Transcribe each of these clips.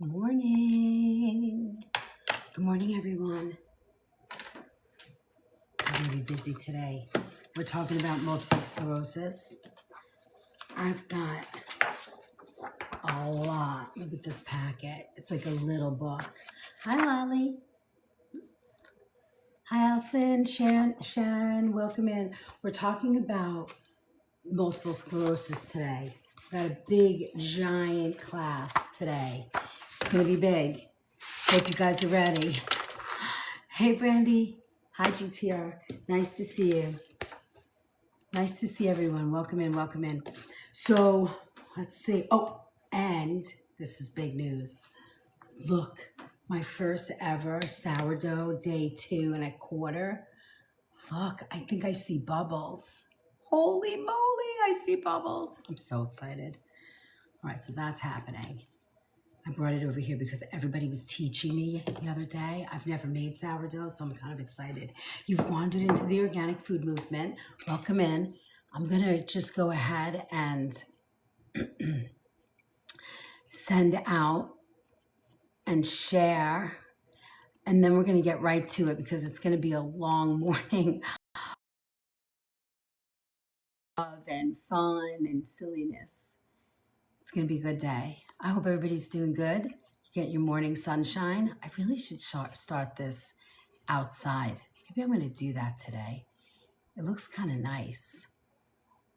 Good morning. Good morning, everyone. I'm going to be busy today. We're talking about multiple sclerosis. I've got a lot. Look at this packet. It's like a little book. Hi, Lolly. Hi, Alison. Sharon, welcome in. We're talking about multiple sclerosis today. We've got a big, giant class today. It's going to be big. Hope you guys are ready. Hey, Brandy. Hi, GTR. Nice to see you. Nice to see everyone. Welcome in, welcome in. So let's see. Oh, and this is big news. Look, my first ever sourdough day 2.25. Look, I think I see bubbles. Holy moly, I see bubbles. I'm so excited. All right, so that's happening. I brought it over here because everybody was teaching me the other day. I've never made sourdough, so I'm kind of excited. You've wandered into the organic food movement. Welcome in. I'm going to just go ahead and send out and share, and then we're going to get right to it because it's going to be a long morning of and fun and silliness. It's going to be a good day. I hope everybody's doing good. You get your morning sunshine. I really should start this outside. Maybe I'm going to do that today. It looks kind of nice.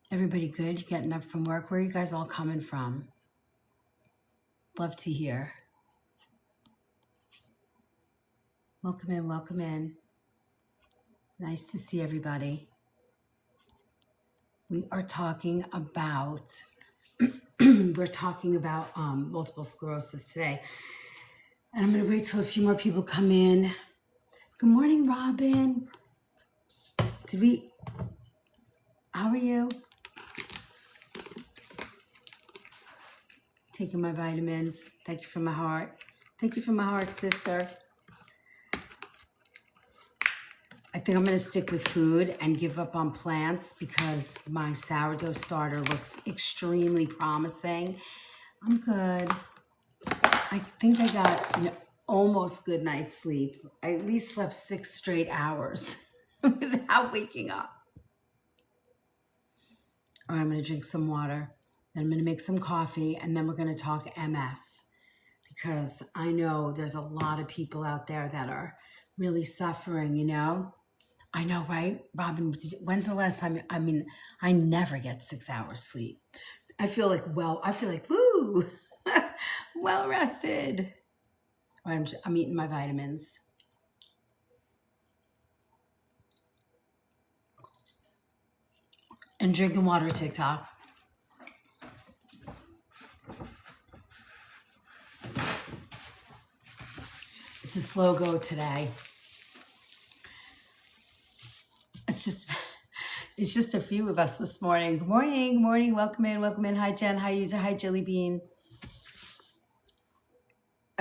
Everybody good? You getting up from work? Where are you guys all coming from? Love to hear. Welcome in, welcome in. Nice to see everybody. We are talking about multiple sclerosis today. And I'm going to wait till a few more people come in. Good morning, Robin. How are you? Taking my vitamins. Thank you from my heart. Thank you from my heart, sister. I think I'm going to stick with food and give up on plants because my sourdough starter looks extremely promising. I'm good. I think I got an almost good night's sleep. I at least slept 6 straight hours without waking up. All right, I'm going to drink some water. Then I'm going to make some coffee, and then we're going to talk MS because I know there's a lot of people out there that are really suffering, you know? I know, right? Robin, when's the last time? I mean, I never get 6 hours sleep. I feel like, woo, well rested. I'm eating my vitamins. And drinking water, TikTok. It's a slow go today. It's just a few of us this morning. Good morning, welcome in. Hi, Jen, hi, user, hi, Jelly Bean.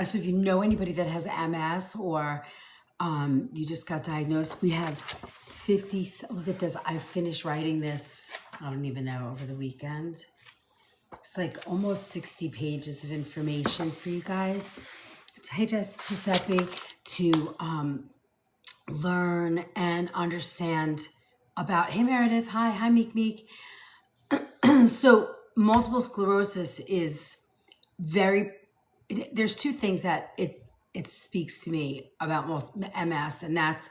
So if you know anybody that has MS or you just got diagnosed, we have 50, look at this, I finished writing this, I don't even know, over the weekend. It's like almost 60 pages of information for you guys. Hey, Giuseppe, to learn and understand about, hey Meredith, hi Meek. So multiple sclerosis is there's two things that it speaks to me about MS, and that's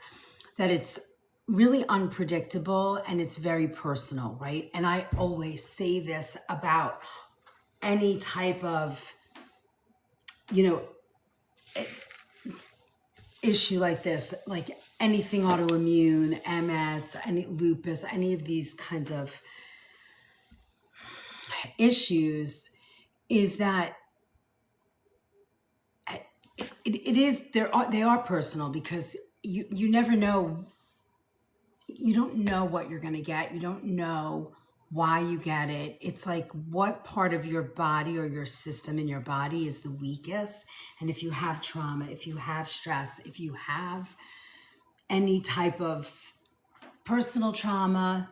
that it's really unpredictable and it's very personal, right? And I always say this about any type of, issue like this, like anything autoimmune, MS, any lupus, any of these kinds of issues, is that they are personal because you never know. You don't know what you're going to get. You don't know why you get it. It's like what part of your body or your system in your body is the weakest. And if you have trauma, if you have stress, if you have any type of personal trauma,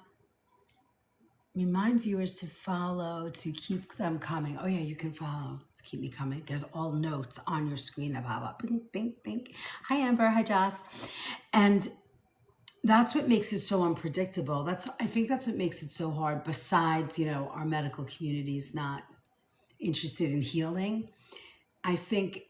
remind viewers to follow, to keep them coming. Oh yeah, you can follow to keep me coming. There's all notes on your screen that pop up. Bing, bing, bing. Hi Amber, hi Joss. And that's what makes it so unpredictable. I think that's what makes it so hard, besides, our medical community is not interested in healing. I think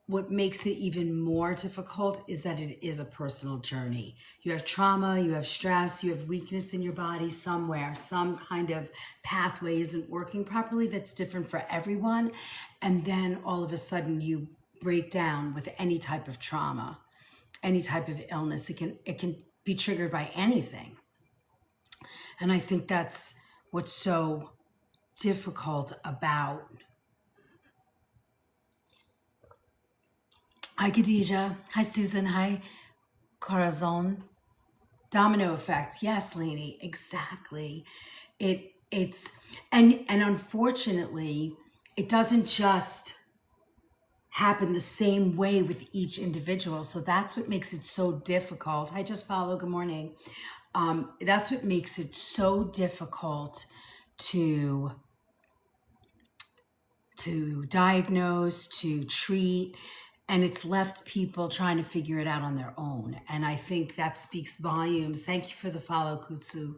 what makes it even more difficult is that it is a personal journey. You have trauma, you have stress, you have weakness in your body somewhere. Some kind of pathway isn't working properly that's different for everyone. And then all of a sudden you break down with any type of trauma, any type of illness. It can be triggered by anything. And I think that's what's so difficult about. Hi, Khadija. Hi, Susan. Hi, Corazon. Domino effect. Yes, Lainey, exactly. It's and unfortunately, it doesn't just happen the same way with each individual. So that's what makes it so difficult. I just follow. Good morning. That's what makes it so difficult to diagnose, to treat, and it's left people trying to figure it out on their own. And I think that speaks volumes. Thank you for the follow, Kutsi.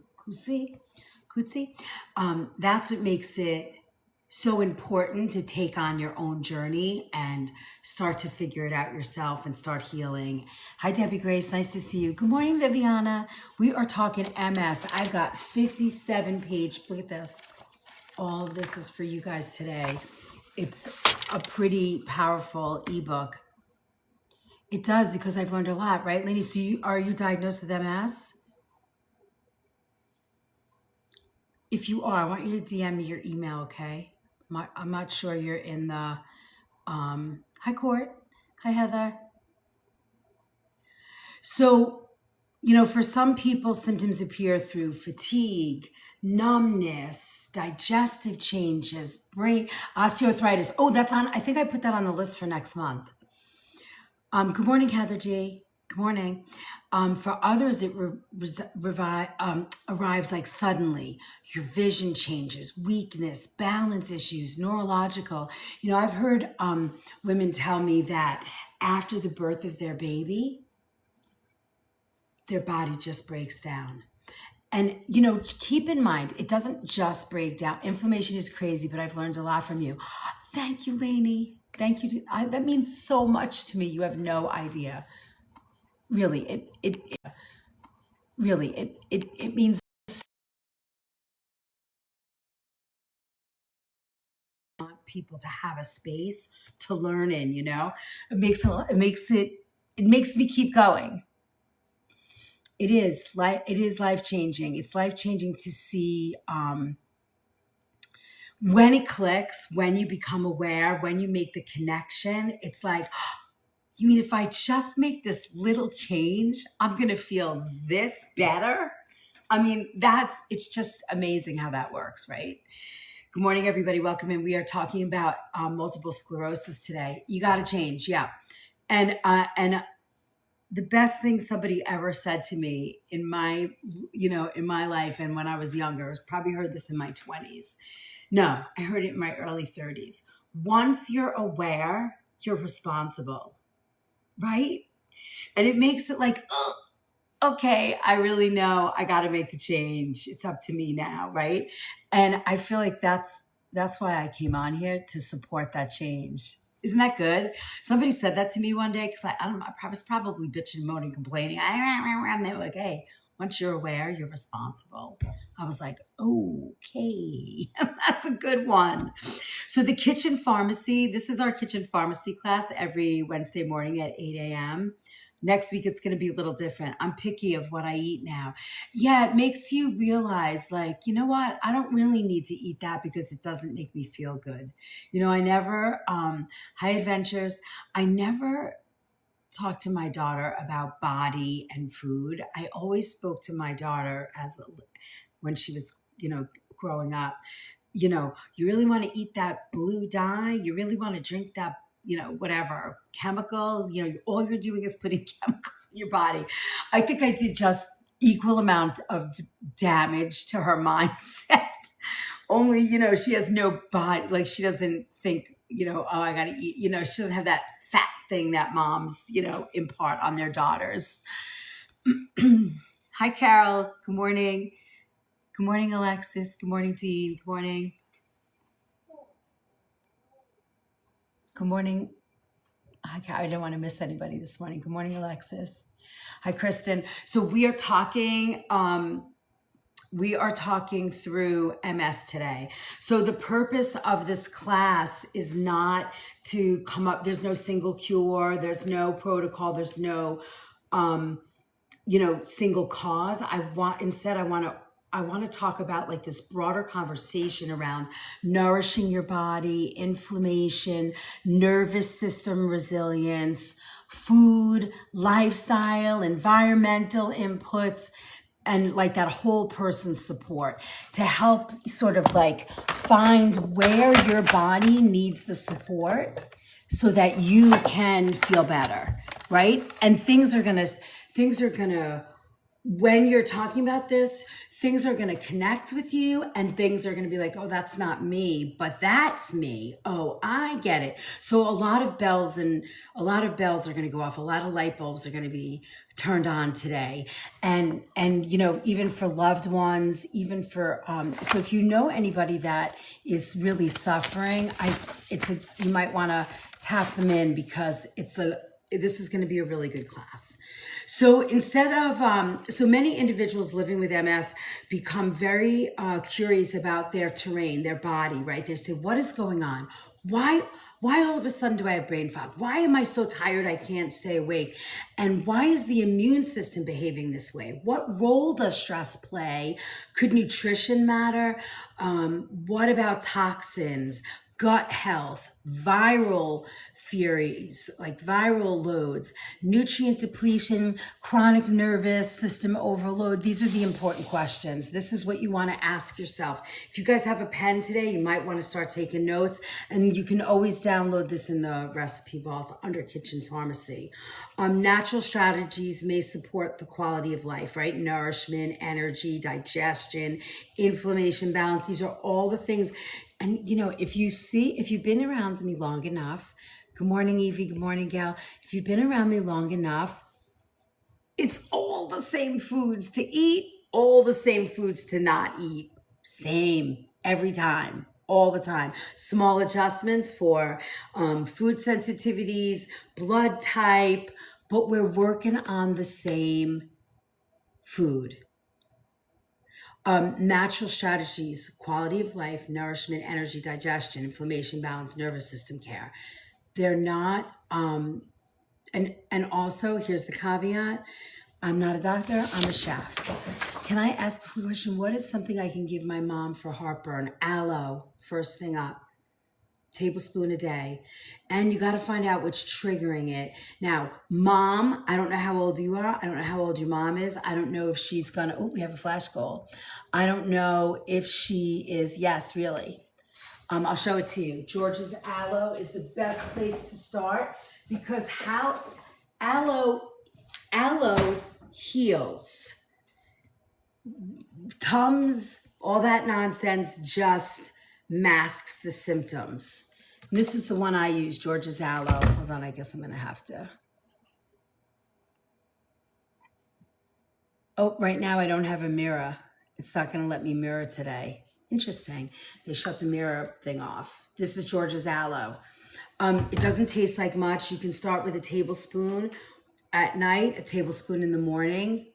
That's what makes it so important to take on your own journey and start to figure it out yourself and start healing. Hi, Debbie Grace. Nice to see you. Good morning, Viviana. We are talking MS. I've got 57 page. Look at this. All of this is for you guys today. It's a pretty powerful ebook. It does, because I've learned a lot, right, Lainey? So are you diagnosed with MS? If you are, I want you to DM me your email, okay? I'm not sure you're in the, hi Court, hi Heather. So, for some people, symptoms appear through fatigue, numbness, digestive changes, brain, osteoarthritis. Oh, that's on, I think I put that on the list for next month. Good morning, Heather G. Good morning. For others, it arrives like suddenly. Your vision changes, weakness, balance issues, neurological. I've heard women tell me that after the birth of their baby, their body just breaks down. And, keep in mind, it doesn't just break down. Inflammation is crazy, but I've learned a lot from you. Thank you, Lainey. Thank you. That means so much to me. You have no idea. Really, it means people to have a space to learn in, it makes me keep going. It is life-changing. It's life-changing to see when it clicks, when you become aware, when you make the connection. It's like, you mean if I just make this little change, I'm going to feel this better? I mean, it's just amazing how that works, right? Good morning, everybody. Welcome in. We are talking about multiple sclerosis today. You got to change. Yeah. And the best thing somebody ever said to me in my life, and when I was younger, probably heard this in my 20s. No, I heard it in my early 30s. Once you're aware, you're responsible, right? And it makes it like, oh, okay, I really know I got to make the change. It's up to me now, right? And I feel like that's why I came on here, to support that change. Isn't that good? Somebody said that to me one day, because I don't know, I was probably bitching, moaning, complaining. I'm like, hey, once you're aware, you're responsible. I was like, okay, that's a good one. So the kitchen pharmacy, this is our kitchen pharmacy class every Wednesday morning at 8 a.m. Next week, it's going to be a little different. I'm picky of what I eat now. Yeah, it makes you realize, like, you know what? I don't really need to eat that because it doesn't make me feel good. I never, High Adventures, I never talked to my daughter about body and food. I always spoke to my daughter when she was, growing up. You really want to eat that blue dye? You really want to drink that, whatever chemical? All you're doing is putting chemicals in your body. I think I did just equal amount of damage to her mindset only, she has no body. Like she doesn't think, oh, I got to eat. She doesn't have that fat thing that moms, impart on their daughters. Hi, Carol. Good morning. Good morning, Alexis. Good morning, Dean. Good morning. Good morning. Hi, Carol. I don't want to miss anybody this morning. Good morning, Alexis. Hi, Kristen. So we are talking through MS today. So the purpose of this class is not to come up, there's no single cure, there's no protocol, there's no single cause. I want to talk about like this broader conversation around nourishing your body, inflammation, nervous system resilience, food, lifestyle, environmental inputs, and like that whole person's support to help sort of like find where your body needs the support so that you can feel better, right? And things are gonna, when you're talking about this, things are going to connect with you and things are going to be like, oh, that's not me, but that's me. Oh, I get it. So a lot of bells are going to go off. A lot of light bulbs are going to be turned on today. And even for loved ones, even for, so if you know anybody that is really suffering, you might want to tap them in because this is going to be a really good class. So instead of, so many individuals living with MS become very curious about their terrain, their body, right? They say, what is going on? Why all of a sudden do I have brain fog? Why am I so tired I can't stay awake? And why is the immune system behaving this way? What role does stress play? Could nutrition matter? What about toxins? Gut health, viral furies, like viral loads, nutrient depletion, chronic nervous system overload. These are the important questions. This is what you want to ask yourself. If you guys have a pen today, you might want to start taking notes, and you can always download this in the recipe vault under Kitchen Pharmacy. Natural strategies may support the quality of life, right? Nourishment, energy, digestion, inflammation balance. These are all the things. And, if you've been around me long enough, good morning, Evie, good morning, Gal. If you've been around me long enough, it's all the same foods to eat, all the same foods to not eat. Same every time, all the time. Small adjustments for food sensitivities, blood type, but we're working on the same food. Natural strategies, quality of life, nourishment, energy, digestion, inflammation, balance, nervous system care. They're not, and also here's the caveat, I'm not a doctor, I'm a chef. Can I ask a question? What is something I can give my mom for heartburn? Aloe, first thing up. Tablespoon a day. And you got to find out what's triggering it. Now, mom, I don't know how old you are. I don't know how old your mom is. I don't know if she's gonna, we have a flash goal. I don't know if she is, yes, really. I'll show it to you. George's aloe is the best place to start because aloe heals. Tums, all that nonsense just masks the symptoms. And this is the one I use, George's aloe. Hold on, I guess I'm gonna have to. Oh, right now I don't have a mirror. It's not gonna let me mirror today. Interesting. They shut the mirror thing off. This is George's aloe. It doesn't taste like much. You can start with a tablespoon at night, a tablespoon in the morning.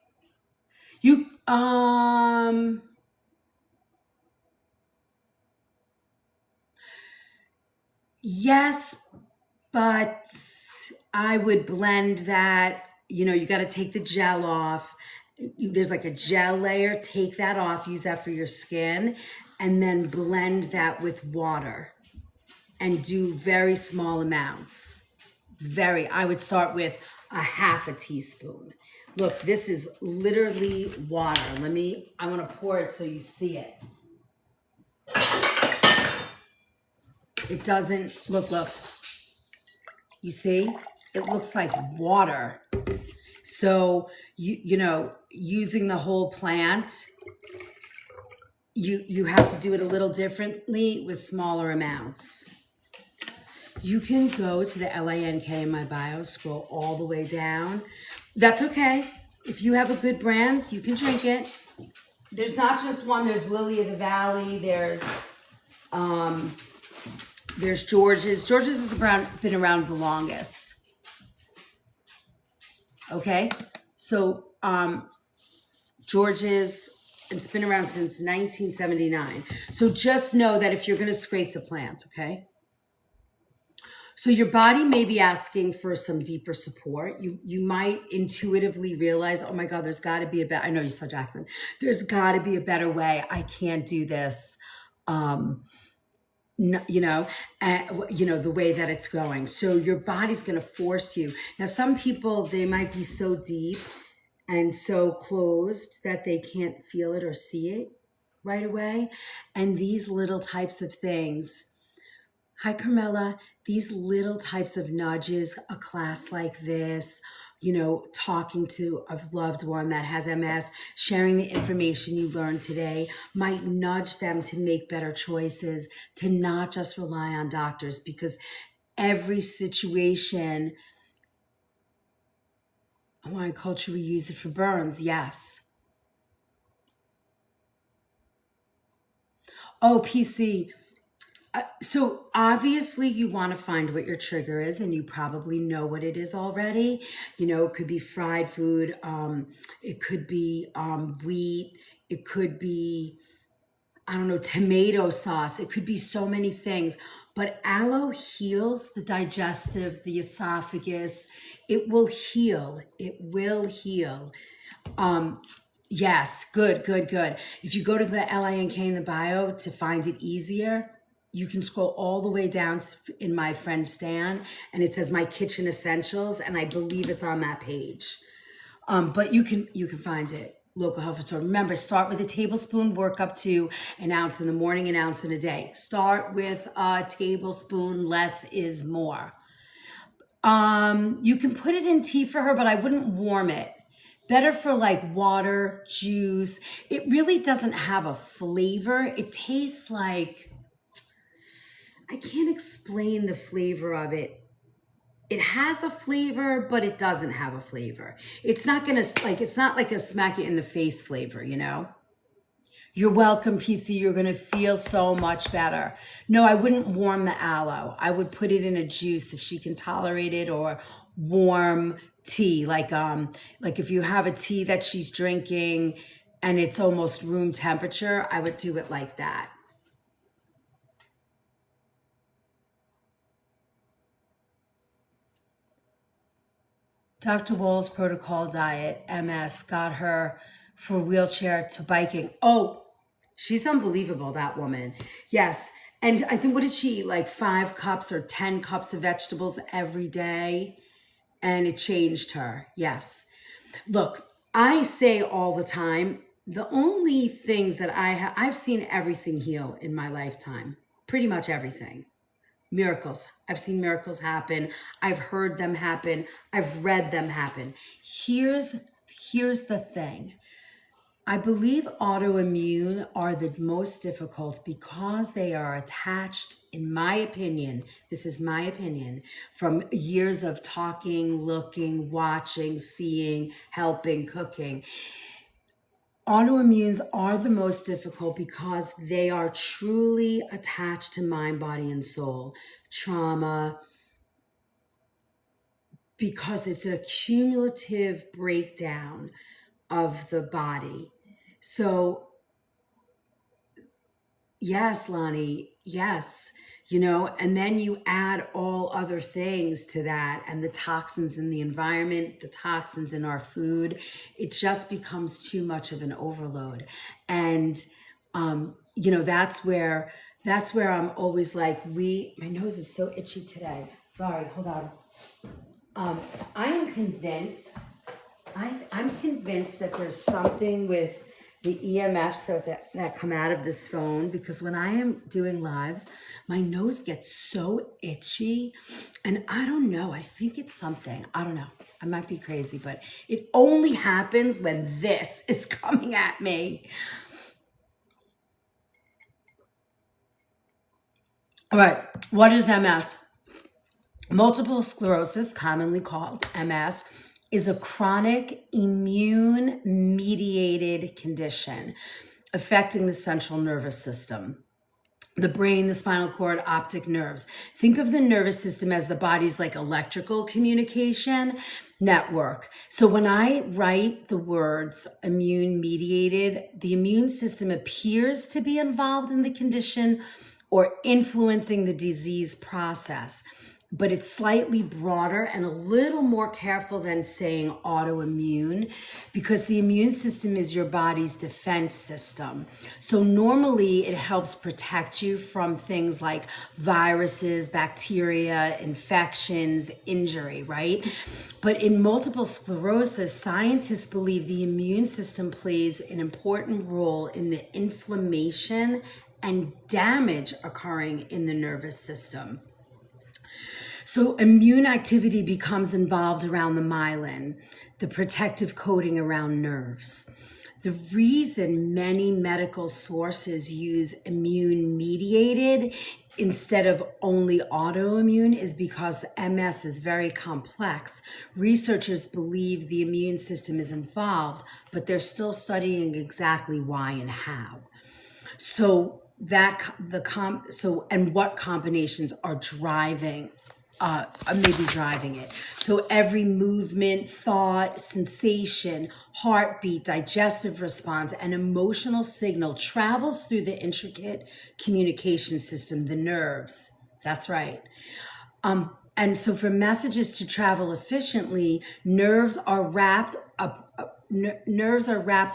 Yes, but I would blend that. You got to take the gel off. There's like a gel layer. Take that off. Use that for your skin. And then blend that with water. And do very small amounts. I would start with a half a teaspoon. Look, this is literally water. I want to pour it so you see it. It doesn't, look. You see? It looks like water. So, using the whole plant, you have to do it a little differently with smaller amounts. You can go to the LANK in my bio, scroll all the way down. That's okay. If you have a good brand, you can drink it. There's not just one. There's Lily of the Valley. There's George's. George's has been around the longest. Okay, so George's, it's been around since 1979. So just know that if you're going to scrape the plant, okay. So your body may be asking for some deeper support. You might intuitively realize, oh my God, there's got to be a better. I know you saw Jackson. There's got to be a better way. I can't do this. The way that it's going. So your body's going to force you. Now, some people, they might be so deep and so closed that they can't feel it or see it right away. And these little types of things, hi, Carmela, these little types of nudges, a class like this, talking to a loved one that has MS, sharing the information you learned today might nudge them to make better choices, to not just rely on doctors, because every situation, Hawaiian culture, we use it for burns. Yes. Oh, PC. So obviously you want to find what your trigger is, and you probably know what it is already. It could be fried food. It could be wheat. It could be, I don't know, tomato sauce. It could be so many things. But aloe heals the digestive, the esophagus. It will heal. It will heal. Yes, good. If you go to the LINK in the bio to find it easier, you can scroll all the way down in my friend Stan, and it says my kitchen essentials, and I believe it's on that page. But you can find it. Local health food store. Remember, start with a tablespoon, work up to an ounce in the morning, an ounce in a day. Start with a tablespoon, less is more. You can put it in tea for her, but I wouldn't warm it. Better for like water, juice. It really doesn't have a flavor. It tastes like, I can't explain the flavor of it. It has a flavor, but it doesn't have a flavor. It's not like a smack it in the face flavor, You're welcome, PC. You're going to feel so much better. No, I wouldn't warm the aloe. I would put it in a juice if she can tolerate it, or warm tea. Like if you have a tea that she's drinking and it's almost room temperature, I would do it like that. Dr. Wohl's protocol diet, MS, got her from wheelchair to biking. Oh, she's unbelievable, that woman. Yes. And I think, what did she eat? Like 5 cups or 10 cups of vegetables every day? And it changed her. Yes. Look, I say all the time, the only things that I've seen everything heal in my lifetime. Pretty much everything. Miracles. I've seen miracles happen. I've heard them happen. I've read them happen. Here's the thing. I believe autoimmune are the most difficult because they are attached, in my opinion, this is my opinion, from years of talking, looking, watching, seeing, helping, cooking. Autoimmunes are the most difficult because they are truly attached to mind, body, and soul. Trauma, because it's a cumulative breakdown of the body. So, yes, Lonnie, yes. And then you add all other things to that, and the toxins in the environment, the toxins in our food, it just becomes too much of an overload. And, that's where I'm always like, my nose is so itchy today. Sorry, hold on. I am convinced, I'm convinced that there's something with the EMFs that come out of this phone, because when I am doing lives, my nose gets so itchy, and I don't know, I think it's something, I don't know, I might be crazy, but it only happens when this is coming at me. All right, what is MS? Multiple sclerosis, commonly called MS, is a chronic immune mediated condition affecting the central nervous system, the brain, the spinal cord, optic nerves. Think of the nervous system as the body's like electrical communication network. So when I write the words immune mediated, the immune system appears to be involved in the condition or influencing the disease process, but it's slightly broader and a little more careful than saying autoimmune, because the immune system is your body's defense system. So normally it helps protect you from things like viruses, bacteria, infections, injury, right? But in multiple sclerosis, scientists believe the immune system plays an important role in the inflammation and damage occurring in the nervous system. So immune activity becomes involved around the myelin, the protective coating around nerves. The reason many medical sources use immune mediated instead of only autoimmune is because MS is very complex. Researchers believe the immune system is involved, but they're still studying exactly why and how. So and what combinations are maybe driving it. So every movement, thought, sensation, heartbeat, digestive response, and emotional signal travels through the intricate communication system, the nerves. That's right. And so for messages to travel efficiently, nerves are wrapped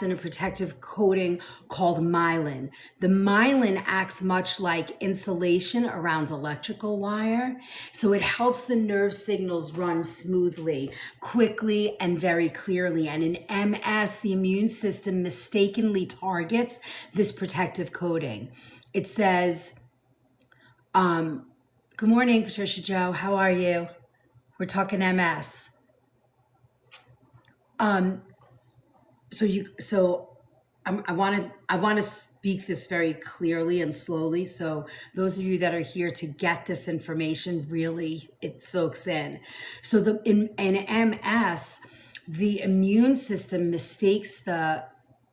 in a protective coating called myelin. The myelin acts much like insulation around electrical wire. So it helps the nerve signals run smoothly, quickly, and very clearly. And in MS, the immune system mistakenly targets this protective coating. It says, good morning, Patricia Joe. How are you? We're talking MS. I want to speak this very clearly and slowly. So those of you that are here to get this information, really, it soaks in. So in MS, the immune system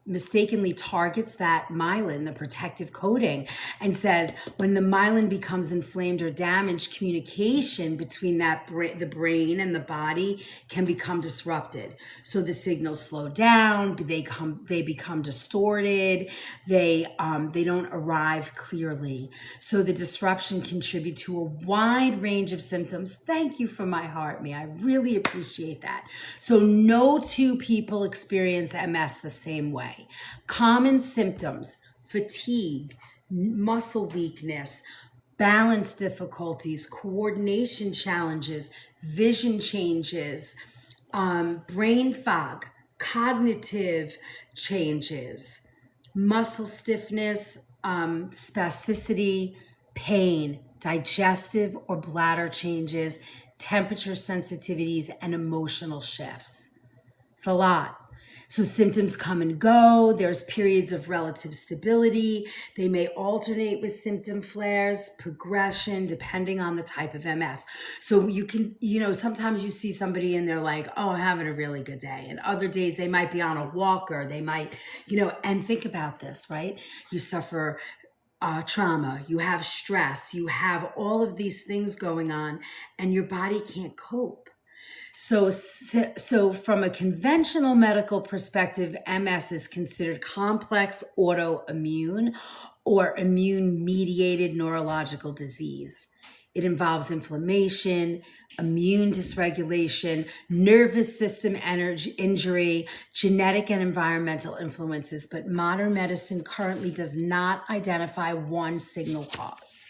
mistakenly targets that myelin, the protective coating, and says when the myelin becomes inflamed or damaged, communication between the brain and the body can become disrupted. So the signals slow down, they become distorted, they don't arrive clearly. So the disruption contributes to a wide range of symptoms. Thank you for my heart, me. I really appreciate that. So no two people experience MS the same way. Common symptoms: fatigue, muscle weakness, balance difficulties, coordination challenges, vision changes, brain fog, cognitive changes, muscle stiffness, spasticity, pain, digestive or bladder changes, temperature sensitivities, and emotional shifts. It's a lot. So symptoms come and go. There's periods of relative stability. They may alternate with symptom flares, progression, depending on the type of MS. So you can, sometimes you see somebody and they're like, oh, I'm having a really good day. And other days they might be on a walker. They might, and think about this, right? You suffer trauma, you have stress, you have all of these things going on, and your body can't cope. So from a conventional medical perspective, MS is considered complex autoimmune or immune-mediated neurological disease. It involves inflammation, immune dysregulation, nervous system injury, genetic and environmental influences, but modern medicine currently does not identify one single cause.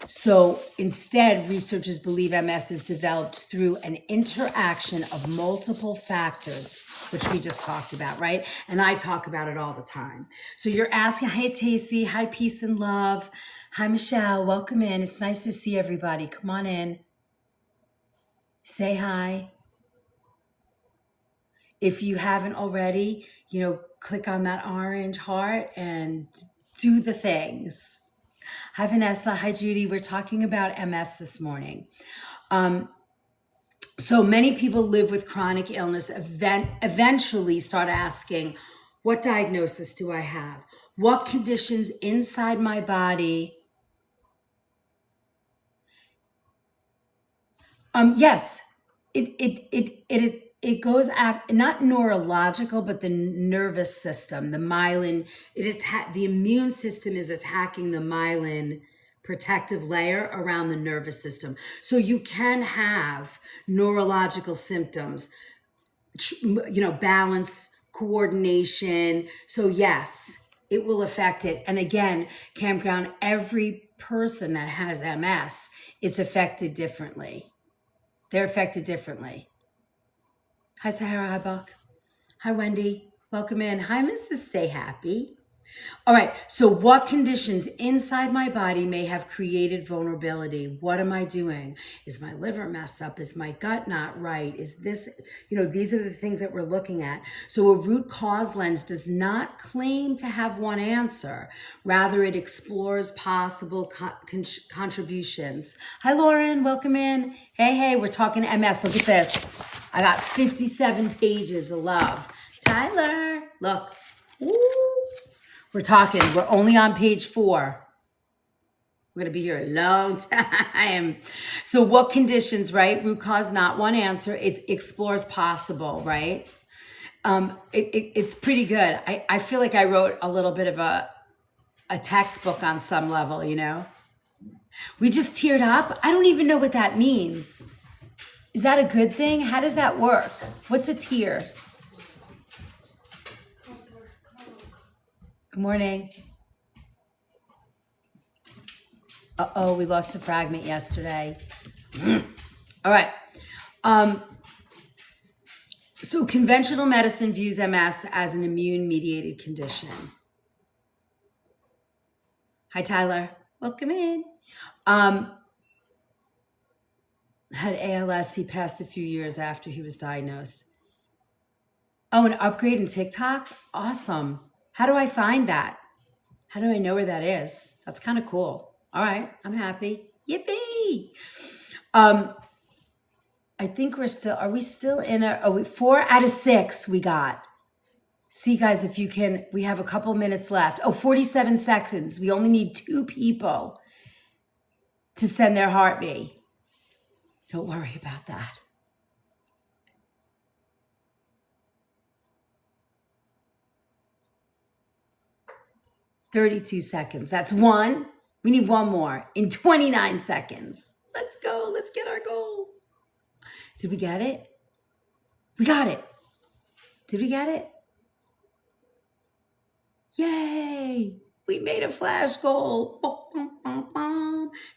So instead, researchers believe MS is developed through an interaction of multiple factors, which we just talked about, right? And I talk about it all the time. So you're asking, hi, Tacey, hi, peace and love. Hi, Michelle, welcome in. It's nice to see everybody. Come on in. Say hi. If you haven't already, click on that orange heart and do the things. Hi, Vanessa. Hi, Judy. We're talking about MS this morning. So many people live with chronic illness, eventually start asking, what diagnosis do I have? What conditions inside my body? Yes, it goes after, not neurological, but the nervous system, the myelin. The immune system is attacking the myelin protective layer around the nervous system. So you can have neurological symptoms, balance, coordination. So yes, it will affect it. And again, campground, every person that has MS, it's affected differently. They're affected differently. Hi, Sahara. Hi, Buck. Hi, Wendy. Welcome in. Hi, Mrs. Stay Happy. All right. So what conditions inside my body may have created vulnerability? What am I doing? Is my liver messed up? Is my gut not right? Is this, these are the things that we're looking at. So a root cause lens does not claim to have one answer. Rather, it explores possible contributions. Hi, Lauren. Welcome in. Hey, we're talking MS. Look at this. I got 57 pages of love. Tyler, look. Woo. We're only on page 4. We're going to be here a long time. So what conditions, right? Root cause, not one answer. It explores possible, right? It's pretty good. I feel like I wrote a little bit of a textbook on some level, We just teared up. I don't even know what that means. Is that a good thing? How does that work? What's a tear? Good morning. Uh-oh, we lost a fragment yesterday. All right. So conventional medicine views MS as an immune-mediated condition. Hi, Tyler. Welcome in. Had ALS. He passed a few years after he was diagnosed. Oh, an upgrade in TikTok? Awesome. How do I find that? How do I know where that is? That's kind of cool. All right, I'm happy. Yippee! I think are we still in 4 out of 6 we got. See, guys, if you can, we have a couple minutes left. 47 seconds. We only need 2 people to send their heartbeat. Don't worry about that. "32 seconds. That's 1. We need 1 more in 29 seconds. Let's go. Let's get our goal. Did we get it? We got it. Did we get it? Yay. We made a flash goal.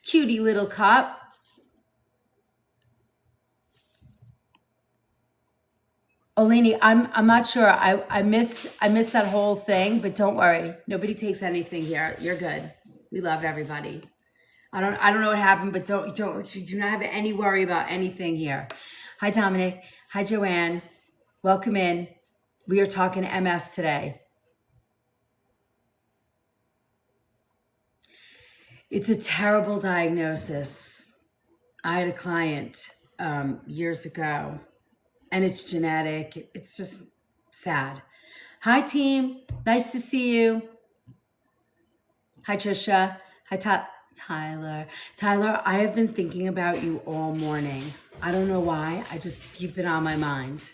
Cutie little cup. Oleni, I'm not sure. I missed that whole thing, but don't worry. Nobody takes anything here. You're good. We love everybody. I don't know what happened, but you do not have any worry about anything here. Hi, Dominic. Hi, Joanne. Welcome in. We are talking MS today. It's a terrible diagnosis. I had a client years ago, and it's genetic. It's just sad. Hi, team. Nice to see you. Hi, Trisha. Hi, Tyler. Tyler, I have been thinking about you all morning. I don't know why. You've been on my mind.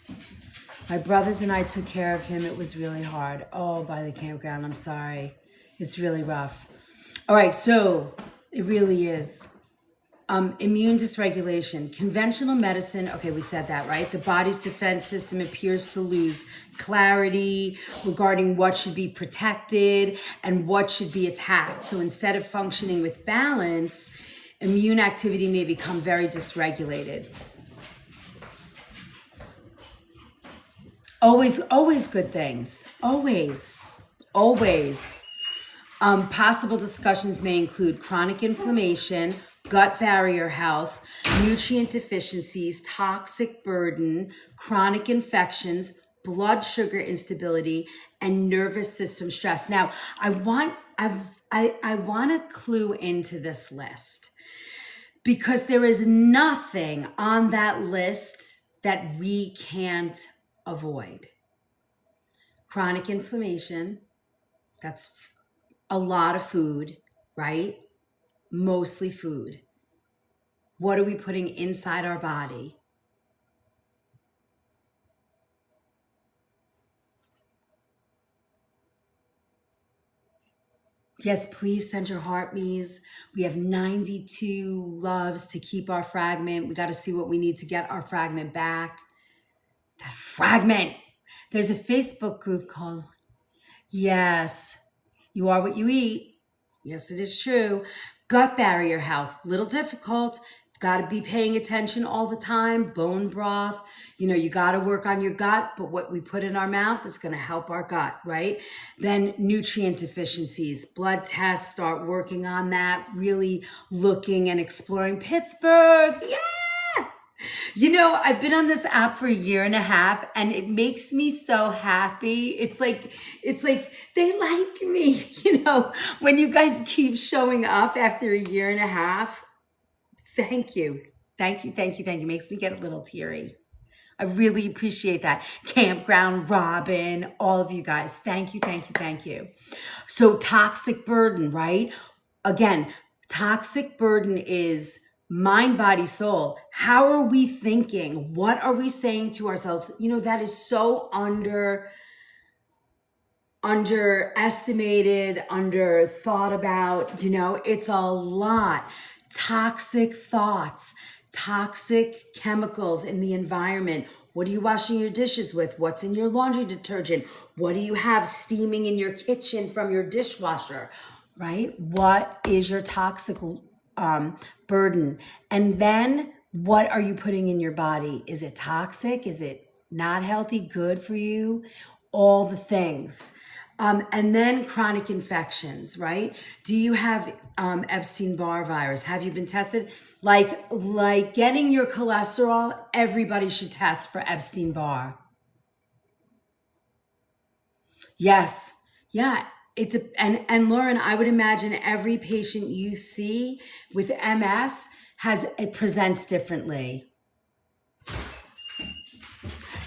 My brothers and I took care of him. It was really hard. Oh, by the campground. I'm sorry. It's really rough. All right, so it really is. Immune dysregulation. Conventional medicine, okay, we said that, right? The body's defense system appears to lose clarity regarding what should be protected and what should be attacked. So instead of functioning with balance, immune activity may become very dysregulated. Always good things. Always. Possible discussions may include chronic inflammation, gut barrier health, nutrient deficiencies, toxic burden, chronic infections, blood sugar instability, and nervous system stress. Now, I I want to clue into this list because there is nothing on that list that we can't avoid. Chronic inflammation, that's a lot of food, right? Mostly food. What are we putting inside our body? Yes, please send your heart me's. We have 92 loves to keep our fragment. We got to see what we need to get our fragment back. That fragment. There's a Facebook group called Yes, You Are What You Eat. Yes, it is true. Gut barrier health, little difficult. Got to be paying attention all the time. Bone broth, you got to work on your gut, but what we put in our mouth is going to help our gut, right? Then nutrient deficiencies, blood tests, start working on that, really looking and exploring Pittsburgh. Yeah. I've been on this app for a year and a half and it makes me so happy. It's like they like me, when you guys keep showing up after a year and a half. Thank you. Thank you. Thank you. Thank you. Makes me get a little teary. I really appreciate that. Campground Robin, all of you guys. Thank you. Thank you. Thank you. So toxic burden, right? Again, toxic burden is mind, body, soul. How are we thinking? What are we saying to ourselves? That is so underestimated, under thought about, it's a lot. Toxic thoughts, toxic chemicals in the environment. What are you washing your dishes with? What's in your laundry detergent? What do you have steaming in your kitchen from your dishwasher, right? What is your toxic burden? And then what are you putting in your body? Is it toxic? Is it not healthy, good for you? All the things. And then chronic infections, right? Do you have Epstein-Barr virus? Have you been tested? Like getting your cholesterol, everybody should test for Epstein-Barr. Yes. Yeah. And Lauren, I would imagine every patient you see with MS it presents differently.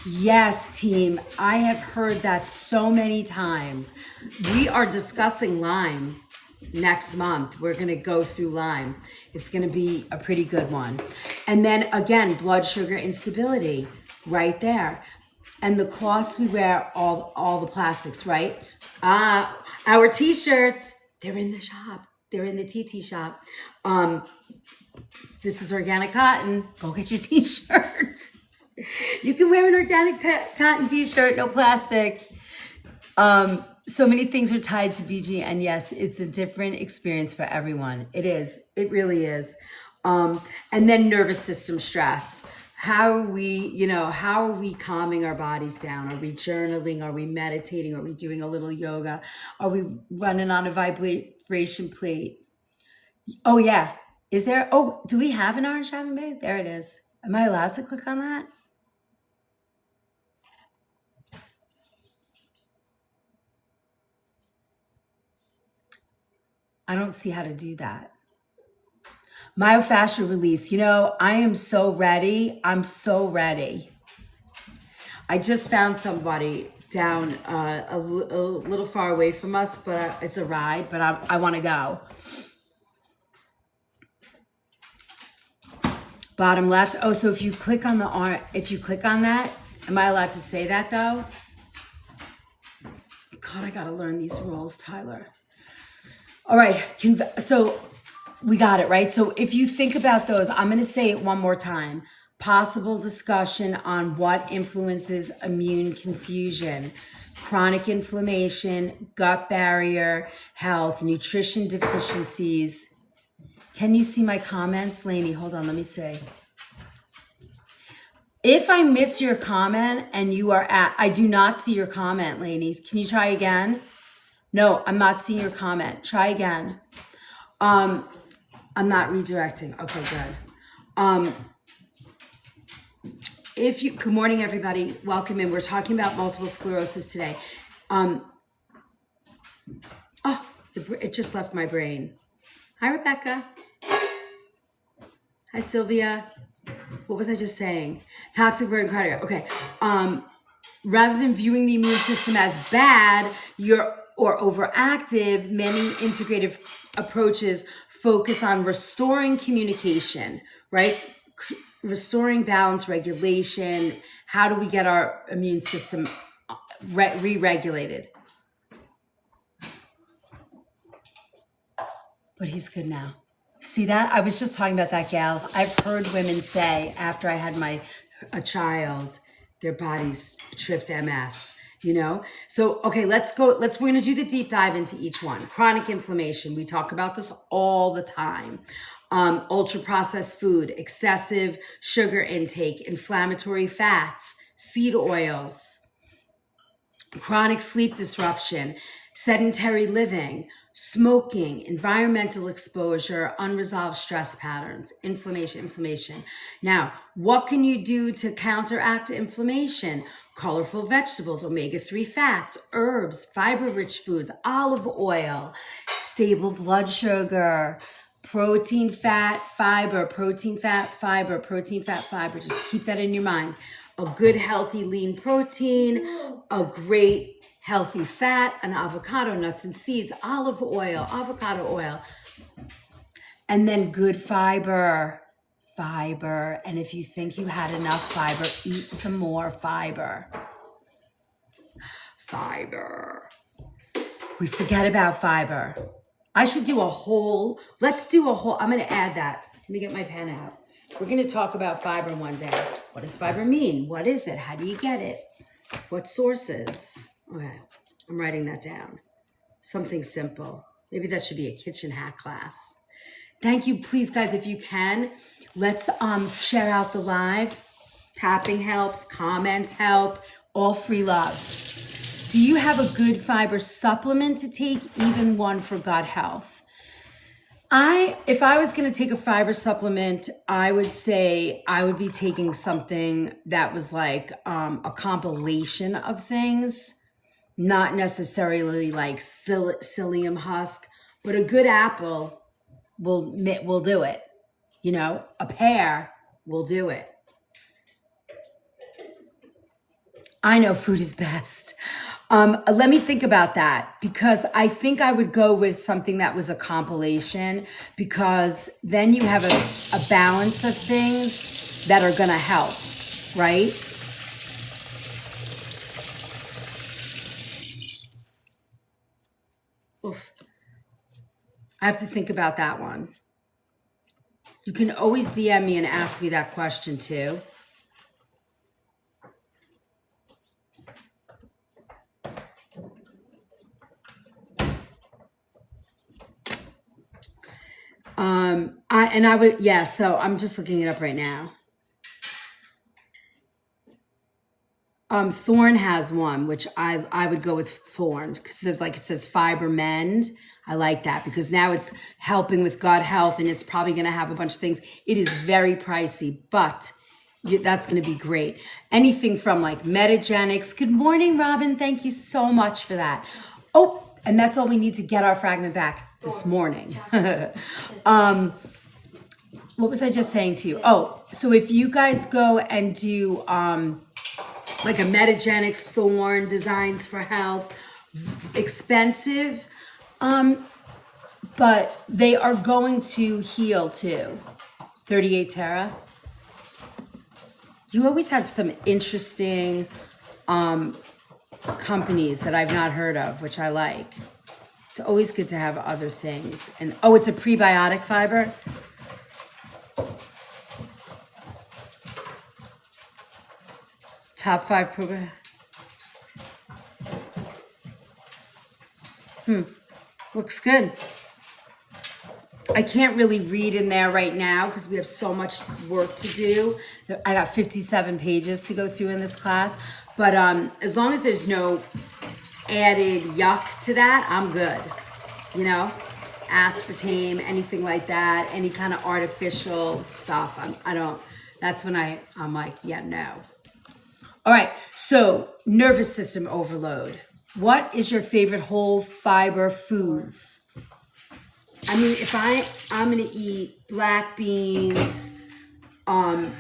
Yes, team. I have heard that so many times. We are discussing Lyme next month. We're going to go through Lyme. It's going to be a pretty good one. And then again, blood sugar instability right there. And the cloths we wear, all the plastics, right? Our t-shirts, they're in the shop. They're in the TT shop. This is organic cotton. Go get your t-shirts. You can wear an organic cotton t-shirt, no plastic. So many things are tied to BG, and yes, it's a different experience for everyone. It is. It really is. And then nervous system stress. How are we calming our bodies down? Are we journaling? Are we meditating? Are we doing a little yoga? Are we running on a vibration plate? Oh yeah. Is there, do we have an orange Diamond Bay? There it is. Am I allowed to click on that? I don't see how to do that. Myofascial release. I am so ready. I'm so ready. I just found somebody down a little far away from us, but it's a ride, but I want to go. Bottom left. Oh, so if you click on that, am I allowed to say that though? God, I got to learn these rules, Tyler. All right. So we got it, right? So if you think about those, I'm going to say it one more time. Possible discussion on what influences immune confusion, chronic inflammation, gut barrier health, nutrition deficiencies. Can you see my comments, Lainey? Hold on, let me see. If I miss your comment and I do not see your comment, Lainey. Can you try again? No, I'm not seeing your comment. Try again. I'm not redirecting. Okay, good. Good morning, everybody. Welcome in. We're talking about multiple sclerosis today. It just left my brain. Hi, Rebecca. Hi, Sylvia. What was I just saying? Toxic burden cardio. Okay. Rather than viewing the immune system as bad, or overactive, many integrative approaches focus on restoring communication, right? Restoring balance, regulation. How do we get our immune system re-regulated? But he's good now. See that? I was just talking about that, gal. I've heard women say after I had a child, their bodies tripped MS, you know? So, okay, we're gonna do the deep dive into each one. Chronic inflammation, we talk about this all the time. Ultra processed food, excessive sugar intake, inflammatory fats, seed oils, chronic sleep disruption, sedentary living, smoking, environmental exposure, unresolved stress patterns, inflammation. Now, what can you do to counteract inflammation? Colorful vegetables, omega-3 fats, herbs, fiber-rich foods, olive oil, stable blood sugar, protein, fat, fiber, protein, fat, fiber, protein, fat, fiber. Just keep that in your mind. A good, healthy, lean protein, a great healthy fat, an avocado, nuts and seeds, olive oil, avocado oil, and then good fiber. And if you think you had enough fiber, eat some more fiber. We forget about fiber. Let's do a whole, I'm gonna add that. Let me get my pen out. We're gonna talk about fiber one day. What does fiber mean? What is it? How do you get it? What sources? Okay, I'm writing that down. Something simple. Maybe that should be a kitchen hack class. Thank you. Please, guys, if you can, let's share out the live. Tapping helps, comments help, all free love. Do you have a good fiber supplement to take, even one for gut health? If I was going to take a fiber supplement, I would say I would be taking something that was like a compilation of things, not necessarily like psyllium husk, but a good apple will do it. You know, a pear will do it. I know food is best. Let me think about that, because I think I would go with something that was a compilation, because then you have a balance of things that are going to help, right? Oof. I have to think about that one. You can always DM me and ask me that question too. So I'm just looking it up right now. Thorn has one, which I would go with Thorn, because it says fiber mend. I like that, because now it's helping with gut health, and it's probably going to have a bunch of things. It is very pricey, but that's going to be great. Anything from like Metagenics. Good morning, Robin. Thank you so much for that. Oh, and that's all we need to get our fragment back this morning. What was I just saying to you? Oh, so if you guys go and do like a Metagenics Thorn Designs for Health, expensive, but they are going to heal too. 38 Terra. You always have some interesting companies that I've not heard of, which I like. It's always good to have other things. And it's a prebiotic fiber. Top 5 probiotics. Looks good. I can't really read in there right now because we have so much work to do. I got 57 pages to go through in this class. But as long as there's no added yuck to that, I'm good. You know, aspartame, anything like that, any kind of artificial stuff. That's when I'm like, yeah, no. All right, so nervous system overload. What is your favorite whole fiber foods? I mean, if I'm gonna eat black beans, I'm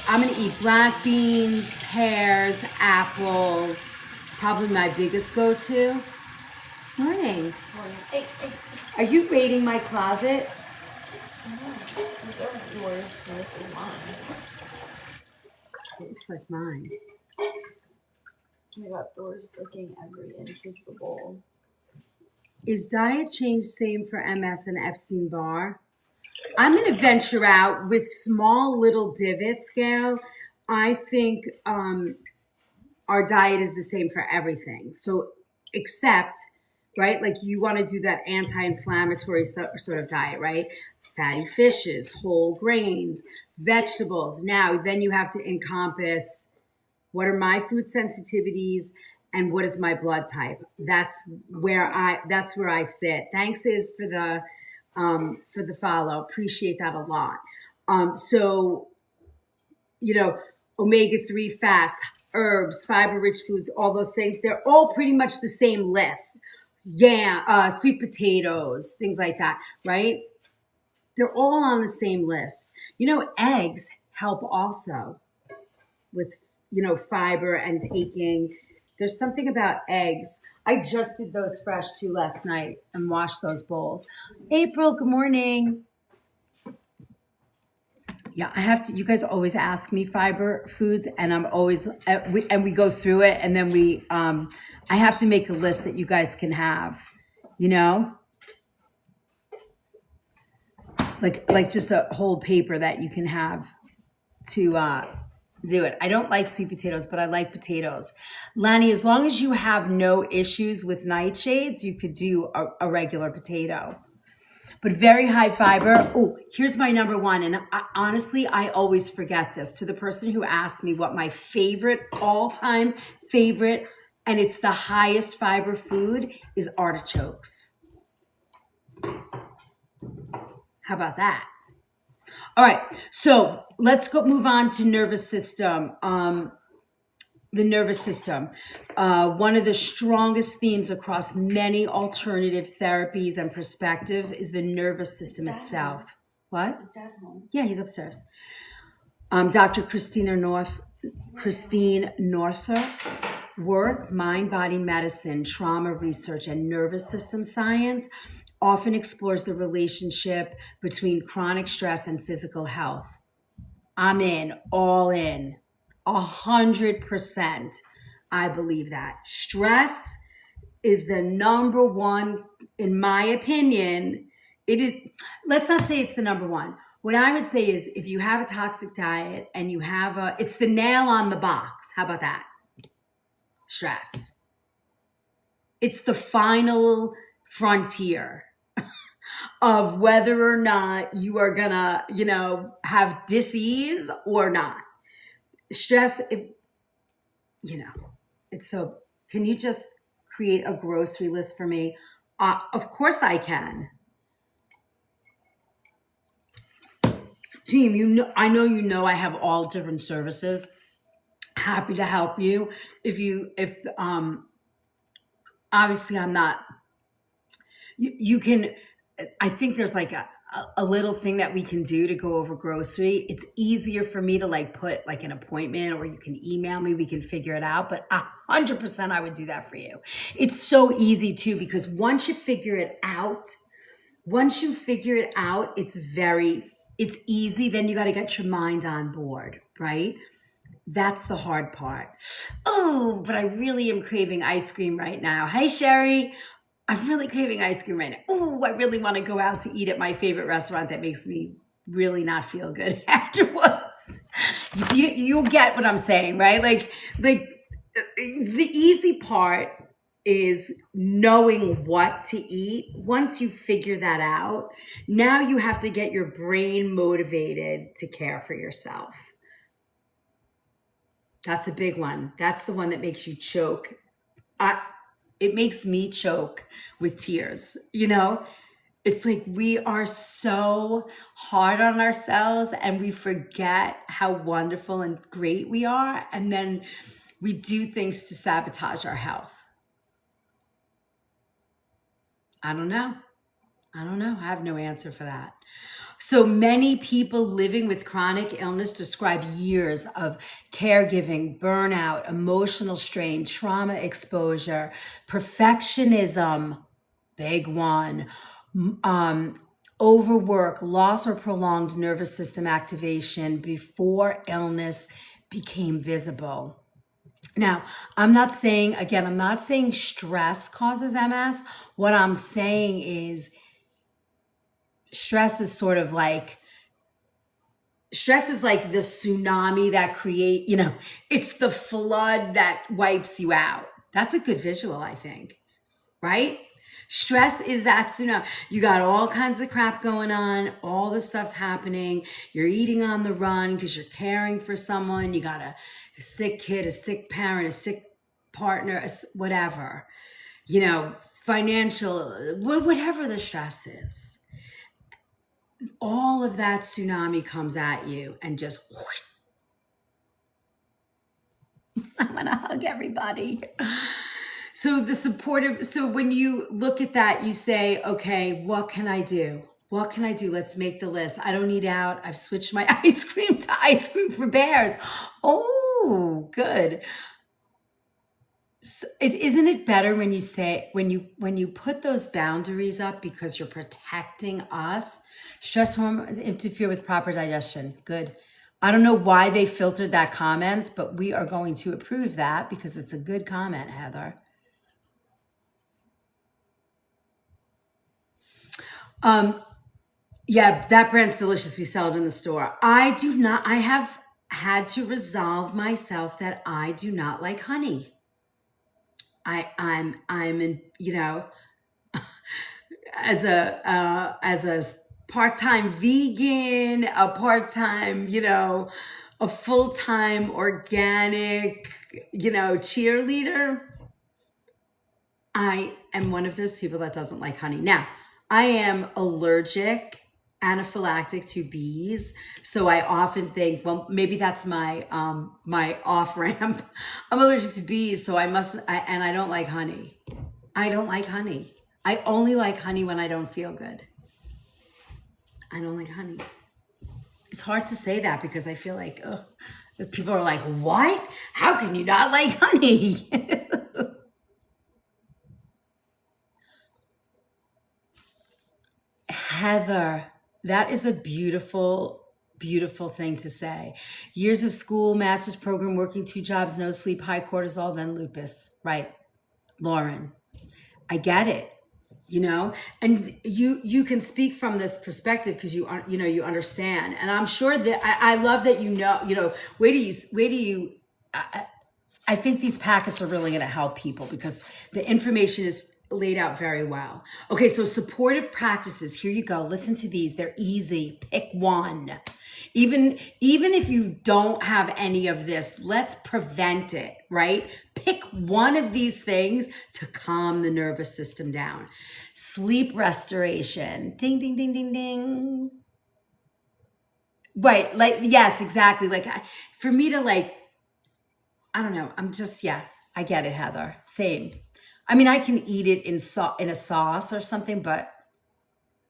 gonna eat black beans, pears, apples, probably my biggest go-to. Morning. Hey, Are you raiding my closet? these are yours and this is mine. It looks like mine. I got doors looking every inch of the bowl. Is diet change same for MS and Epstein-Barr? I'm going to venture out with small little divots, Gail. I think our diet is the same for everything. So, except, right, like you want to do that anti-inflammatory sort of diet, right? Fatty fishes, whole grains, vegetables. Now, then you have to encompass what are my food sensitivities and what is my blood type. That's where I sit. Thanks is for the follow. Appreciate that a lot. So omega-3 fats, herbs, fiber-rich foods, all those things, they're all pretty much the same list. Yeah, sweet potatoes, things like that, right? They're all on the same list. Eggs help also with, fiber and taking. There's something about eggs. I just did those fresh too last night and washed those bowls. April, good morning. Yeah, I have to. You guys always ask me fiber foods, and I'm always we go through it, and then I have to make a list that you guys can have. Like just a whole paper that you can have to do it. I don't like sweet potatoes, but I like potatoes. Lani, as long as you have no issues with nightshades, you could do a regular potato. But very high fiber. Oh, here's my number one. And honestly, I always forget this. To the person who asked me what my favorite, all-time favorite, and it's the highest fiber food, is artichokes. How about that? All right, so let's move on to nervous system. The nervous system. One of the strongest themes across many alternative therapies and perspectives is the nervous system itself. What? Is Dad home? Yeah, he's upstairs. Dr. Christine Northrop's work, mind-body medicine, trauma research, and nervous system science often explores the relationship between chronic stress and physical health. I'm in, all in. 100%. I believe that. Stress is the number one, in my opinion. It is, let's not say it's the number one. What I would say is if you have a toxic diet and you have it's the nail on the box. How about that? Stress. It's the final frontier of whether or not you are gonna, have dis-ease or not. Stress, it's so, can you just create a grocery list for me? Of course I can. Team, I know I have all different services. Happy to help you. If obviously I'm not, you can, I think there's like a little thing that we can do to go over grocery. It's easier for me to put an appointment, or you can email me, we can figure it out, but 100% I would do that for you. It's so easy too, because once you figure it out, it's easy. Then you got to get your mind on board, right? That's the hard part. Oh, but I really am craving ice cream right now. Hi, Sherry. I'm really craving ice cream right now. Oh, I really want to go out to eat at my favorite restaurant that makes me really not feel good afterwards. You'll get what I'm saying, right? Like the easy part is knowing what to eat. Once you figure that out, now you have to get your brain motivated to care for yourself. That's a big one. That's the one that makes you choke. It makes me choke with tears, It's like we are so hard on ourselves and we forget how wonderful and great we are. And then we do things to sabotage our health. I don't know. I don't know. I have no answer for that. So many people living with chronic illness describe years of caregiving, burnout, emotional strain, trauma exposure, perfectionism, big one, overwork, loss or prolonged nervous system activation before illness became visible. Now, I'm not saying stress causes MS. What I'm saying is stress is sort of like stress is like the tsunami that it's the flood that wipes you out. That's a good visual, I think, right? Stress is that tsunami. You got all kinds of crap going on, all the stuff's happening. You're eating on the run because you're caring for someone. You got a sick kid, a sick parent, a sick partner, whatever, financial, whatever the stress is. All of that tsunami comes at you and just whoosh. I'm gonna hug everybody. So when you look at that, you say, okay, what can I do? What can I do? Let's make the list. I don't need out. I've switched my ice cream to ice cream for bears. Oh, good. So isn't it better when you say when you put those boundaries up because you're protecting us? Stress hormones interfere with proper digestion. Good. I don't know why they filtered that comment, but we are going to approve that because it's a good comment, Heather. Yeah, that brand's delicious. We sell it in the store. I have had to resolve myself that I do not like honey. I'm in, as a part-time vegan, a part-time, a full-time organic, cheerleader. I am one of those people that doesn't like honey. Now, I am allergic, anaphylactic to bees, so I often think, well, maybe that's my off ramp. I'm allergic to bees, so and I don't like honey. I don't like honey. I only like honey when I don't feel good. I don't like honey. It's hard to say that because I feel like people are like, what? How can you not like honey? Heather, that is a beautiful, beautiful thing to say. Years of school, master's program, working 2 jobs, no sleep, high cortisol, then lupus. Right. Lauren, I get it. And you can speak from this perspective because you understand. And I'm sure that I love that, I think these packets are really going to help people because the information is laid out very well. Okay, so supportive practices. Here you go. Listen to these. They're easy. Pick one. Even if you don't have any of this, let's prevent it, right? Pick one of these things to calm the nervous system down. Sleep restoration. Ding, ding, ding, ding, ding. Right, yes, exactly. For me to I don't know. I get it, Heather. Same. I mean, I can eat it in a sauce or something, but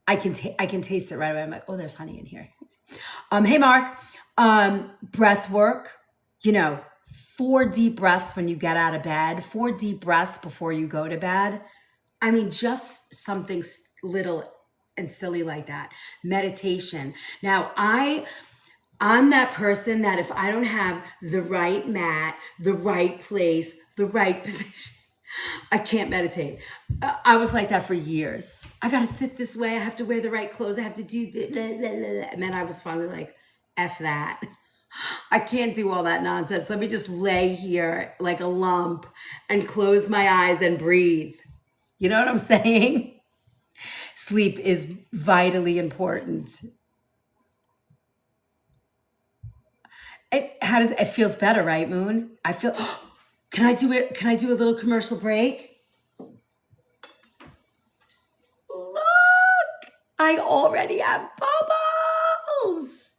I can taste it right away. I'm like, oh, there's honey in here. Hey, Mark. Breath work. 4 deep breaths when you get out of bed. 4 deep breaths before you go to bed. I mean, just something little and silly like that. Meditation. Now, I'm that person that if I don't have the right mat, the right place, the right position, I can't meditate. I was like that for years. I got to sit this way. I have to wear the right clothes. I have to do the blah, blah, blah. And then I was finally like, F that. I can't do all that nonsense. Let me just lay here like a lump and close my eyes and breathe. You know what I'm saying? Sleep is vitally important. It feels better, right, Moon? I feel, can I do it? Can I do a little commercial break? Look, I already have bubbles.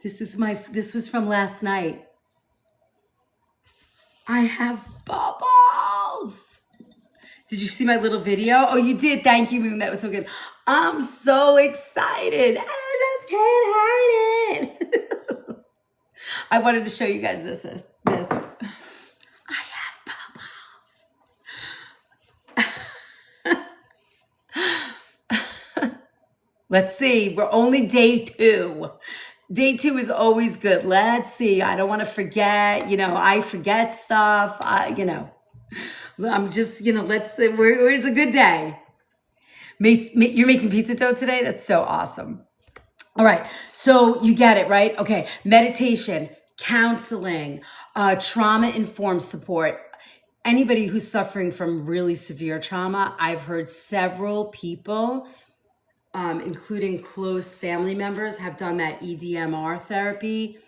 This was from last night. I have bubbles. Did you see my little video? Oh, you did. Thank you, Moon. That was so good. I'm so excited. I just can't hide it. I wanted to show you guys this. I have bubbles. Let's see. We're only day 2. Day 2 is always good. Let's see. I don't want to forget. I forget stuff. I'm just, let's see. It's a good day. You're making pizza dough today? That's so awesome. All right. So you get it, right? Okay. Meditation, counseling, trauma-informed support. Anybody who's suffering from really severe trauma, I've heard several people, including close family members, have done that EDMR therapy.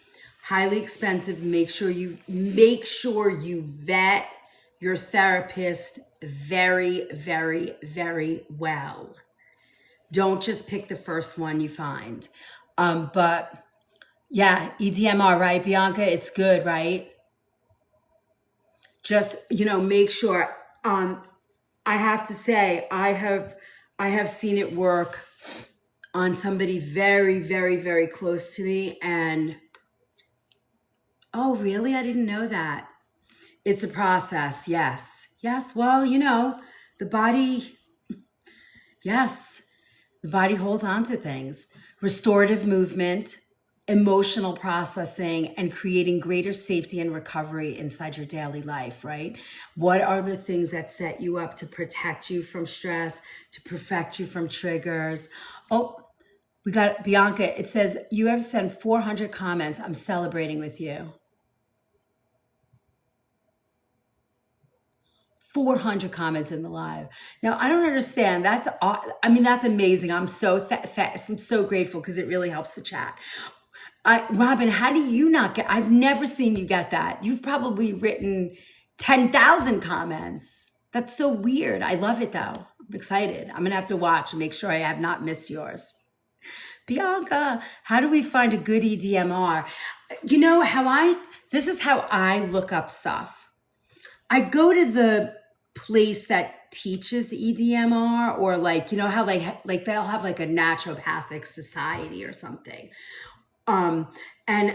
Highly expensive. Make sure you vet your therapist very, very, very well. Don't just pick the first one you find. But yeah, EDMR, right, Bianca? It's good, right? Just, make sure. I have to say, I have seen it work on somebody very, very, very close to me. And, oh, really? I didn't know that. It's a process. Yes. Yes. Well, the body, yes, the body holds on to things. Restorative movement, emotional processing, and creating greater safety and recovery inside your daily life, right? What are the things that set you up to protect you from stress, to perfect you from triggers? Oh, we got Bianca. It says, you have sent 400 comments. I'm celebrating with you. 400 comments in the live. Now, I don't understand. That's amazing. I'm so I'm so grateful because it really helps the chat. Robin, how do you not get, I've never seen you get that. You've probably written 10,000 comments. That's so weird. I love it though. I'm excited. I'm going to have to watch and make sure I have not missed yours. Bianca, how do we find a good EDMR? This is how I look up stuff. I go to the place that teaches EDMR, or how they'll have like a naturopathic society or something. And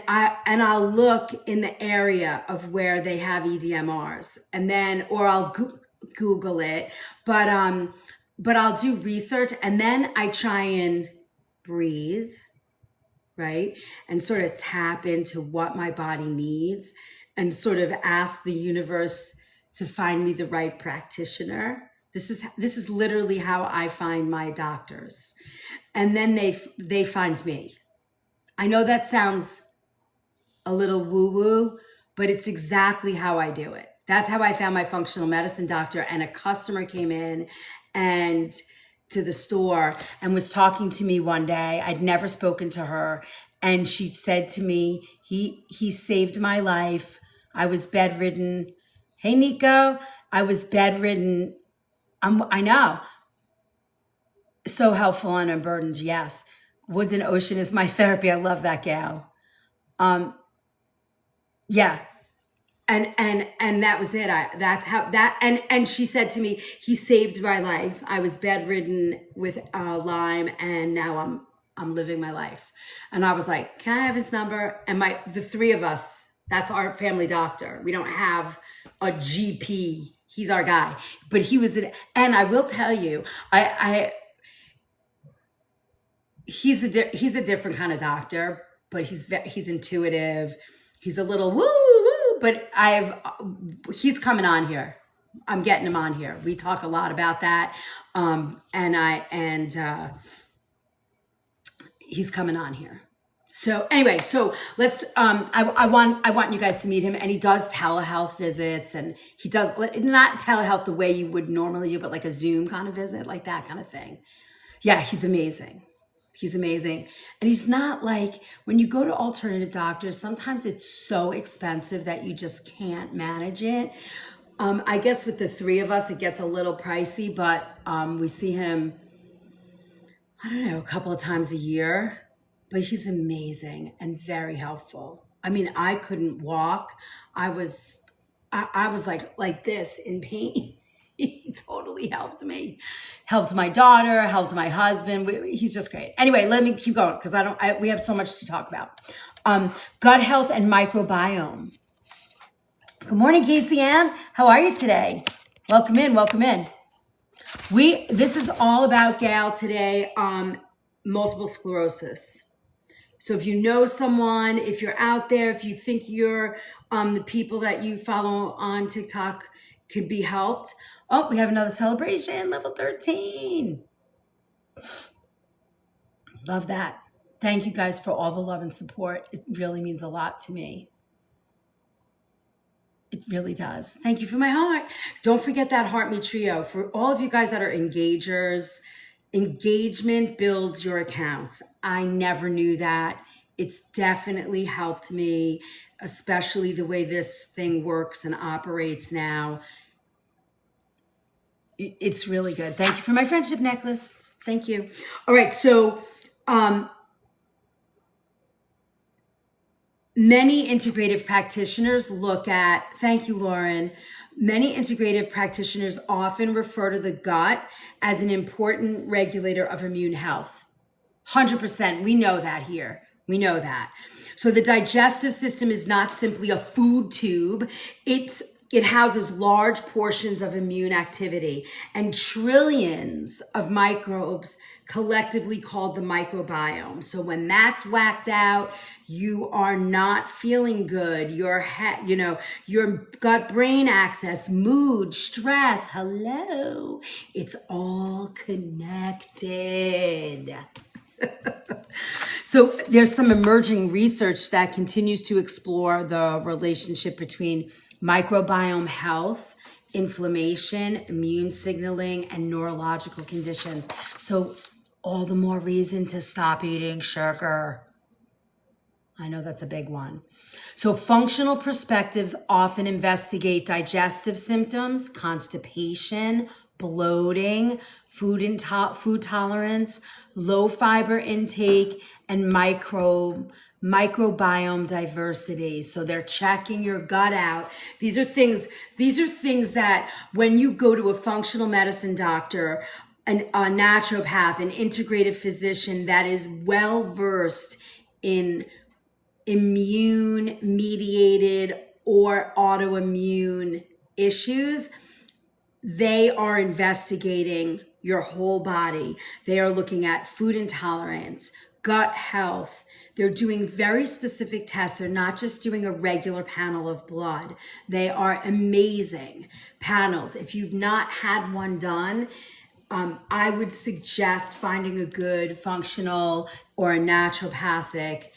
I'll look in the area of where they have EDMRs, and then, or I'll Google it, but I'll do research, and then I try and breathe, right? And sort of tap into what my body needs, and sort of ask the universe to find me the right practitioner. This is literally how I find my doctors. And then they find me. I know that sounds a little woo-woo, but it's exactly how I do it. That's how I found my functional medicine doctor. And a customer came in and to the store and was talking to me one day. I'd never spoken to her. And she said to me, he saved my life. I was bedridden. Hey, Nico, I was bedridden. I know. So helpful and unburdened. Yes. Woods and Ocean is my therapy. I love that gal. Yeah. And that was it. That's how that, and she said to me, he saved my life. I was bedridden with Lyme, and now I'm living my life. And I was like, can I have his number? And the 3 of us, that's our family doctor. We don't have a GP. He's our guy, but he was and I will tell you, he's a different kind of doctor, but he's intuitive. He's a little woo woo, but he's coming on here. I'm getting him on here. We talk a lot about that. He's coming on here. So anyway, so let's, I want you guys to meet him, and he does telehealth visits, and he does not telehealth the way you would normally do, but like a Zoom kind of visit, like that kind of thing. Yeah, he's amazing. He's amazing. And he's not like, when you go to alternative doctors, sometimes it's so expensive that you just can't manage it. I guess with the 3 of us, it gets a little pricey, but we see him, I don't know, a couple of times a year. But he's amazing and very helpful. I mean, I couldn't walk. I was I was like this in pain. He totally helped me, helped my daughter, helped my husband. He's just great. Anyway, let me keep going because we have so much to talk about. Gut health and microbiome. Good morning, Casey Ann. How are you today? Welcome in, welcome in. This is all about, Gail, today, multiple sclerosis. So if you know someone, if you're out there, if you think you're the people that you follow on TikTok could be helped. Oh, we have another celebration, level 13. Love that. Thank you guys for all the love and support. It really means a lot to me. It really does. Thank you for my heart. Don't forget that Heart Me Trio. For all of you guys that are engagers, engagement builds your accounts. I never knew that. It's definitely helped me, especially the way this thing works and operates now. It's really good. Thank you for my friendship necklace. Thank you. All right. So, many integrative practitioners look at, thank you, Lauren. Many integrative practitioners often refer to the gut as an important regulator of immune health. 100%. We know that here. We know that. So the digestive system is not simply a food tube. It houses large portions of immune activity and trillions of microbes collectively called the microbiome. So when that's whacked out, you are not feeling good. Your gut-brain axis, mood, stress, hello, it's all connected. So there's some emerging research that continues to explore the relationship between microbiome health, inflammation, immune signaling, and neurological conditions. So all the more reason to stop eating sugar. I know that's a big one. So functional perspectives often investigate digestive symptoms, constipation, bloating, food tolerance, low fiber intake, and microbiome diversity. So they're checking your gut out. These are things that when you go to a functional medicine doctor, a naturopath, an integrative physician that is well versed in immune mediated or autoimmune issues, they are investigating your whole body. They are looking at food intolerance, gut health. They're doing very specific tests. They're not just doing a regular panel of blood. They are amazing panels. If you've not had one done, I would suggest finding a good functional or a naturopathic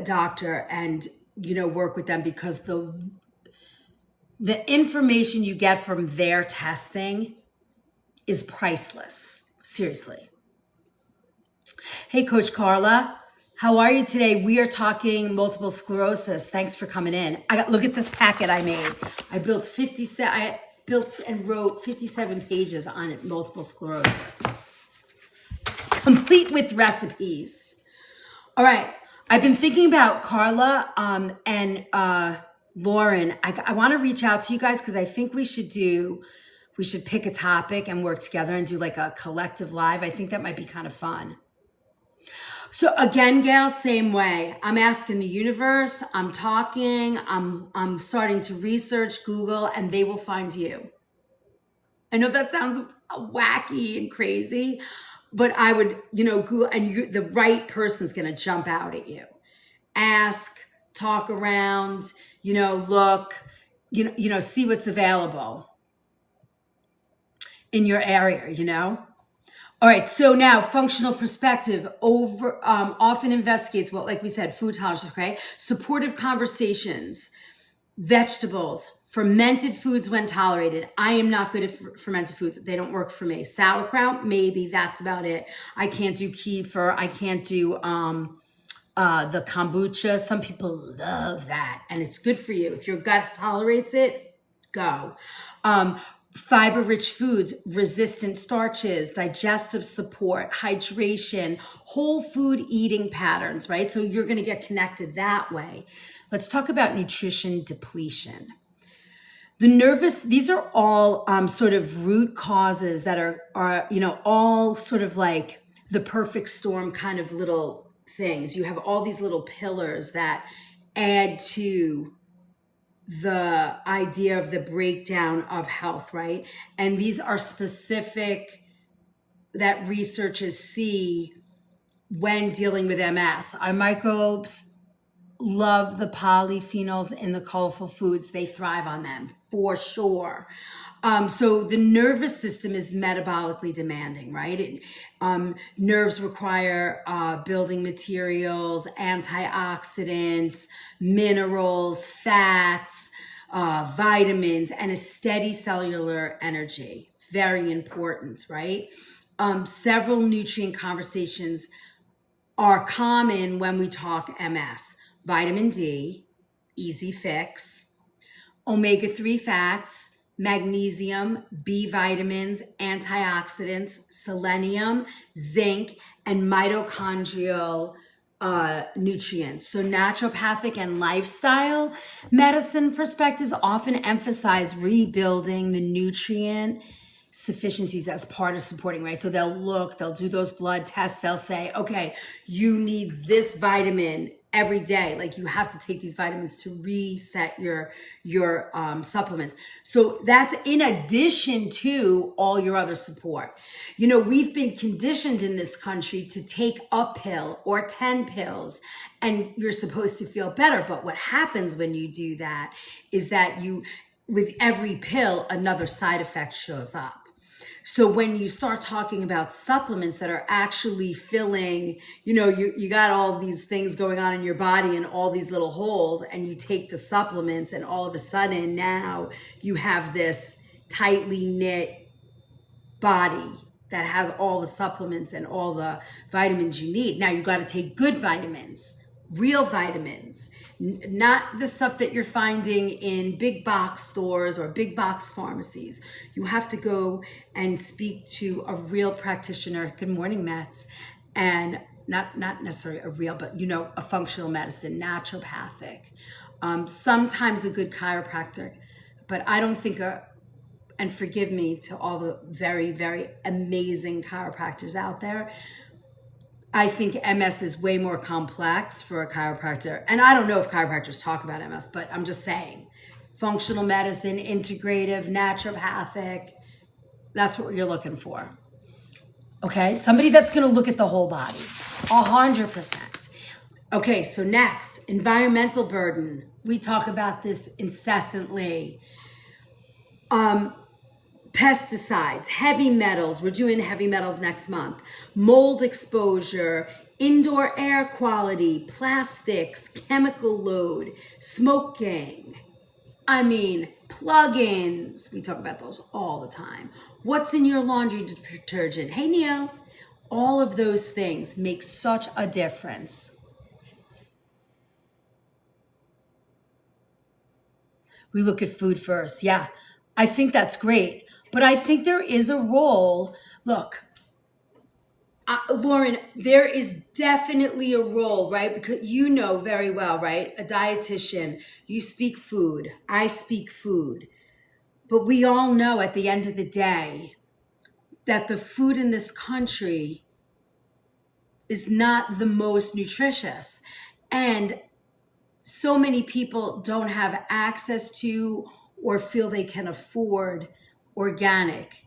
doctor and work with them, because the information you get from their testing is priceless. Seriously. Hey, Coach Carla, how are you today? We are talking multiple sclerosis. Thanks for coming in. Look at this packet I made. I built and wrote 57 pages on multiple sclerosis, complete with recipes. All right. I've been thinking about Carla and Lauren. I want to reach out to you guys because I think we should pick a topic and work together and do like a collective live. I think that might be kind of fun. So again, Gail, same way. I'm asking the universe, I'm talking, I'm starting to research, Google, and they will find you. I know that sounds wacky and crazy, but I would, Google, and the right person's going to jump out at you. Ask, talk around, look, see what's available in your area, All right, so now functional perspective often investigates, like we said, food tolerance, okay? Supportive conversations, vegetables, fermented foods when tolerated. I am not good at fermented foods. They don't work for me. Sauerkraut, maybe, that's about it. I can't do kefir. I can't do the kombucha. Some people love that, and it's good for you. If your gut tolerates it, go. fiber-rich foods, resistant starches, digestive support, hydration, whole food eating patterns, right? So you're going to get connected that way. Let's talk about nutrition depletion. These are all sort of root causes that are all sort of like the perfect storm kind of little things. You have all these little pillars that add to the idea of the breakdown of health, right? And these are specific that researchers see when dealing with MS. Our microbes love the polyphenols in the colorful foods. They thrive on them for sure. So the nervous system is metabolically demanding, right? Nerves require building materials, antioxidants, minerals, fats, vitamins, and a steady cellular energy. Very important, right? Several nutrient conversations are common when we talk MS. Vitamin D, easy fix, omega-3 fats, magnesium, B vitamins, antioxidants, selenium, zinc, and mitochondrial nutrients. So naturopathic and lifestyle medicine perspectives often emphasize rebuilding the nutrient sufficiencies as part of supporting, right? So they'll do those blood tests. They'll say, okay, you need this vitamin every day. Like you have to take these vitamins to reset your supplements. So that's in addition to all your other support. We've been conditioned in this country to take a pill or 10 pills and you're supposed to feel better. But what happens when you do that is that with every pill, another side effect shows up. So when you start talking about supplements that are actually filling, you got all these things going on in your body and all these little holes, and you take the supplements and all of a sudden now you have this tightly knit body that has all the supplements and all the vitamins you need. Now you got to take good vitamins, real vitamins, not the stuff that you're finding in big box stores or big box pharmacies. You have to go and speak to a real practitioner. Good morning, Mats. And not necessarily a real, but a functional medicine, naturopathic. Sometimes a good chiropractor, but I don't think and forgive me to all the very, very amazing chiropractors out there. I think MS is way more complex for a chiropractor. And I don't know if chiropractors talk about MS, but I'm just saying functional medicine, integrative, naturopathic, that's what you're looking for. Okay, somebody that's going to look at the whole body, 100%. Okay, so next, environmental burden. We talk about this incessantly. Pesticides, heavy metals. We're doing heavy metals next month. Mold exposure, indoor air quality, plastics, chemical load, smoking. Plug-ins. We talk about those all the time. What's in your laundry detergent? Hey, Neo. All of those things make such a difference. We look at food first. Yeah, I think that's great. But I think there is a role. Look, Lauren, there is definitely a role, right? Because you know very well, right? A dietitian, you speak food, I speak food. But we all know at the end of the day that the food in this country is not the most nutritious. And so many people don't have access to or feel they can afford organic,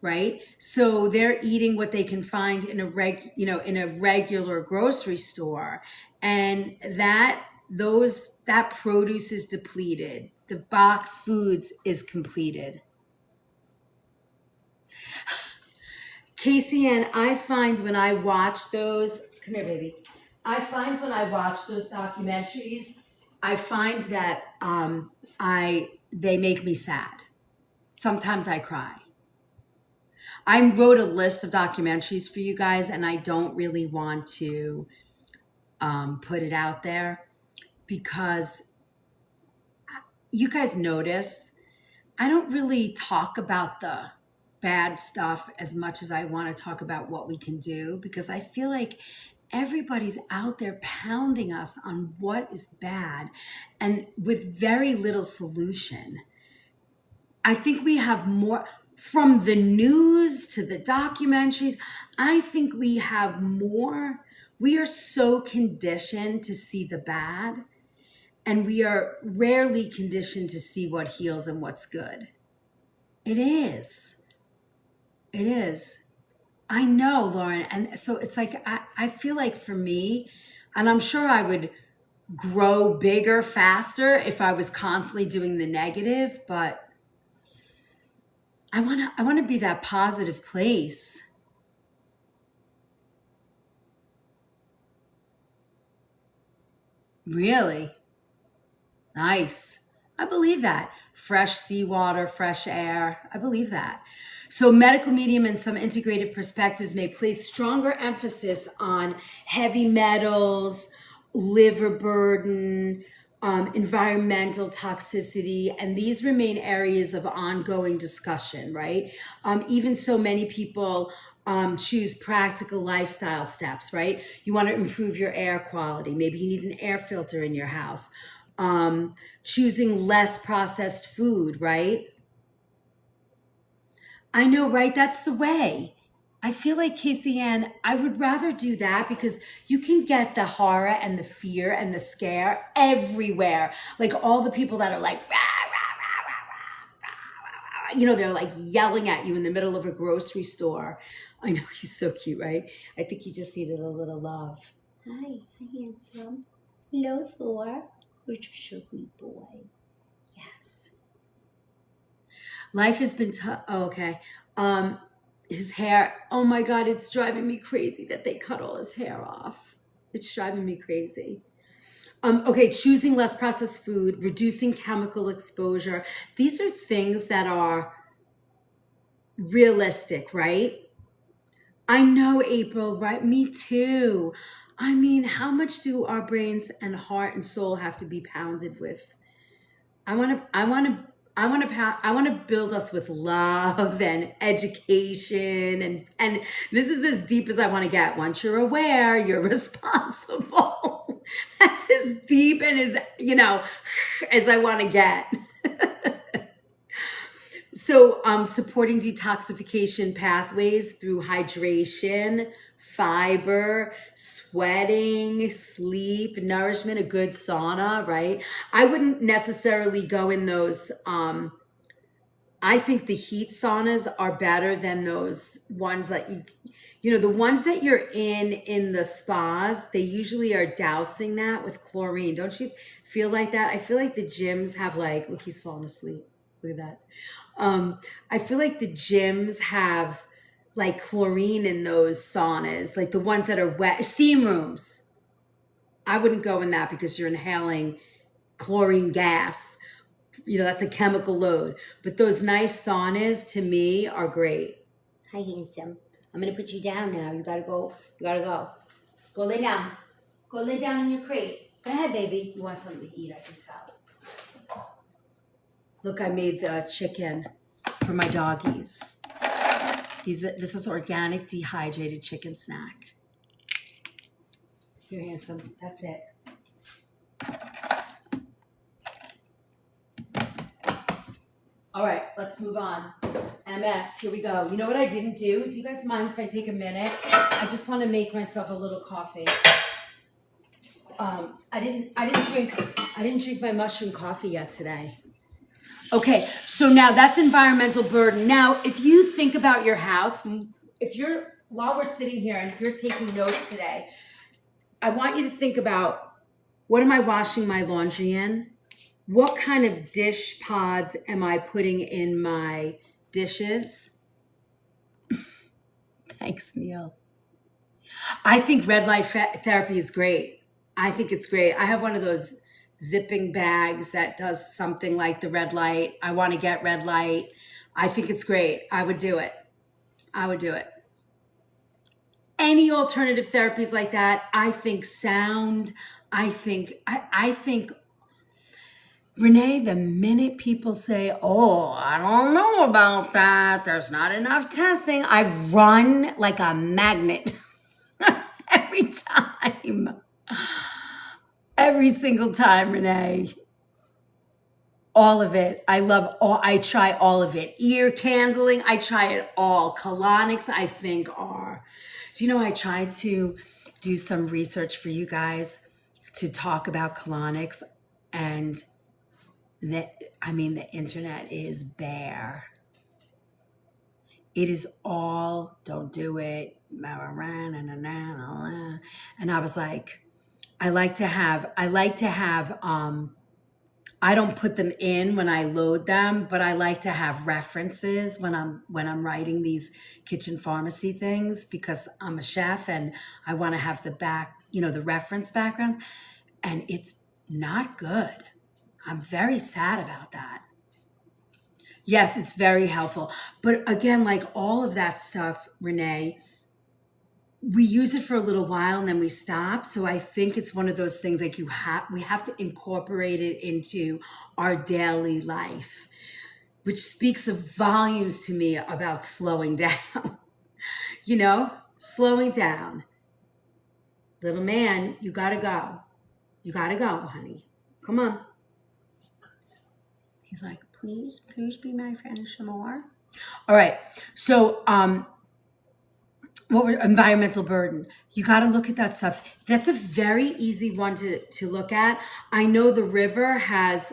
right? So they're eating what they can find in a regular grocery store, and that produce is depleted. The box foods is completed. Casey, and I find when I watch those, come here, baby. I find when I watch those documentaries, I find that they make me sad. Sometimes I cry. I wrote a list of documentaries for you guys, and I don't really want to put it out there because you guys notice I don't really talk about the bad stuff as much as I want to talk about what we can do, because I feel like everybody's out there pounding us on what is bad and with very little solution. I think we have more from the news to the documentaries. I think we have more. We are so conditioned to see the bad, and we are rarely conditioned to see what heals and what's good. It is. It is. I know, Lauren. And so it's like, I feel like for me, and I'm sure I would grow bigger faster if I was constantly doing the negative, but I want to be that positive place. Really? Nice. I believe that. Fresh seawater, fresh air. I believe that. So, medical medium and some integrative perspectives may place stronger emphasis on heavy metals, liver burden, environmental toxicity, and these remain areas of ongoing discussion, right? Even so, many people choose practical lifestyle steps, right? You want to improve your air quality. Maybe you need an air filter in your house. Choosing less processed food, right? I know, right? That's the way. I feel like Casey Ann, I would rather do that because you can get the horror and the fear and the scare everywhere. Like all the people that are like, "Rah, rah, rah, rah, rah, rah, rah," they're like yelling at you in the middle of a grocery store. I know he's so cute, right? I think he just needed a little love. Hi, handsome. Hello, Thor. Who's your sweet boy? Yes. Life has been tough. Oh, okay. His hair. Oh my God, it's driving me crazy that they cut all his hair off. It's driving me crazy. Okay, choosing less processed food, reducing chemical exposure. These are things that are realistic, right? I know, April, right? Me too. I mean, how much do our brains and heart and soul have to be pounded with? I want to build us with love and education, and this is as deep as I want to get. Once you're aware, you're responsible. That's as deep and as I want to get. So, supporting detoxification pathways through hydration, fiber, sweating, sleep, nourishment, a good sauna, right? I wouldn't necessarily go in those. I think the heat saunas are better than those ones that the ones that you're in the spas, they usually are dousing that with chlorine. Don't you feel like that? I feel like the gyms have look, he's falling asleep. Look at that. I feel like the gyms have like chlorine in those saunas, like the ones that are wet, steam rooms. I wouldn't go in that because you're inhaling chlorine gas. That's a chemical load. But those nice saunas to me are great. Hi, handsome. I'm going to put you down now. You got to go. You got to go. Go lay down. Go lay down in your crate. Go ahead, baby. You want something to eat, I can tell. Look, I made the chicken for my doggies. This is organic dehydrated chicken snack. You're handsome. That's it. All right, let's move on. MS, here we go. You know what I didn't do? Do you guys mind if I take a minute? I just want to make myself a little coffee. I didn't drink my mushroom coffee yet today. Okay, so now that's environmental burden. Now, if you think about your house, while we're sitting here and if you're taking notes today, I want you to think about, what am I washing my laundry in? What kind of dish pods am I putting in my dishes? Thanks, Neil. I think red light therapy is great. I think it's great. I have one of those zipping bags that does something like the red light. I want to get red light. I think it's great. I would do it. Any alternative therapies like that, I think sound. I think Renee, the minute people say, oh, I don't know about that, there's not enough testing, I run like a magnet every time. Every single time, Renee. All of it. I try all of it. Ear candling, I try it all. Colonics, I think are. Do you know, I tried to do some research for you guys to talk about colonics, and the internet is bare. It is all, don't do it. And I was like, I like to have, I don't put them in when I load them, but I like to have references when I'm writing these kitchen pharmacy things, because I'm a chef and I want to have the reference backgrounds, and it's not good. I'm very sad about that. Yes, it's very helpful. But again, like all of that stuff, Renee, we use it for a little while and then we stop. So I think it's one of those things like we have to incorporate it into our daily life, which speaks of volumes to me about slowing down. Slowing down. Little man, you gotta go. You gotta go, honey. Come on. He's like, please be my friend some more. All right. So environmental burden. You got to look at that stuff. That's a very easy one to look at. I know the river has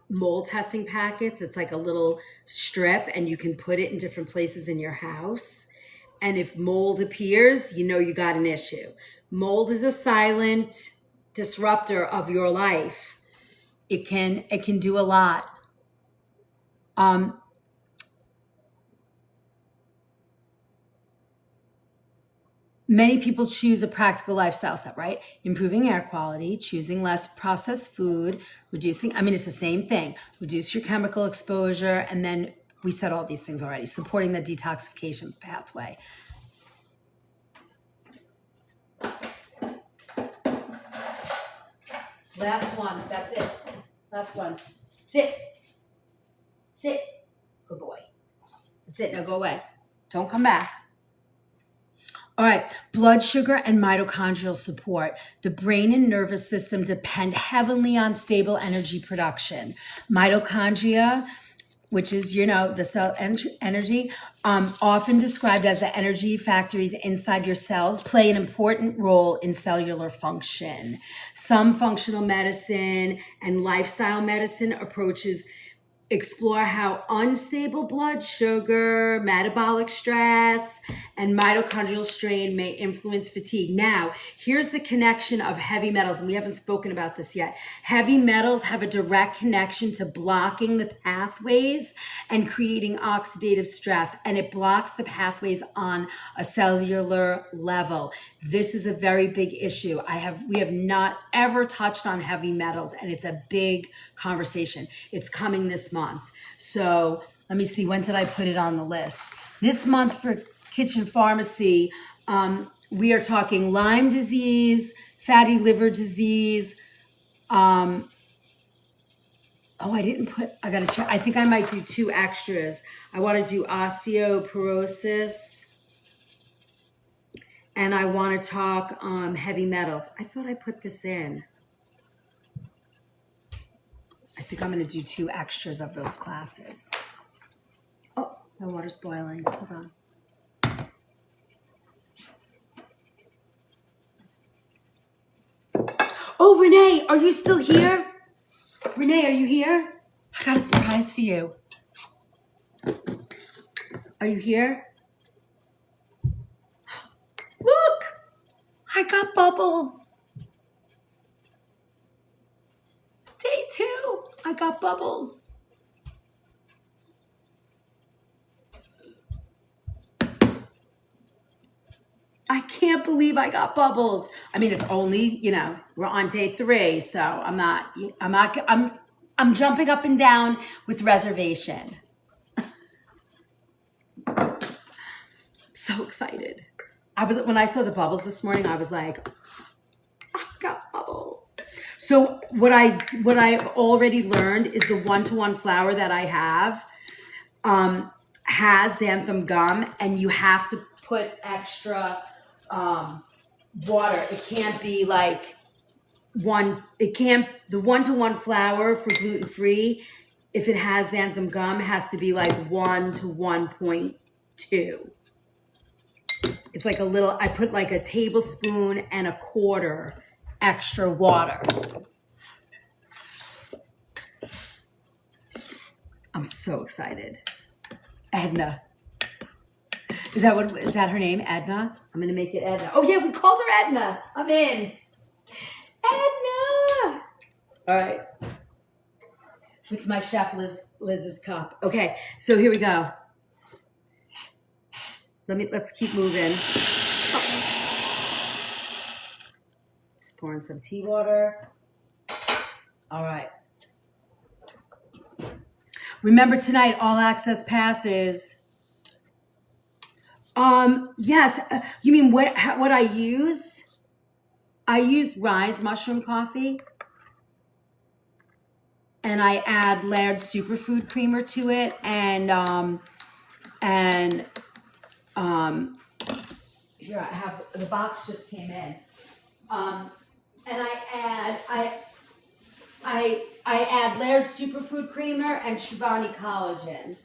mold testing packets. It's like a little strip, and you can put it in different places in your house. And if mold appears, you got an issue. Mold is a silent disruptor of your life. It can do a lot. Many people choose a practical lifestyle step, right? Improving air quality, choosing less processed food, reducing, it's the same thing. Reduce your chemical exposure, and then we said all these things already. Supporting the detoxification pathway. Last one, that's it. Last one. Sit. Good boy. That's it, now go away. Don't come back. All right, blood sugar and mitochondrial support. The brain and nervous system depend heavily on stable energy production. Mitochondria, which is, the cell energy, often described as the energy factories inside your cells, play an important role in cellular function. Some functional medicine and lifestyle medicine approaches explore how unstable blood sugar, metabolic stress, and mitochondrial strain may influence fatigue. Now, here's the connection of heavy metals, and we haven't spoken about this yet. Heavy metals have a direct connection to blocking the pathways and creating oxidative stress, and it blocks the pathways on a cellular level. This is a very big issue. We have not ever touched on heavy metals, and it's a big conversation. It's coming this month. So let me see, when did I put it on the list? This month for Kitchen Pharmacy, we are talking Lyme disease, fatty liver disease. I gotta check. I think I might do 2 extras. I want to do osteoporosis, and I want to talk heavy metals. I thought I put this in. I think I'm going to do 2 extras of those classes. Oh, my water's boiling. Hold on. Oh, Renee, are you still here? Renee, are you here? I got a surprise for you. Are you here? Look, I got bubbles. Day 2, I got bubbles. I can't believe I got bubbles. It's only, we're on day 3, so I'm jumping up and down with reservation. So excited. When I saw the bubbles this morning, I was like, I got bubbles. vegetables. So what I've already learned is the 1-to-1 flour that I have has xanthan gum, and you have to put extra water. It can't be like the 1-to-1 flour for gluten-free, if it has xanthan gum, has to be like 1 to 1.2. It's like I put like a tablespoon and a quarter extra water. I'm so excited. Edna. Is that her name? Edna? I'm gonna make it Edna. Oh yeah, we called her Edna. I'm in. Edna! All right. With my chef Liz's cup. Okay, so here we go. Let's keep moving. Just pouring some tea water. All right. Remember tonight, all access passes. Yes. You mean what I use? I use Rise mushroom coffee, and I add Laird superfood creamer to it, and here I have the box just came in, and I add Laird superfood creamer and Chobani collagen.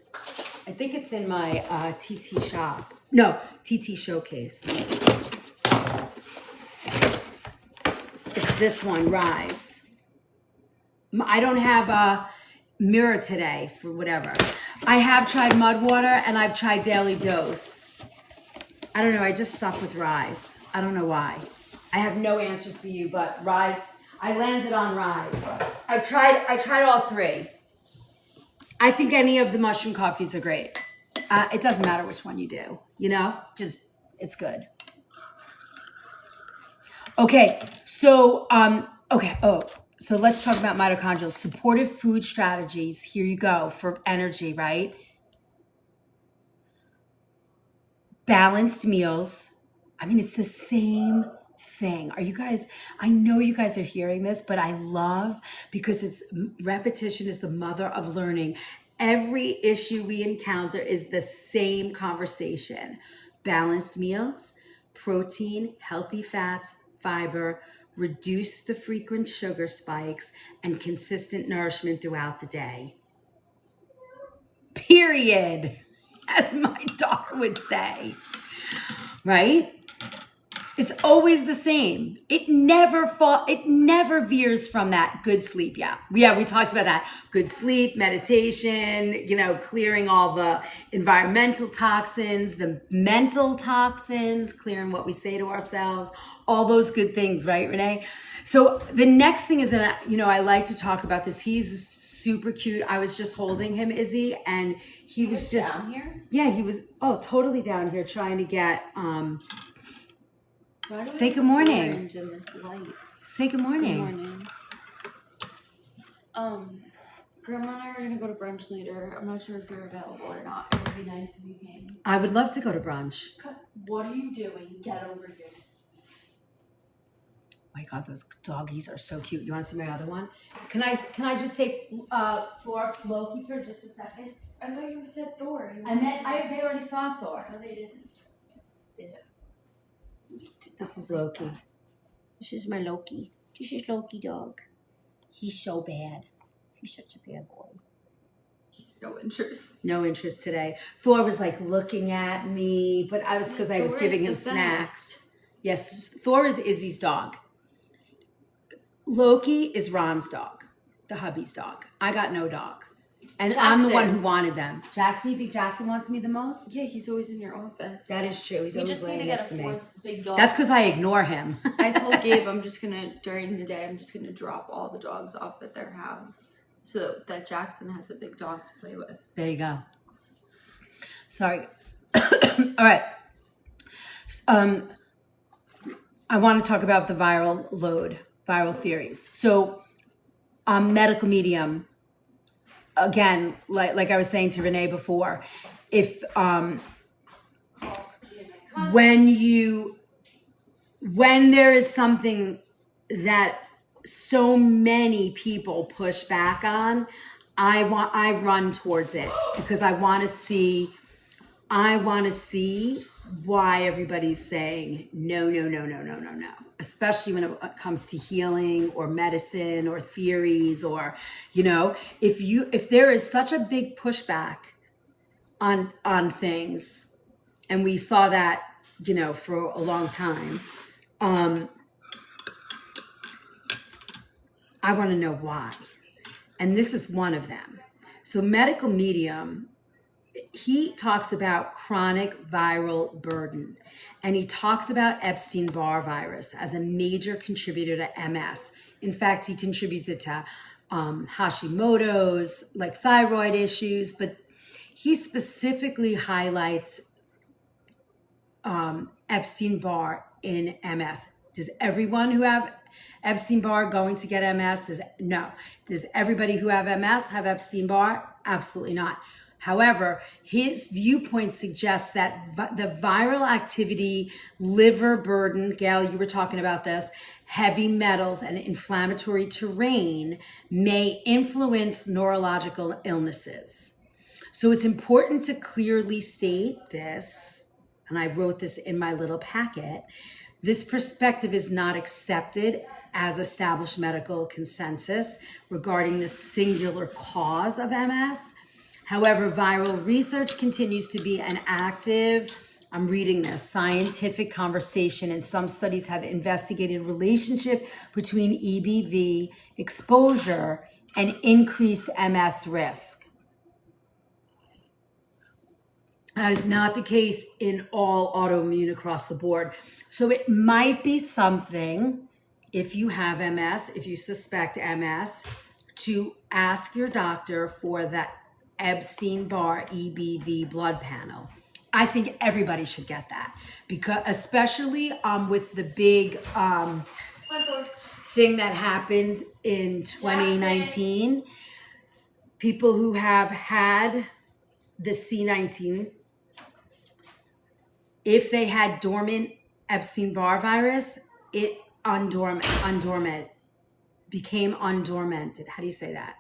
I think it's in my TT shop. No, TT showcase. It's this one, Rise. I don't have a mirror today for whatever. I have tried Mud Water and I've tried Daily Dose. I don't know, I just stuck with Rise. I don't know why. I have no answer for you, but Rise, I landed on Rise. I tried all three. I think any of the mushroom coffees are great. It doesn't matter which one you do, just, it's good. Okay, so, so let's talk about mitochondrial supportive food strategies. Here you go for energy, right? Balanced meals. I mean, it's the same thing. I know you guys are hearing this, but I love because repetition is the mother of learning. Every issue we encounter is the same conversation. Balanced meals, protein, healthy fats, fiber, reduce the frequent sugar spikes, and consistent nourishment throughout the day. Period. As my daughter would say. Right? It's always the same. It never veers from that good sleep. Yeah, we talked about that. Good sleep, meditation, clearing all the environmental toxins, the mental toxins, clearing what we say to ourselves, all those good things, right, Renee? So the next thing is that, I like to talk about this. He's super cute. I was just holding him, Izzy, and he was just down here? Yeah, he was totally down here trying to get say good morning. Orange in this light. Say good morning. Good morning. Grandma and I are gonna go to brunch later. I'm not sure if you're available or not. It would be nice if you came. I would love to go to brunch. What are you doing? Get over here. Oh my God, those doggies are so cute. You want to see my other one? Can I just take Loki for just a second? I thought you said Thor. They already saw Thor. No, they didn't. They did. This is Loki. This is my Loki. This is Loki dog. He's so bad. He's such a bad boy. He's no interest. No interest today. Thor was like looking at me, but I was because I was giving him snacks. Yes, Thor is Izzy's dog. Loki is Ron's dog, the hubby's dog. I got no dog. And Jackson. I'm the one who wanted them. Jackson, you think Jackson wants me the most? Yeah, he's always in your office. That is true. He's We always just need to laying get next a to me. fourth big dog. That's because I ignore him. I told Gabe during the day, I'm just gonna drop all the dogs off at their house so that Jackson has a big dog to play with. There you go. Sorry, guys. All right. I want to talk about the viral theories. So, medical medium, again, like I was saying to Renee before, if when there is something that so many people push back on, I run towards it because I want to see why everybody's saying no, no, no, no, no, no, no, especially when it comes to healing or medicine or theories, or, if there is such a big pushback on things, and we saw that, for a long time, I want to know why. And this is one of them. So medical medium, he talks about chronic viral burden, and he talks about Epstein-Barr virus as a major contributor to MS. In fact, he contributes it to Hashimoto's, like thyroid issues, but he specifically highlights Epstein-Barr in MS. Does everyone who have Epstein-Barr going to get MS? No. Does everybody who have MS have Epstein-Barr? Absolutely not. However, his viewpoint suggests that the viral activity, liver burden, Gail, you were talking about this, heavy metals and inflammatory terrain may influence neurological illnesses. So it's important to clearly state this, and I wrote this in my little packet. This perspective is not accepted as established medical consensus regarding the singular cause of MS. However, viral research continues to be an active, I'm reading this, scientific conversation, and some studies have investigated relationship between EBV exposure and increased MS risk. That is not the case in all autoimmune across the board. So it might be something, if you have MS, if you suspect MS, to ask your doctor for that Epstein-Barr EBV blood panel. I think everybody should get that, because especially with the big thing that happened in 2019, people who have had the C19, if they had dormant Epstein-Barr virus, it became undormanted. How do you say that?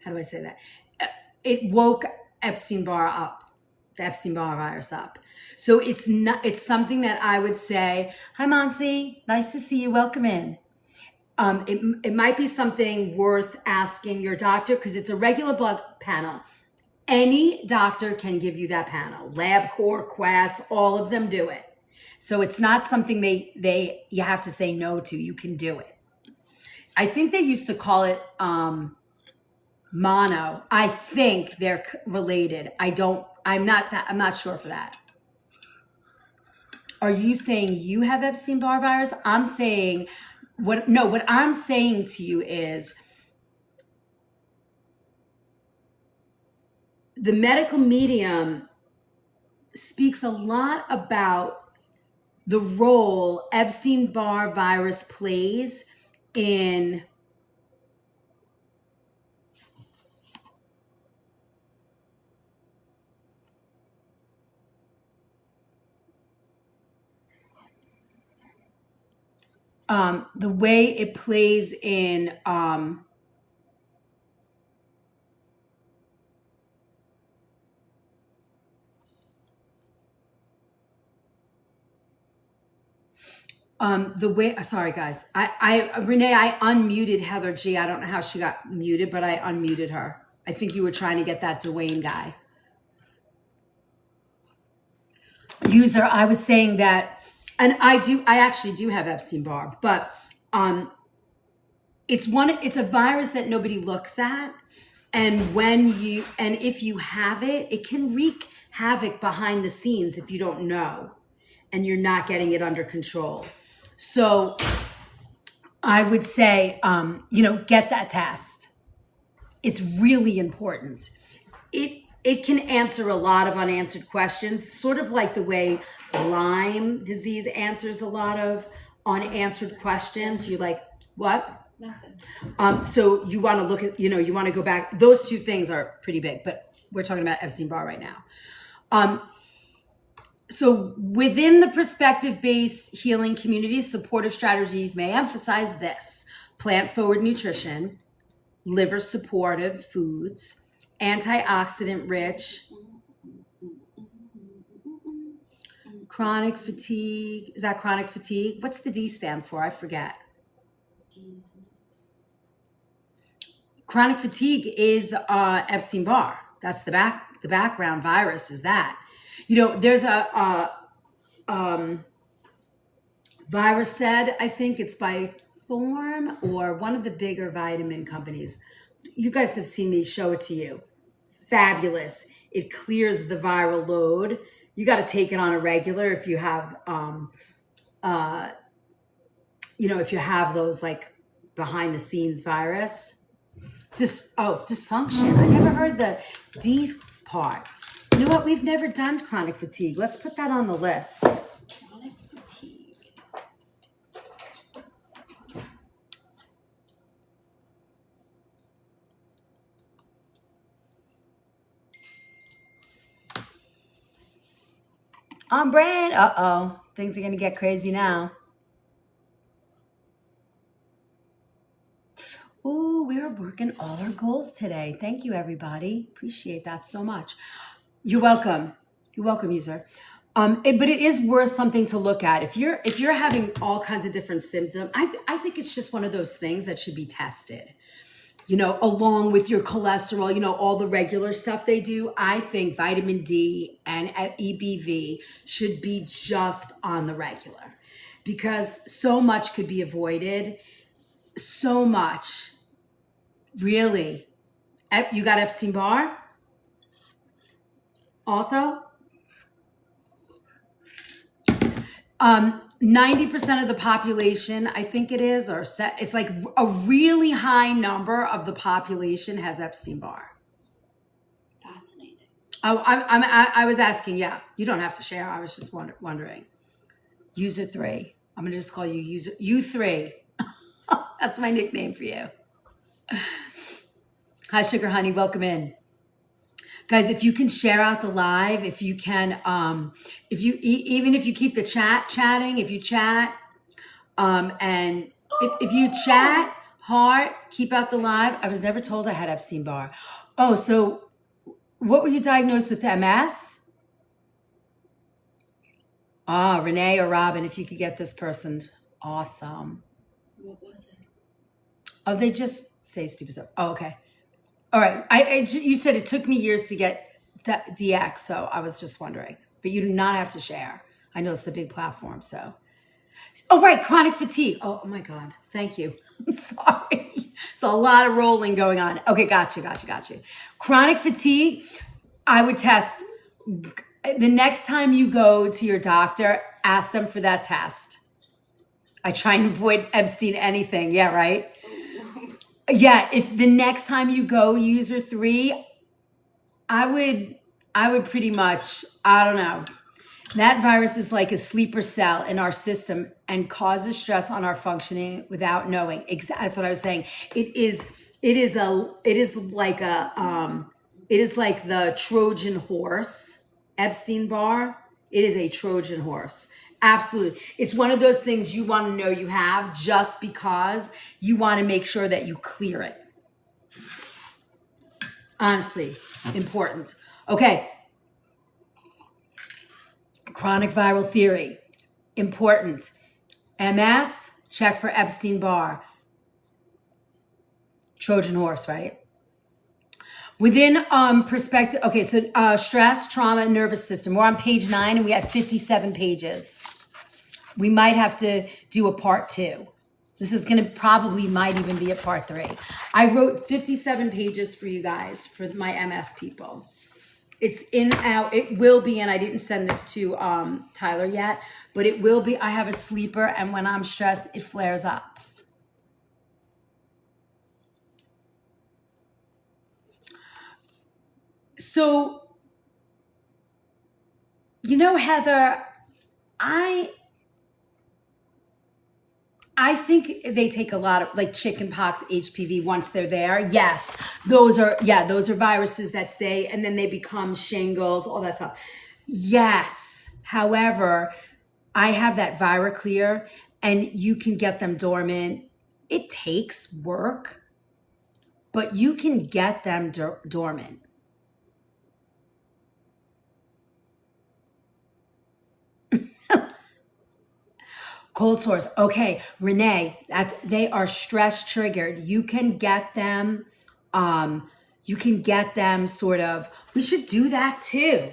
How do I say that? It woke Epstein-Barr up, the Epstein-Barr virus up. So it's something that I would say, hi, Monsi, nice to see you, welcome in. It might be something worth asking your doctor, because it's a regular blood panel. Any doctor can give you that panel. LabCorp, Quest, all of them do it. So it's not something you have to say no to. You can do it. I think they used to call it mono. I think they're related. I'm not sure for that. Are you saying you have Epstein-Barr virus? I'm saying what I'm saying to you is the medical medium speaks a lot about the role Epstein-Barr virus plays in the way it plays in the way, sorry guys, Renee, I unmuted Heather G. I don't know how she got muted, but I unmuted her. I think you were trying to get that Dwayne guy. User, I was saying that, and I actually do have Epstein-Barr, but it's a virus that nobody looks at. And if you have it, it can wreak havoc behind the scenes if you don't know and you're not getting it under control. So I would say, get that test. It's really important. It can answer a lot of unanswered questions, sort of like the way Lyme disease answers a lot of unanswered questions. You're like, what? Nothing. So you want to look at, you want to go back. Those two things are pretty big, but we're talking about Epstein-Barr right now. So within the perspective-based healing communities, supportive strategies may emphasize this: plant-forward nutrition, liver supportive foods, antioxidant rich, chronic fatigue. Is that chronic fatigue? What's the D stand for? I forget. Chronic fatigue is Epstein-Barr. That's the background virus is that. There's a virus said, I think it's by Thorne or one of the bigger vitamin companies. You guys have seen me show it to you. Fabulous. It clears the viral load. You got to take it on a regular if you have, if you have those like behind the scenes virus. Dysfunction. I never heard the D part. You know what? We've never done chronic fatigue. Let's put that on the list. Chronic fatigue. On brand. Uh-oh. Things are going to get crazy now. Ooh, we are working all our goals today. Thank you, everybody. Appreciate that so much. You're welcome. You're welcome, user. But it is worth something to look at. If you're having all kinds of different symptoms, I think it's just one of those things that should be tested. Along with your cholesterol, all the regular stuff they do. I think vitamin D and EBV should be just on the regular because so much could be avoided. So much. Really? You got Epstein-Barr? Also? 90% of the population, I think it is, it's like a really high number of the population has Epstein-Barr. Fascinating. Oh, I was asking, yeah. You don't have to share. I was just wondering. User 3. I'm going to just call you U3. That's my nickname for you. Hi, Sugar Honey. Welcome in. Guys, if you can share out the live, if you can, even if you keep the chatting, if you chat, and if you chat, heart, keep out the live. I was never told I had Epstein-Barr. Oh, so what were you diagnosed with, MS? Renee or Robin, if you could get this person. Awesome. What was it? Oh, they just say stupid stuff. Oh, okay. All right. You said it took me years to get DX, so I was just wondering. But you do not have to share. I know it's a big platform, so. Oh, right. Chronic fatigue. Oh my God. Thank you. I'm sorry. So a lot of rolling going on. Okay, got you. Chronic fatigue, I would test. The next time you go to your doctor, ask them for that test. I try and avoid Epstein anything. Yeah, right? Yeah, if the next time you go, user 3, I would pretty much, I don't know. That virus is like a sleeper cell in our system and causes stress on our functioning without knowing. That's what I was saying. It is like the Trojan horse, Epstein-Barr. It is a Trojan horse. Absolutely. It's one of those things you want to know you have just because you want to make sure that you clear it. Honestly, important. Okay. Chronic viral theory, important. MS, check for Epstein-Barr. Trojan horse, right? Within perspective, okay, so stress, trauma, nervous system. We're on page 9 and we have 57 pages. We might have to do a part 2. This is going to probably might even be a part 3. I wrote 57 pages for you guys, for my MS people. It will be, and I didn't send this to Tyler yet, but it will be. I have a sleeper, and when I'm stressed, it flares up. So, Heather, I think they take a lot of like chickenpox, HPV once they're there. Yes, those are viruses that stay and then they become shingles, all that stuff. Yes. However, I have that ViraClear and you can get them dormant It takes work, but you can get them dormant. Cold sores. Okay, Renee, they are stress triggered. You can get them, sort of. We should do that too.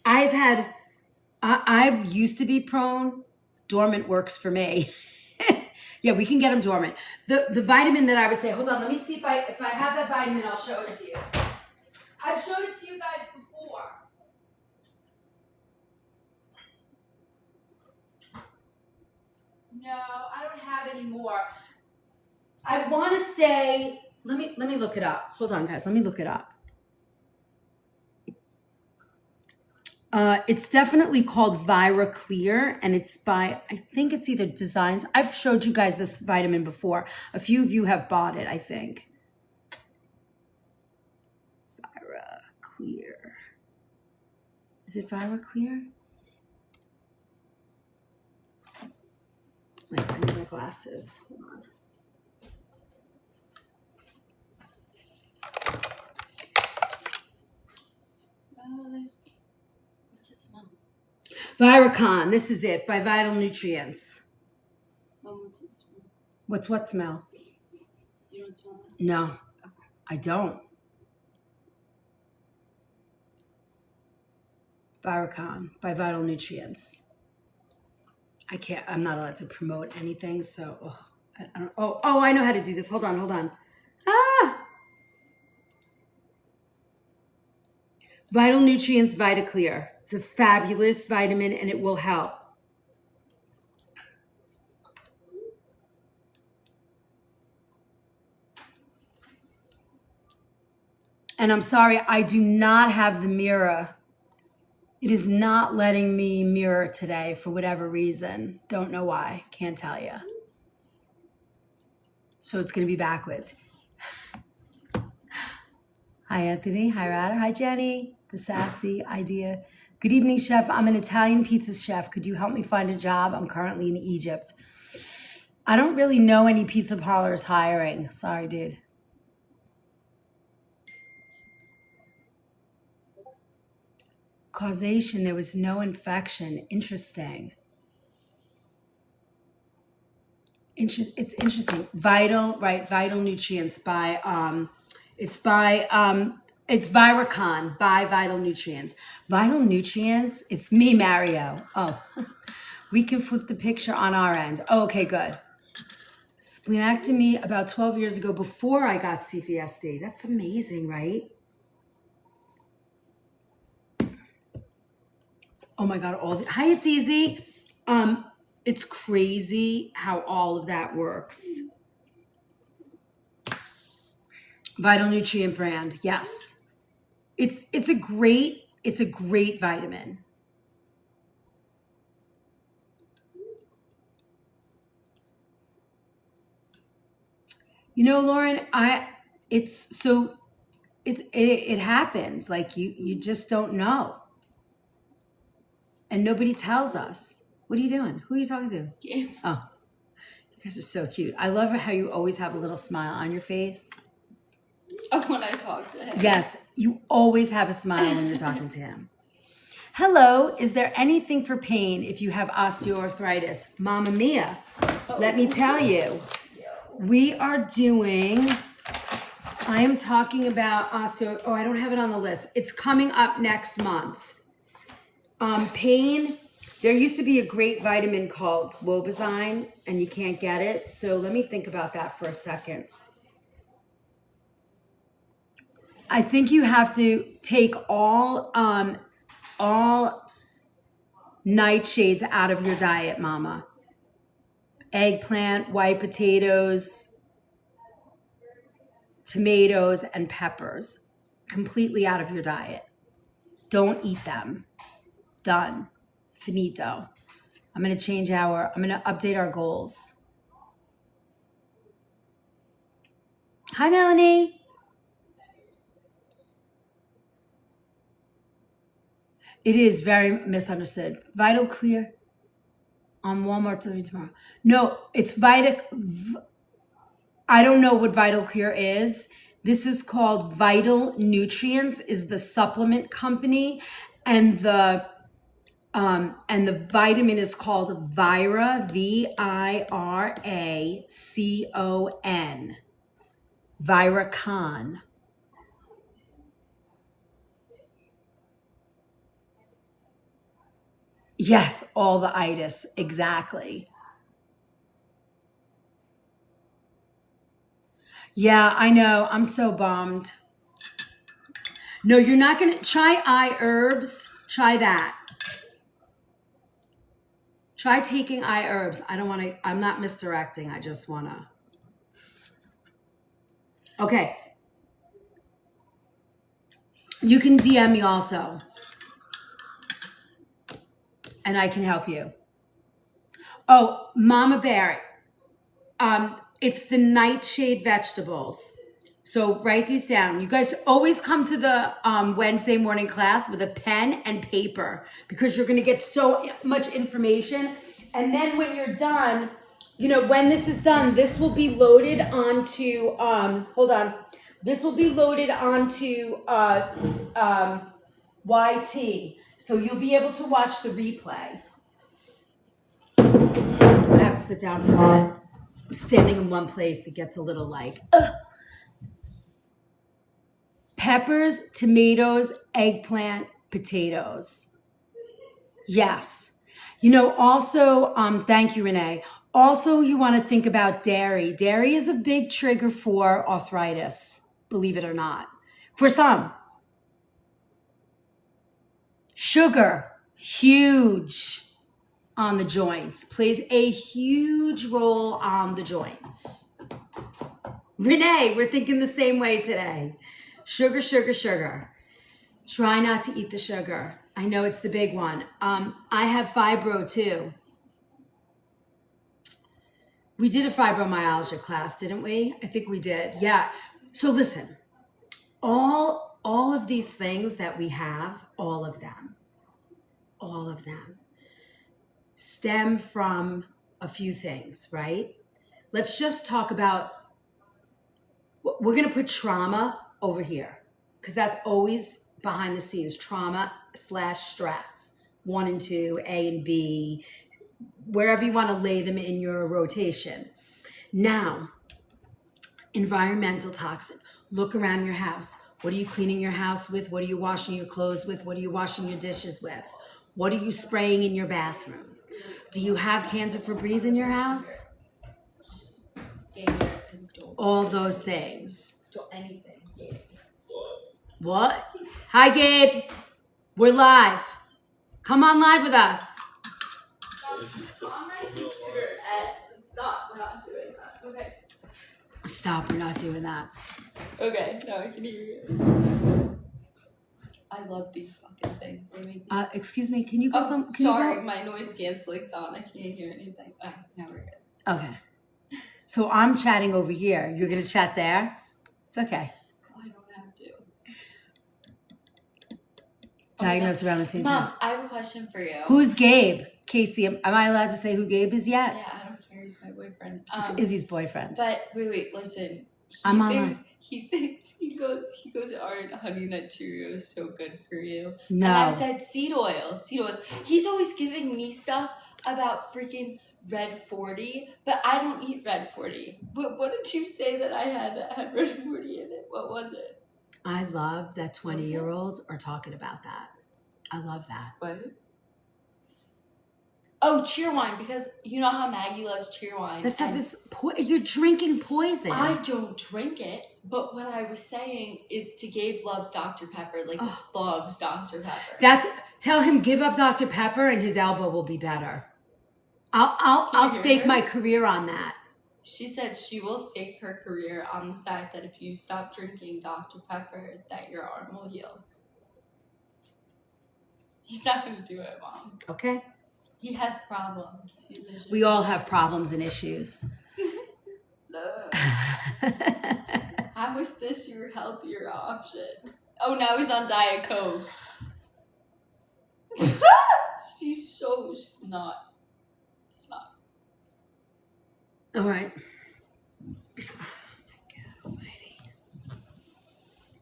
I used to be prone. Dormant works for me. Yeah, we can get them dormant. The vitamin that I would say, hold on, let me see if I have that vitamin, I'll show it to you. I've showed it to you guys before. No, I don't have any more. I want to say, let me look it up. Hold on, guys, let me look it up. It's definitely called Vira Clear, and it's by, I think it's either Designs. I've showed you guys this vitamin before. A few of you have bought it, I think. Vira Clear. Is it Vira Clear? Wait, I need my glasses. Hold on. What's it smell? Viracon, this is it, by Vital Nutrients. What's it smell? What's what smell? You don't smell it? No, Okay. I don't. Viracon by Vital Nutrients. I'm not allowed to promote anything, so I don't. Oh, I know how to do this. Hold on. Ah! Vital Nutrients VitaClear. It's a fabulous vitamin and it will help. And I'm sorry, I do not have the mirror. It is not letting me mirror today for whatever reason. Don't know why. Can't tell you. So it's going to be backwards. Hi, Anthony. Hi, Ryder. Hi, Jenny. The sassy idea. Good evening, chef. I'm an Italian pizza chef. Could you help me find a job? I'm currently in Egypt. I don't really know any pizza parlors hiring. Sorry, dude. Causation, there was no infection. Interesting. It's interesting. Vital, right? Vital Nutrients by it's Viracon by Vital Nutrients. Vital Nutrients, it's me, Mario. Oh, we can flip the picture on our end. Oh, okay, good. Splenectomy about 12 years ago before I got CFSD. That's amazing, right? Oh my God, hi, it's easy. It's crazy how all of that works. Vital Nutrient brand, yes. It's a great vitamin. You know, Lauren, it happens. Like you just don't know. And nobody tells us. What are you doing? Who are you talking to? Yeah. Oh, you guys are so cute. I love how you always have a little smile on your face. Oh, when I talk to him. Yes, you always have a smile when you're talking to him. Hello, is there anything for pain if you have osteoarthritis? Mamma mia, let me tell you. We are doing, I am talking about I don't have it on the list. It's coming up next month. Pain, there used to be a great vitamin called Wobezine and you can't get it. So let me think about that for a second. I think you have to take all nightshades out of your diet, mama. Eggplant, white potatoes, tomatoes, and peppers. Completely out of your diet. Don't eat them. Done. Finito. I'm going to update our goals. Hi, Melanie. It is very misunderstood. Vital Clear. On Walmart delivery tomorrow. No, it's I don't know what Vital Clear is. This is called Vital Nutrients is the supplement company, and the vitamin is called Viracon. Viracon. Yes, all the itis, exactly. Yeah, I know. I'm so bummed. No, you're not gonna try eye herbs. Try that. Try taking eye herbs. I don't want to. I'm not misdirecting. I just want to. Okay. You can DM me also, and I can help you. Oh, Mama Bear. It's the nightshade vegetables. So write these down. You guys always come to the Wednesday morning class with a pen and paper because you're going to get so much information. And then when you're done, when this is done, this will be loaded onto, hold on. This will be loaded onto YT. So you'll be able to watch the replay. I have to sit down for a minute. I'm standing in one place. It gets a little like, ugh. Peppers, tomatoes, eggplant, potatoes. Yes. Also, thank you, Renee. Also, you want to think about dairy. Dairy is a big trigger for arthritis, believe it or not. For some. Sugar, huge on the joints, plays a huge role on the joints. Renee, we're thinking the same way today. Sugar, sugar, sugar. Try not to eat the sugar. I know it's the big one. I have fibro too. We did a fibromyalgia class, didn't we? I think we did. Yeah. So listen, all of these things that we have, all of them stem from a few things, right? Let's just talk about, we're going to put trauma over here because that's always behind the scenes, trauma/stress, 1 and 2, A and B, wherever you want to lay them in your rotation. Now, environmental toxin. Look around your house. What are you cleaning your house with? What are you washing your clothes with? What are you washing your dishes with? What are you spraying in your bathroom? Do you have cans of Febreze in your house? All those things. Anything. What? Hi, Gabe. We're live. Come on live with us. Stop, we're not doing that. Okay. Stop, we're not doing that. Okay, now I can hear you. I love these fucking things. They make me... Excuse me, can you go some... Sorry, my noise cancelling's on. I can't hear anything. Oh, now we're good. Okay. So I'm chatting over here. You're going to chat there? It's okay. I don't have to. Diagnosed around the same time. Mom, I have a question for you. Who's Gabe? Casey, am I allowed to say who Gabe is yet? Yeah, I don't care. He's my boyfriend. It's Izzy's boyfriend. But wait, listen. I'm online. He thinks he goes, aren't Honey Nut Cheerios so good for you? No. And I said seed oils. He's always giving me stuff about freaking Red 40, but I don't eat Red 40. What did you say that I had that had Red 40 in it? What was it? I love that 20-year-olds are talking about that. I love that. What? Oh, cheer wine, because you know how Maggie loves cheer wine. That stuff is, you're drinking poison. I don't drink it, but what I was saying is to Gabe loves Dr. Pepper, loves Dr. Pepper. Tell him give up Dr. Pepper and his elbow will be better. I'll stake my career on that. She said she will stake her career on the fact that if you stop drinking Dr. Pepper, that your arm will heal. He's not going to do it, Mom. Okay. He has problems. We all have problems and issues. How is this your healthier option? Oh, now he's on Diet Coke. She's not. All right.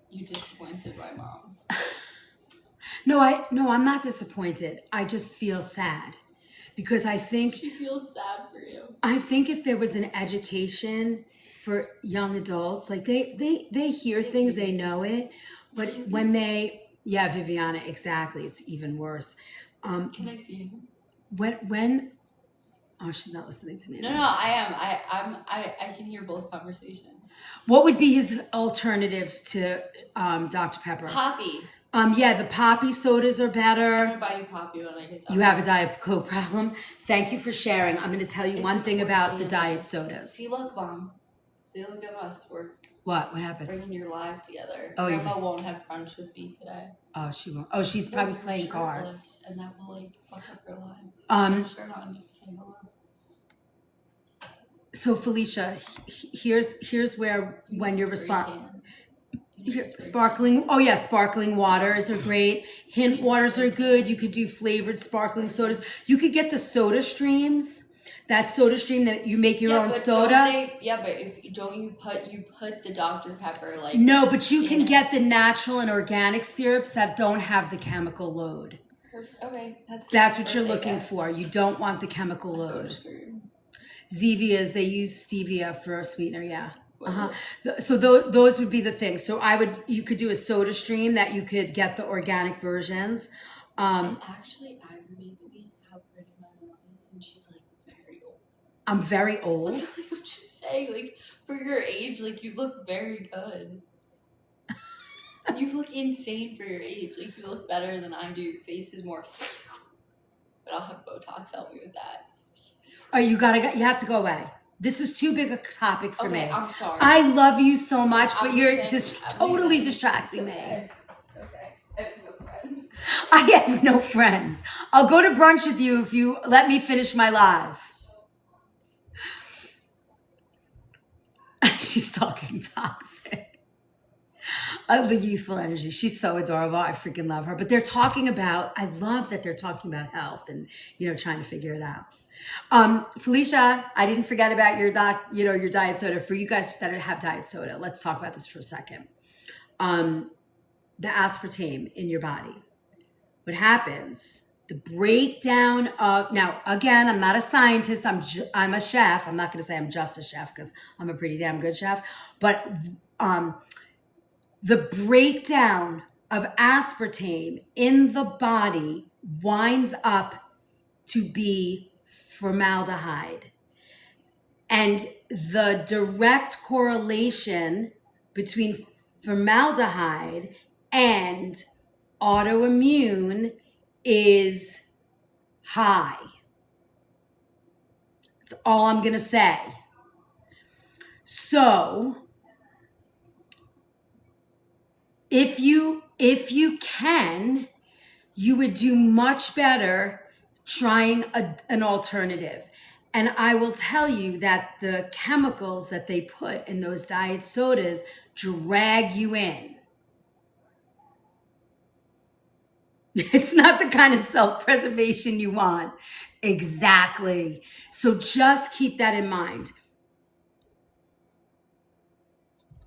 You disappointed my mom. No, I'm not disappointed. I just feel sad because She feels sad for you. I think if there was an education for young adults, like they hear things, they know it, but when yeah, Viviana, exactly, it's even worse. Can I see him? When oh, she's not listening to me. No, I am. I can hear both conversations. What would be his alternative to Dr. Pepper? Poppy. Yeah, the poppy sodas are better. I'm gonna buy you Poppy when I get done. You have a Diet Coke problem. Thank you for sharing. I'm going to tell you one thing about the diet sodas. See, look, Mom. See, look at us. We're What happened? bringing your life together. Oh, Grandma won't have brunch with me today. Oh, she won't. Oh, she's probably playing cards. And that will like fuck up her life. Shirt on. Say hello. So Felicia, here's where when you're responding. Sparkling, oh yeah, sparkling waters are great. Hint waters are good. You could do flavored sparkling sodas. You could get the soda streams. That soda stream that you make your own soda. But if don't you put the Dr. Pepper like no, but you can get the natural and organic syrups that don't have the chemical load. Okay, that's what you're looking for. You don't want the chemical load. Zevias, they use stevia for a sweetener, yeah. So those would be the things. So you could do a soda stream that you could get the organic versions. It actually aggravates me how pretty my mom is, and she's like very old. I'm very old. Like, I'm just saying, like for your age, like you look very good. You look insane for your age. Like you look better than I do. Your face is more. But I'll have Botox help me with that. Oh, you have to go away. This is too big a topic for me. I'm sorry. I love you so much, but you're totally distracting me. Okay. I have no friends. I have no friends. I'll go to brunch with you if you let me finish my live. She's talking toxic. The youthful energy. She's so adorable. I freaking love her. But I love that they're talking about health and, trying to figure it out. Felicia, I didn't forget about your diet soda. For you guys that have diet soda, let's talk about this for a second. The aspartame in your body. What happens? The breakdown of, now again, I'm not a scientist. I'm a chef. I'm not going to say I'm just a chef because I'm a pretty damn good chef. But the breakdown of aspartame in the body winds up to be formaldehyde. And the direct correlation between formaldehyde and autoimmune is high. That's all I'm going to say. So, if you can, you would do much better trying an alternative. And I will tell you that the chemicals that they put in those diet sodas drag you in. It's not the kind of self-preservation you want. Exactly. So just keep that in mind.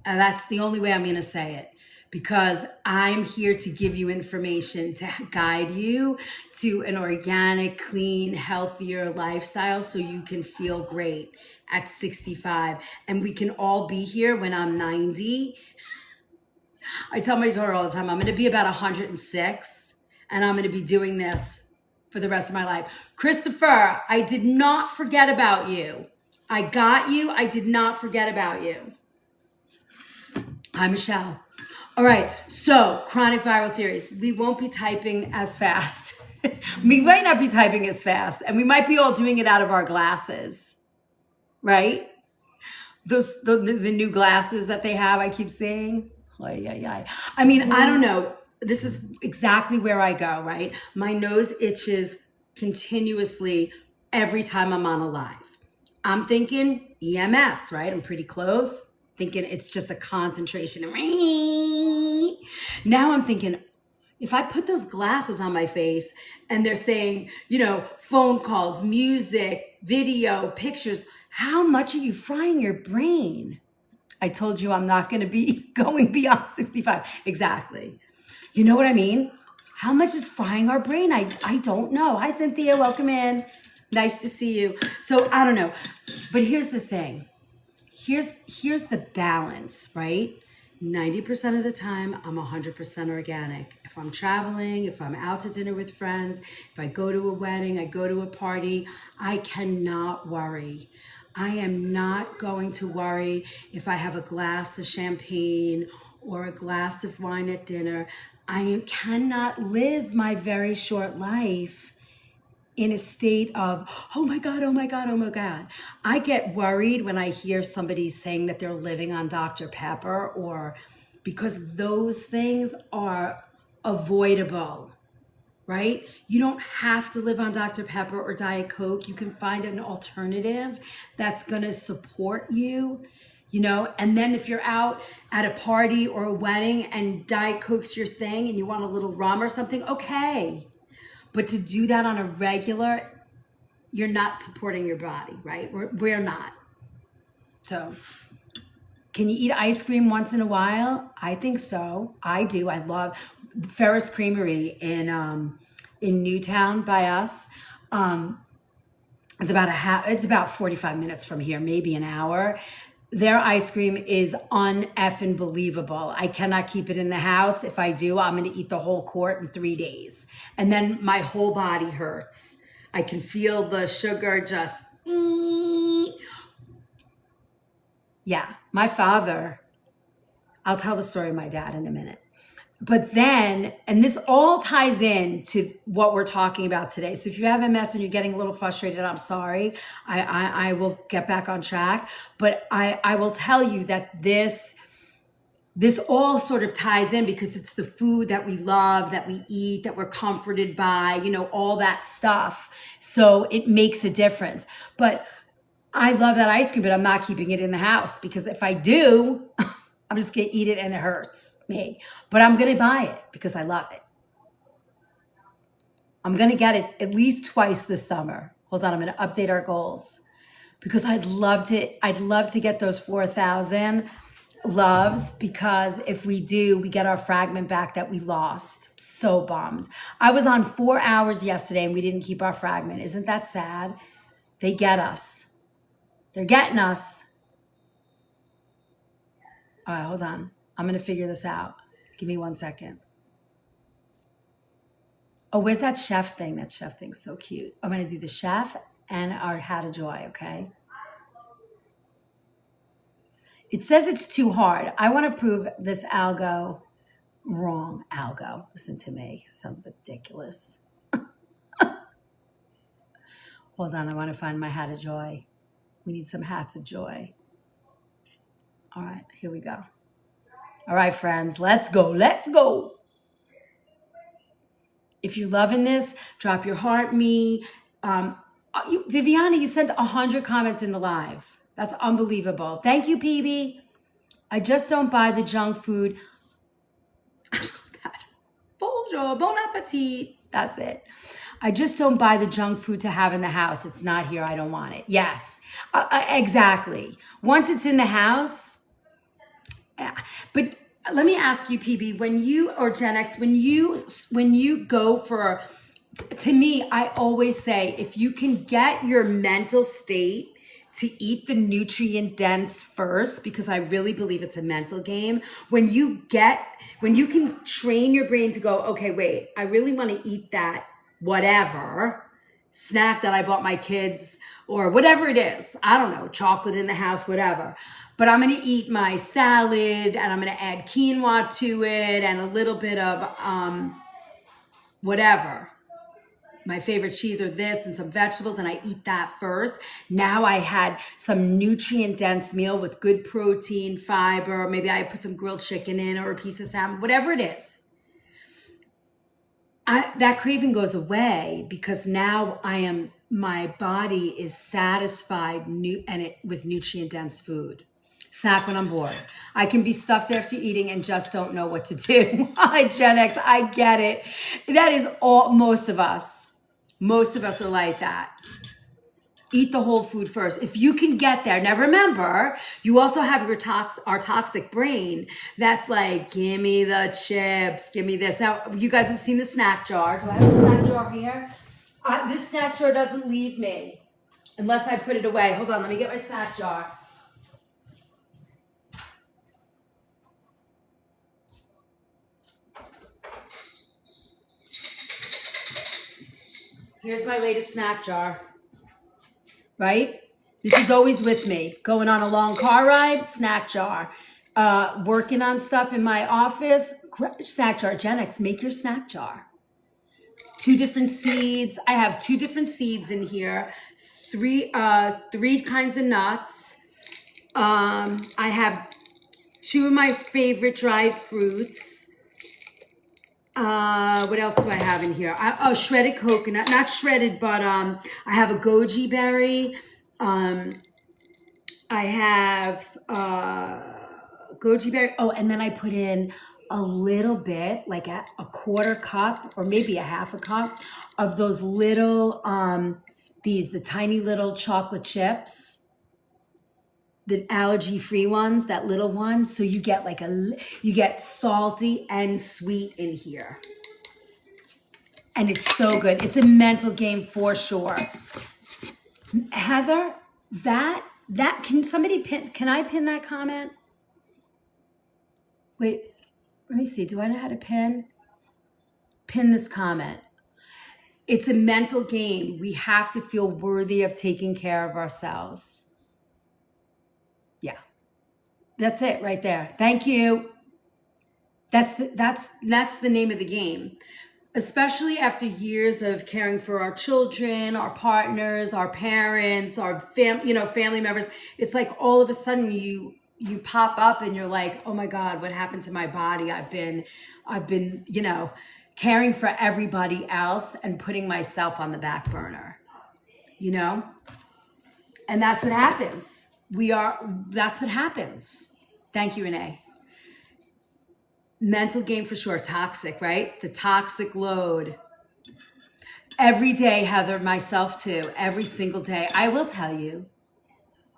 And that's the only way I'm going to say it. Because I'm here to give you information to guide you to an organic, clean, healthier lifestyle so you can feel great at 65. And we can all be here when I'm 90. I tell my daughter all the time, I'm going to be about 106 and I'm going to be doing this for the rest of my life. Christopher, I did not forget about you. I got you. I did not forget about you. Hi, Michelle. All right, so chronic viral theories. We won't be typing as fast. We might not be typing as fast, and we might be all doing it out of our glasses, right? The new glasses that they have, I keep saying. I mean, I don't know. This is exactly where I go, right? My nose itches continuously every time I'm on a live. I'm thinking EMFs, right? I'm pretty close. Thinking it's just a concentration. Now I'm thinking, if I put those glasses on my face and they're saying, phone calls, music, video, pictures, How much are you frying your brain? I told you I'm not going to be going beyond 65. Exactly. You know what I mean? How much is frying our brain? I don't know. Hi, Cynthia. Welcome in. Nice to see you. So I don't know. But here's the thing. Here's the balance, right? 90% of the time, I'm 100% organic. If I'm traveling, if I'm out to dinner with friends, if I go to a wedding, I go to a party, I cannot worry. I am not going to worry if I have a glass of champagne or a glass of wine at dinner. I cannot live my very short life in a state of, oh my God, oh my God, oh my God. I get worried when I hear somebody saying that they're living on Dr. Pepper, or because those things are avoidable, right? You don't have to live on Dr. Pepper or Diet Coke. You can find an alternative that's going to support you, and then if you're out at a party or a wedding and Diet Coke's your thing and you want a little rum or something, okay. But to do that on a regular, you're not supporting your body, right? We're not. So, can you eat ice cream once in a while? I think so. I do. I love Ferris Creamery in Newtown by us. It's about 45 minutes from here, maybe an hour. Their ice cream is un-effing believable. I cannot keep it in the house. If I do, I'm going to eat the whole quart in 3 days. And then my whole body hurts. I can feel the sugar just, yeah. My father, I'll tell the story of my dad in a minute. But then, and this all ties in to what we're talking about today. So if you have MS and you're getting a little frustrated, I'm sorry. I will get back on track. But I will tell you that this all sort of ties in because it's the food that we love, that we eat, that we're comforted by, all that stuff. So it makes a difference. But I love that ice cream, but I'm not keeping it in the house because if I do, I'm just going to eat it and it hurts me. But I'm going to buy it because I love it. I'm going to get it at least twice this summer. Hold on, I'm going to update our goals because I'd love to get those 4,000 loves because if we do, we get our fragment back that we lost. So bummed. I was on 4 hours yesterday and we didn't keep our fragment. Isn't that sad? They get us. They're getting us. All right, hold on. I'm going to figure this out. Give me 1 second. Oh, where's that chef thing? That chef thing's so cute. I'm going to do the chef and our How to Joy, okay? It says it's too hard. I want to prove this algo wrong. Algo, listen to me. Sounds ridiculous. Hold on, I want to find my Hat of Joy. We need some hats of joy. All right, here we go. All right, friends, let's go. Let's go. If you're loving this, drop your heart me. Viviana, you sent 100 comments in the live. That's unbelievable. Thank you, PB. I just don't buy the junk food. Bonjour, bon appetit. That's it. I just don't buy the junk food to have in the house. It's not here. I don't want it. Yes, exactly. Once it's in the house, but let me ask you, PB, when you, or Gen X, when you go for, to me, I always say, if you can get your mental state to eat the nutrient dense first, because I really believe it's a mental game. When you can train your brain to go, okay, wait, I really want to eat that whatever snack that I bought my kids or whatever it is. I don't know, chocolate in the house, whatever. But I'm going to eat my salad and I'm going to add quinoa to it and a little bit of whatever. My favorite cheese or this and some vegetables, and I eat that first. Now I had some nutrient dense meal with good protein, fiber. Maybe I put some grilled chicken in or a piece of salmon, whatever it is. That craving goes away because now my body is satisfied with nutrient dense food. Snack when I'm bored. I can be stuffed after eating and just don't know what to do. Hi, Gen X, I get it. That is most of us. Most of us are like that. Eat the whole food first. If you can get there. Now remember, you also have our toxic brain that's like, give me the chips, give me this. Now, you guys have seen the snack jar. Do I have a snack jar here? This snack jar doesn't leave me unless I put it away. Hold on, let me get my snack jar. Here's my latest snack jar. Right? This is always with me. Going on a long car ride, snack jar. Working on stuff in my office, snack jar. Gen X, make your snack jar. 2 different seeds. I have 2 different seeds in here. 3 kinds of nuts. I have 2 of my favorite dried fruits. What else do I have in here? Shredded coconut, not shredded, but I have a goji berry. I have goji berry. Oh, and then I put in a little bit, like a quarter cup or maybe a half a cup of those little, the tiny little chocolate chips. The allergy-free ones, that little one. So you get you get salty and sweet in here. And it's so good. It's a mental game for sure. Heather, that can somebody pin, can I pin that comment? Wait, let me see. Do I know how to pin this comment? It's a mental game. We have to feel worthy of taking care of ourselves. Yeah. That's it right there. Thank you. That's the name of the game. Especially after years of caring for our children, our partners, our parents, our family members. It's like all of a sudden you pop up and you're like, oh my God, what happened to my body? I've been, caring for everybody else and putting myself on the back burner, And that's what happens. That's what happens. Thank you, Renee. Mental game for sure. Toxic, right? The toxic load. Every day, Heather, myself too, every single day. I will tell you,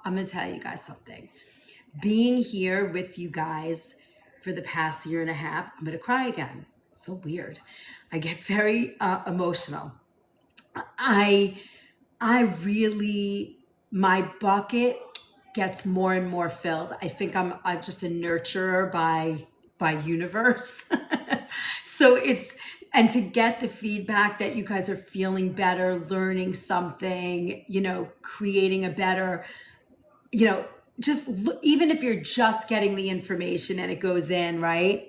I'm going to tell you guys something. Being here with you guys for the past year and a half, I'm going to cry again. It's so weird. I get very emotional. I really, my bucket gets more and more filled. I think I'm just a nurturer by universe. So and to get the feedback that you guys are feeling better, learning something, creating a better, even if you're just getting the information and it goes in, right?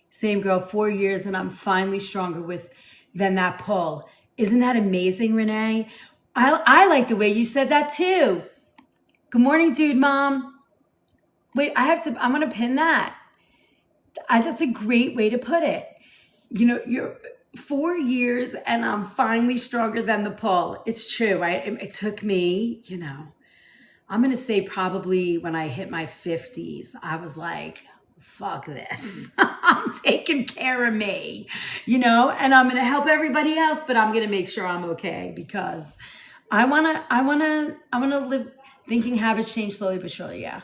Same girl, 4 years and I'm finally stronger than that pull. Isn't that amazing, Renee? I like the way you said that too. Good morning, dude, mom. Wait, I'm going to pin that. That's a great way to put it. You're 4 years and I'm finally stronger than the pull. It's true, right? It took me, I'm going to say probably when I hit my 50s, I was like, fuck this. I'm taking care of me, and I'm going to help everybody else, but I'm going to make sure I'm okay because I want to live. Thinking habits change slowly but surely. Yeah.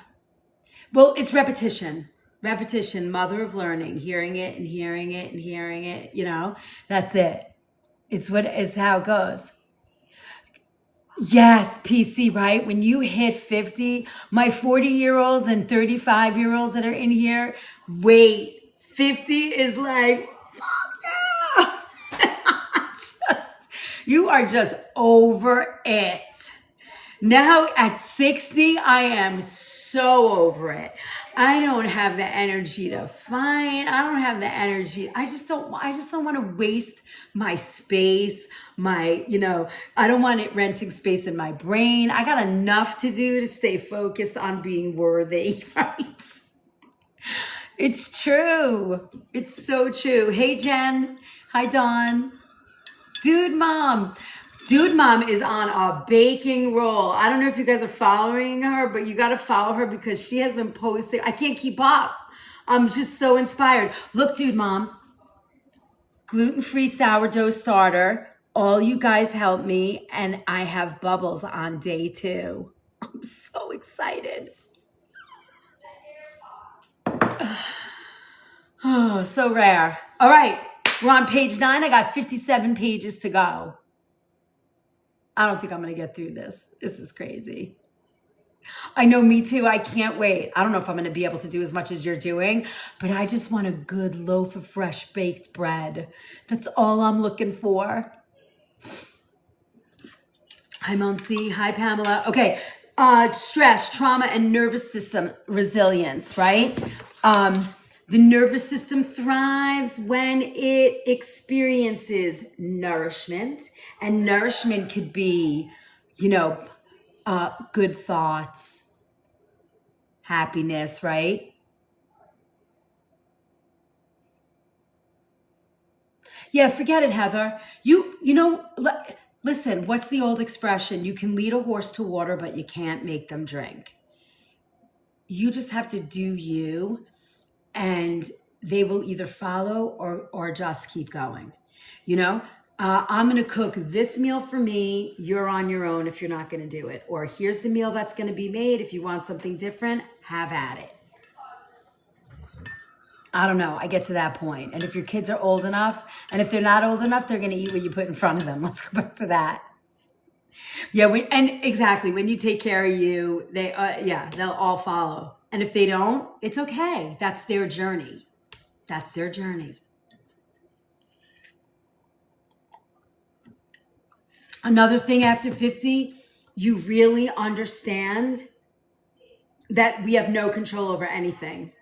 Well, it's repetition, mother of learning, hearing it and hearing it and hearing it, that's it. It's how it goes. Yes, PC, right? When you hit 50, my 40-year-olds and 35-year-olds that are in here, wait, 50 is like, fuck yeah. You are just over it. Now at 60, I am so over it. I don't have the energy to fight. I don't have the energy. I just don't want to waste my space. I don't want it renting space in my brain. I got enough to do to stay focused on being worthy, right? It's true. It's so true. Hey, Jen. Hi, Dawn. Dude, mom is on a baking roll. I don't know if you guys are following her, but you got to follow her because she has been posting. I can't keep up. I'm just so inspired. Look, dude, mom, gluten-free sourdough starter, All you guys helped me, and I have bubbles on day 2. I'm so excited. Oh, so rare. All right, we're on page 9. I got 57 pages to go. I don't think I'm going to get through this. This is crazy. I know, me too. I can't wait. I don't know if I'm going to be able to do as much as you're doing, but I just want a good loaf of fresh baked bread. That's all I'm looking for. Hi, Monsi. Hi, Pamela. Okay. Stress, trauma, and nervous system resilience, right? The nervous system thrives when it experiences nourishment, and nourishment could be, good thoughts, happiness, right? Yeah, forget it, Heather. Listen, what's the old expression? You can lead a horse to water, but you can't make them drink. You just have to do you, and they will either follow or just keep going. I'm going to cook this meal for me. You're on your own if you're not going to do it. Or here's the meal that's going to be made. If you want something different, have at it. I don't know. I get to that point. And if your kids are old enough, and if they're not old enough, they're going to eat what you put in front of them. Let's go back to that. Yeah, and exactly. When you take care of you, they'll all follow. And if they don't, it's okay. That's their journey. That's their journey. Another thing after 50, you really understand that we have no control over anything.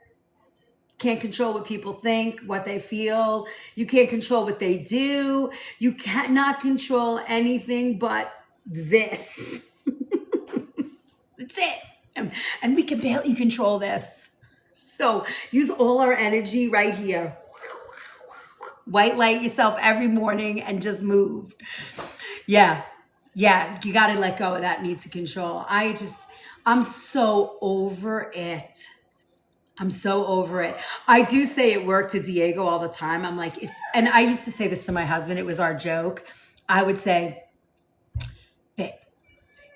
Can't control what people think, what they feel. You can't control what they do. You cannot control anything but this. That's it. And we can barely control this. So use all our energy right here. White light yourself every morning and just move. Yeah, you got to let go of that need to control. I'm so over it. I'm so over it. I do say at work to Diego all the time. I'm like, and I used to say this to my husband. It was our joke. I would say, babe,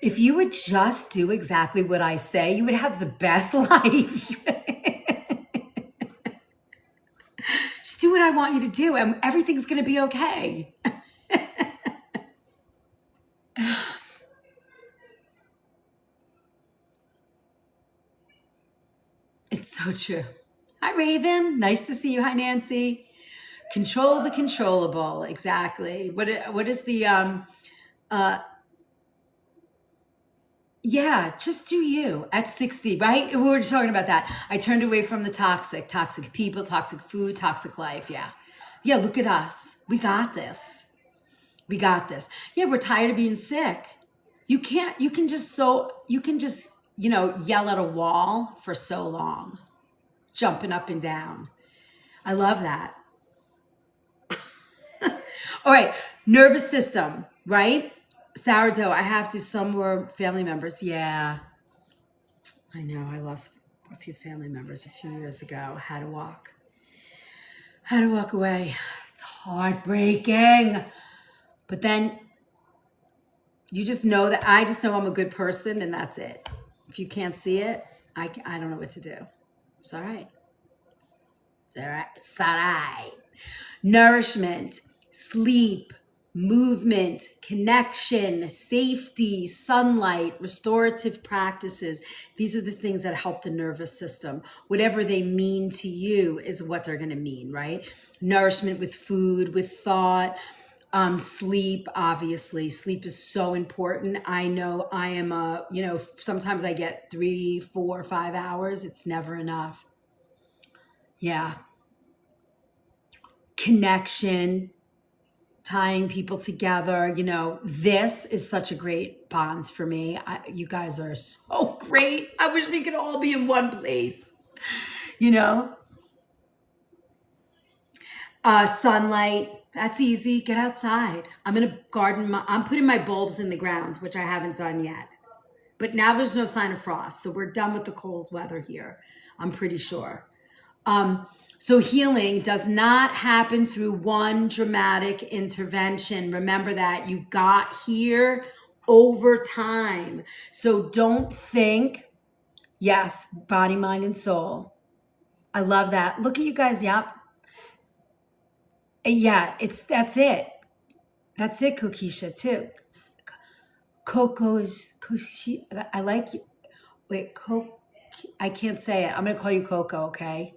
if you would just do exactly what I say, you would have the best life. Just do what I want you to do, and everything's going to be okay. It's so true. Hi, Raven. Nice to see you. Hi, Nancy. Control the controllable. Exactly. What is the yeah, just do you at 60, right? We were talking about that. I turned away from the toxic people, toxic food, toxic life. Yeah, look at us. We got this. Yeah, we're tired of being sick. You can just yell at a wall for so long, jumping up and down. I love that. All right, nervous system, right? Sourdough, I have to. Some were family members. Yeah, I know. I lost a few family members a few years ago. Had to walk away. It's heartbreaking. But then you just know that I just know I'm a good person, and that's it. If you can't see it, I don't know what to do. It's all right. It's all right. It's all right. Nourishment, sleep, movement, connection, safety, sunlight, restorative practices. These are the things that help the nervous system. Whatever they mean to you is what they're going to mean, right? Nourishment with food, with thought, sleep, obviously. Sleep is so important. I know I am sometimes I get 3, 4, 5 hours. It's never enough. Yeah. Connection, tying people together. This is such a great bond for me. You guys are so great. I wish we could all be in one place. Sunlight, that's easy. Get outside. I'm gonna garden. I'm putting my bulbs in the grounds, which I haven't done yet. But now there's no sign of frost, so we're done with the cold weather here. I'm pretty sure. So healing does not happen through one dramatic intervention. Remember that you got here over time. So don't think, yes, body, mind, and soul. I love that. Look at you guys. Yep. Yeah, that's it. That's it, Kokisha, too. Coco's, I like you. Wait, I can't say it. I'm gonna call you Coco, okay?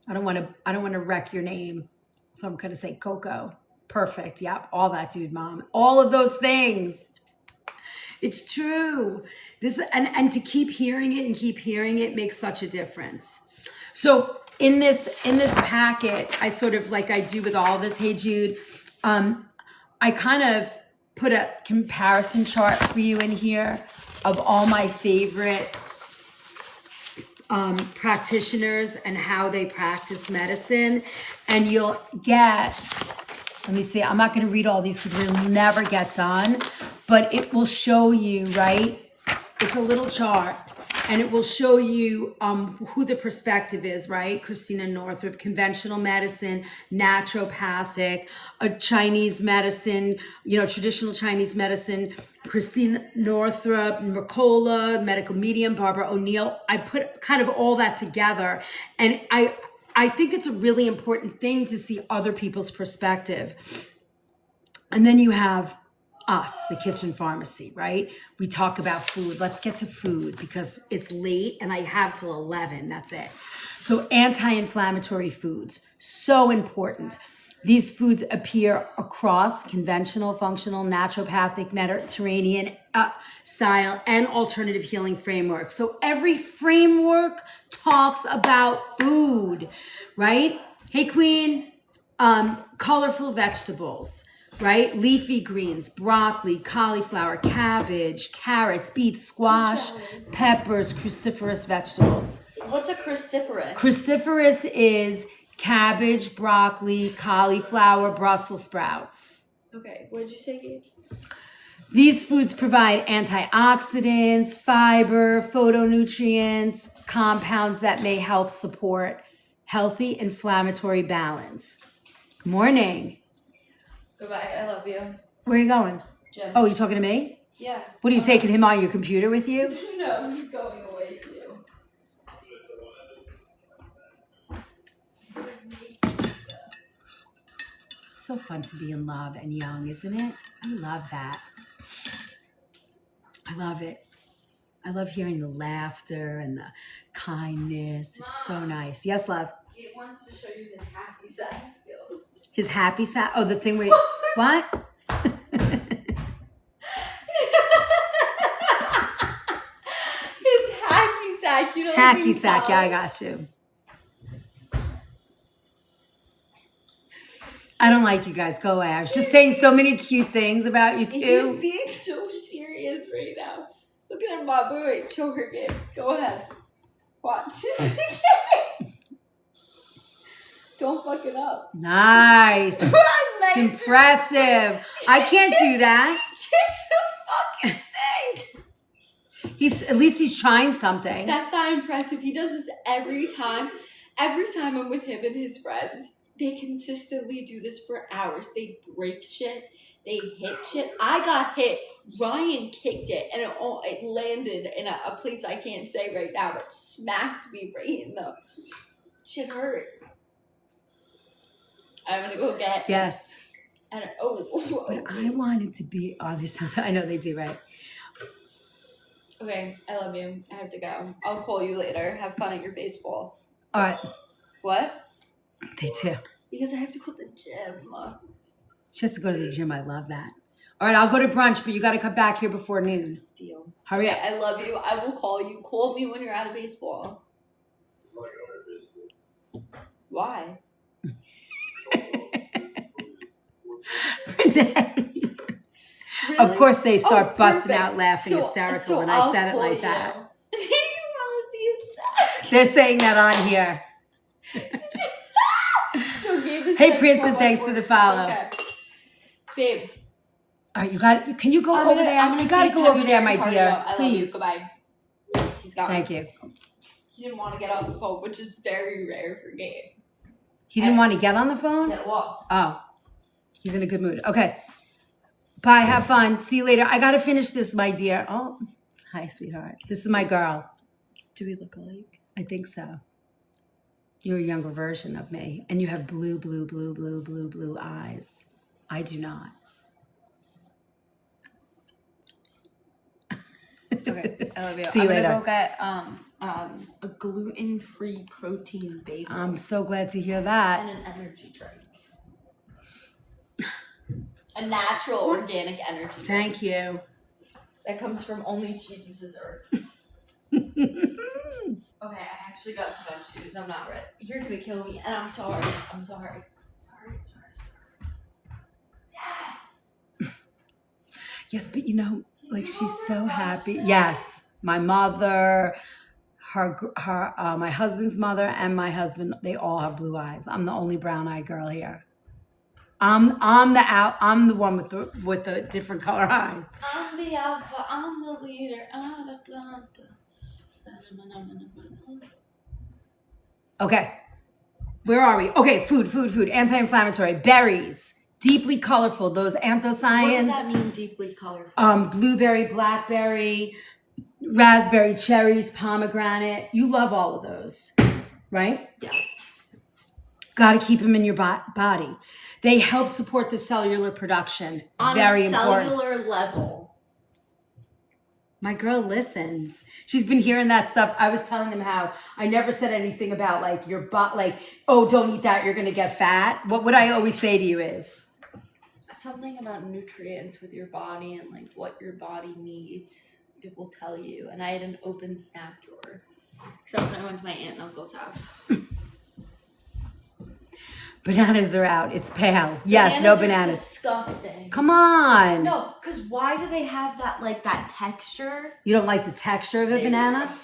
I don't want to wreck your name. So I'm gonna say Coco. Perfect. Yep. All that, dude, mom. All of those things. It's true. This and to keep hearing it and keep hearing it makes such a difference. So in this packet, I sort of like I do with all this, hey Jude, I kind of put a comparison chart for you in here of all my favorite practitioners and how they practice medicine. And you'll get, let me see, I'm not going to read all these because we'll never get done, but it will show you, right? It's a little chart. And it will show you who the perspective is, right? Christina Northrup, conventional medicine, naturopathic, a Chinese medicine, traditional Chinese medicine, Christina Northrup, Mercola, medical medium, Barbara O'Neill. I put kind of all that together. And I think it's a really important thing to see other people's perspective. And then you have us, the kitchen pharmacy, right? We talk about food. Let's get to food because it's late and I have till 11. That's it. So anti-inflammatory foods, so important. These foods appear across conventional, functional, naturopathic, Mediterranean style, and alternative healing framework. So every framework talks about food, right? Hey, Queen, colorful vegetables, right? Leafy greens, broccoli, cauliflower, cabbage, carrots, beets, squash, peppers, cruciferous vegetables. What's a cruciferous? Cruciferous is cabbage, broccoli, cauliflower, Brussels sprouts. Okay, what did you say, Gabe? These foods provide antioxidants, fiber, phytonutrients, compounds that may help support healthy inflammatory balance. Good morning. Goodbye, I love you. Where are you going? Jim. Oh, you talking to me? Yeah. What are you taking him on your computer with you? No, he's going away too. It's so fun to be in love and young, isn't it? I love that. I love it. I love hearing the laughter and the kindness. It's so nice. Yes, love. He wants to show you his happy side skills. His happy side? Oh, the thing where what? His hacky sack. You know. Hacky sack. Yeah, I got you. I don't like you guys. Go away. I was just saying so many cute things about you too. He's being so serious right now. Look at him, Bob. Wait, show her, Gabe. Go ahead. Watch. Don't fuck it up. Nice. Nice. It's impressive. I can't do that. Kick the fucking thing. At least he's trying something. That's not impressive. He does this every time. Every time I'm with him and his friends, they consistently do this for hours. They break shit. They hit shit. I got hit. Ryan kicked it, and it landed in a place I can't say right now, but smacked me right in the... Shit hurt. I'm gonna go get... Yes. And But I wanted to be on this. I know they do, right? Okay, I love you. I have to go. I'll call you later. Have fun at your baseball. All right. What? They do. Because I have to go to the gym. She has to go to the gym. I love that. All right, I'll go to brunch, but you got to come back here before noon. Deal. Hurry up. I love you. I will call you. Call me when you're out of baseball. Why? Really? Of course, they start busting out laughing hysterical when I said it like that. You want to see his sack? They're saying that on here. No, hey, Princeton, thanks for the follow. Okay. Babe. All right, can you go over there? You got to go over there, my dear. Please. Goodbye. He's gone. Thank you. He didn't want to get on the phone, which is very rare for Gabe. He didn't want to get on the phone? Yeah, well. Oh, he's in a good mood. Okay. Bye. Have fun. See you later. I got to finish this, my dear. Oh, hi, sweetheart. This is my girl. Do we look alike? I think so. You're a younger version of me. And you have blue, blue, blue, blue, blue, blue eyes. I do not. Okay, I love you. See you later. I'm gonna go get a gluten-free protein bagel. I'm so glad to hear that. And an energy drink. A natural organic energy drink. Thank you. That comes from only Jesus' earth. Okay, I actually got to put on shoes. I'm not ready. You're gonna kill me, and I'm sorry. I'm sorry. Sorry. Dad! Yes, but you know, like she's so happy. Yes, my mother, my husband's mother, and my husband, they all have blue eyes. I'm the only brown-eyed girl here. I'm the one with the different color eyes. I'm the alpha. I'm the leader. Okay, where are we? Okay, food. Anti-inflammatory, berries, deeply colorful. Those anthocyanins. What does that mean, deeply colorful? Blueberry, blackberry, raspberry, cherries, pomegranate. You love all of those, right? Yes. Got to keep them in your body. They help support the cellular production. On Very a important. cellular level. My girl listens. She's been hearing that stuff. I was telling them how I never said anything about like your oh, don't eat that, you're going to get fat. What I always say to you is something about nutrients with your body and like what your body needs. It will tell you. And I had an open snack drawer. Except when I went to my aunt and uncle's house. bananas are out. It's pale. Yes, no bananas. Disgusting. Come on. No, because why do they have that texture? You don't like the texture of a banana?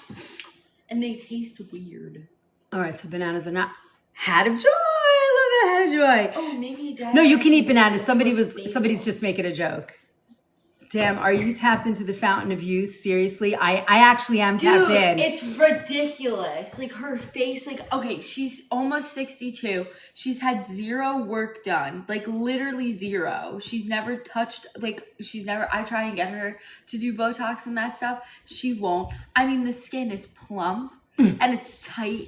And they taste weird. All right, so bananas are not. Hat of joy. I love that hat of joy. Oh, maybe Dad. No, you can eat bananas. Somebody's just making a joke. Damn, are you tapped into the fountain of youth? Seriously? I actually am tapped in. Dude, it's ridiculous. Like, her face, okay, she's almost 62. She's had zero work done. Like, literally zero. She's never touched, I try and get her to do Botox and that stuff. She won't. I mean, the skin is plump. And it's tight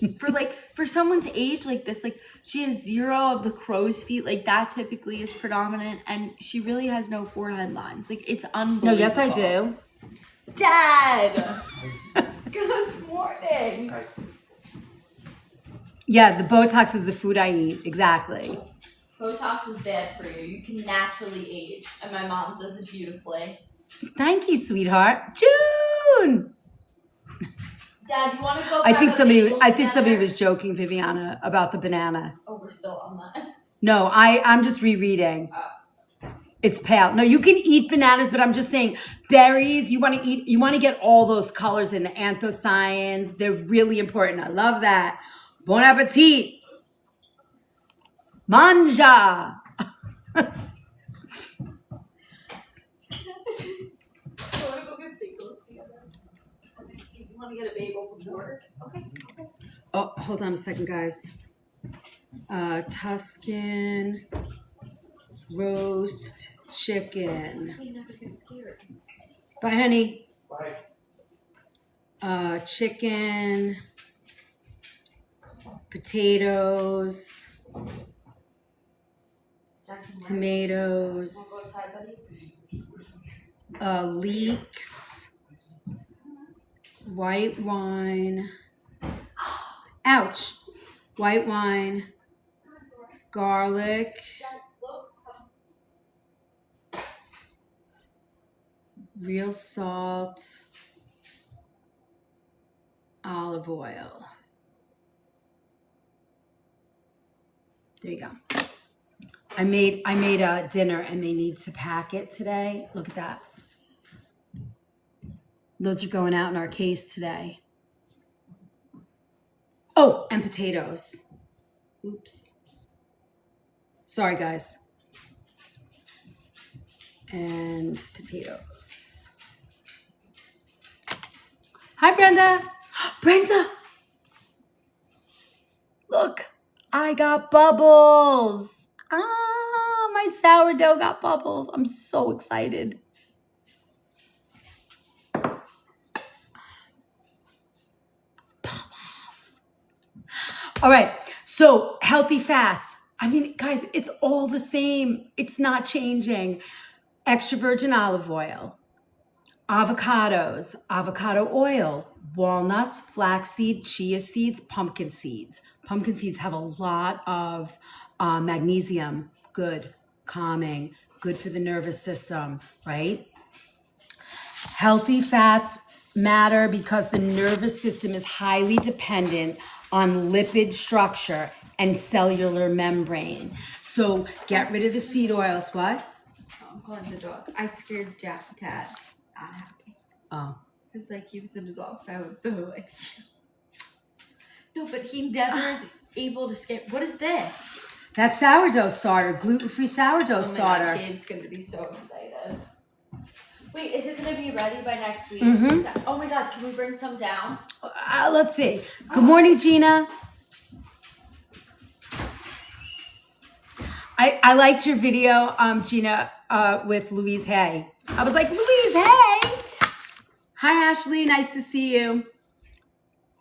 for someone's age like this. Like, she has zero of the crow's feet. Like, that typically is predominant, and she really has no forehead lines. Like, it's unbelievable. No, yes, I do. Dad. Good morning. Yeah, the Botox is the food I eat. Exactly. Botox is bad for you. You can naturally age, and my mom does it beautifully. Thank you, sweetheart. June. Dad, you want to go? I think somebody was joking, Viviana, about the banana. Oh, we're still on that. No, I'm just rereading. Oh. It's pale. No, you can eat bananas, but I'm just saying berries. You want to get all those colors in the anthocyanins. They're really important. I love that. Bon appetit. Manja. Want to get a bagel before? Okay. Oh, hold on a second, guys. Tuscan roast chicken. You never get scared. Bye, honey. Bye. Chicken, potatoes, tomatoes, leeks, white wine. Ouch. White wine, garlic, real salt, olive oil. There you go. I made a dinner and they need to pack it today. Look at that. Those are going out in our case today. Oh, and potatoes. Oops. Sorry, guys. And potatoes. Hi, Brenda. Brenda. Look, I got bubbles. Ah, my sourdough got bubbles. I'm so excited. Bubbles. All right. So healthy fats. I mean, guys, it's all the same. It's not changing. Extra virgin olive oil, avocados, avocado oil, walnuts, flaxseed, chia seeds, pumpkin seeds. Pumpkin seeds have a lot of magnesium, good, calming, good for the nervous system, right? Healthy fats matter because the nervous system is highly dependent on lipid structure and cellular membrane. So get rid of the seed oils. What? I'm calling the dog. I scared Dad not happy. Oh. Because like he was in his office, I would boo like. No, but he never is able to scare. What is this? That sourdough starter, gluten-free sourdough starter. God, Gabe's gonna be so excited. Wait, is it gonna be ready by next week? Oh my God, can we bring some down? Let's see. Good morning, Gina. I liked your video, Gina, with Louise Hay. I was like, Louise Hay. Hi, Ashley. Nice to see you.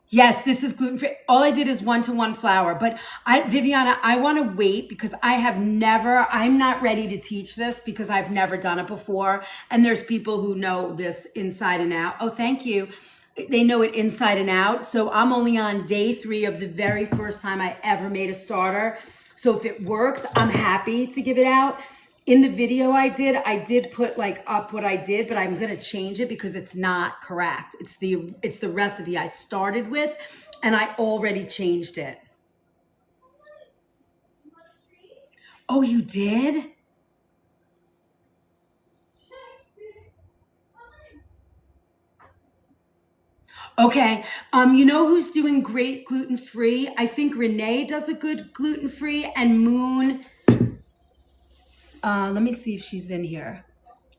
Yes, this is gluten-free. All I did is 1-to-1 flour. But Viviana, I want to wait because I'm not ready to teach this because I've never done it before. And there's people who know this inside and out. Oh, thank you. They know it inside and out. So I'm only on day 3 of the very first time I ever made a starter. So if it works, I'm happy to give it out. In the video I did put like up what I did, but I'm going to change it because it's not correct. It's the recipe I started with and I already changed it. Oh, you did? Okay. You know who's doing great gluten-free? I think Renee does a good gluten-free and Moon. Let me see if she's in here.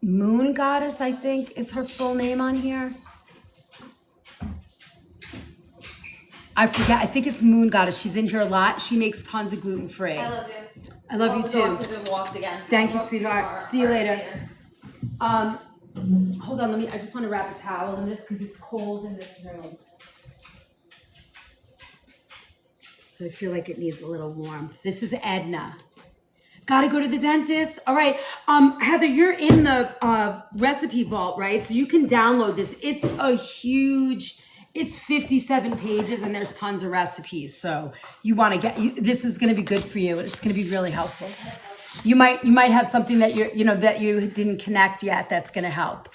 Moon Goddess, I think, is her full name on here. I forget. I think it's Moon Goddess. She's in here a lot. She makes tons of gluten-free. I love you. I love you the too. dogs have been walked again. Thank you, sweetheart. See you later. Hold on. I just want to wrap a towel in this because it's cold in this room. So I feel like it needs a little warmth. This is Edna. Gotta go to the dentist. All right. Heather, you're in the recipe vault, right? So you can download this. It's a huge, it's 57 pages and there's tons of recipes. So you want to this is going to be good for you. It's going to be really helpful. You might have something that that you didn't connect yet that's going to help.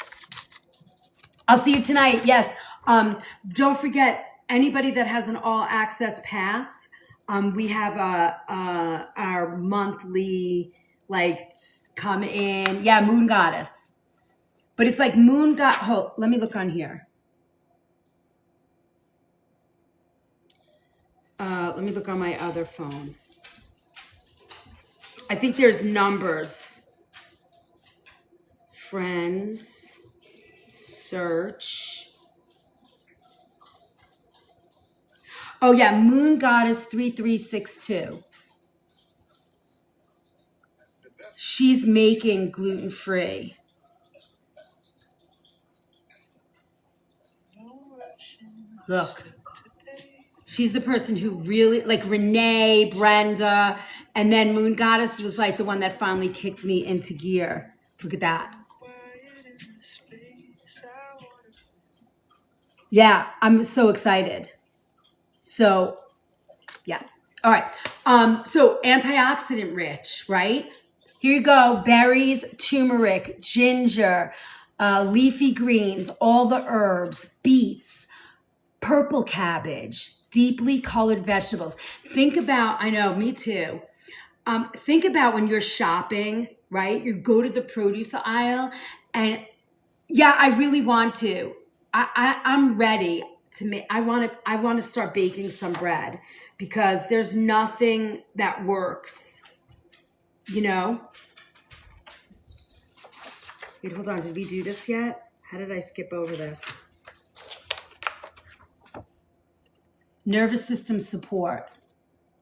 I'll see you tonight. Yes. Don't forget, anybody that has an all access pass, we have our monthly, like, come in. Yeah, Moon Goddess. But it's like let me look on here. Let me look on my other phone. I think there's numbers. Friends, search. Oh yeah, Moon Goddess 3362. She's making gluten-free. Look. She's the person who really, like Renee, Brenda, and then Moon Goddess was like the one that finally kicked me into gear. Look at that. Yeah, I'm so excited. So, yeah. All right. So antioxidant rich, right? Here you go. Berries, turmeric, ginger, leafy greens, all the herbs, beets, purple cabbage, deeply colored vegetables. Think about, I know, me too. Think about when you're shopping, right? You go to the produce aisle and yeah, I really want to. I'm ready to make, I want to start baking some bread because there's nothing that works, Wait, hold on. Did we do this yet? How did I skip over this? Nervous system support.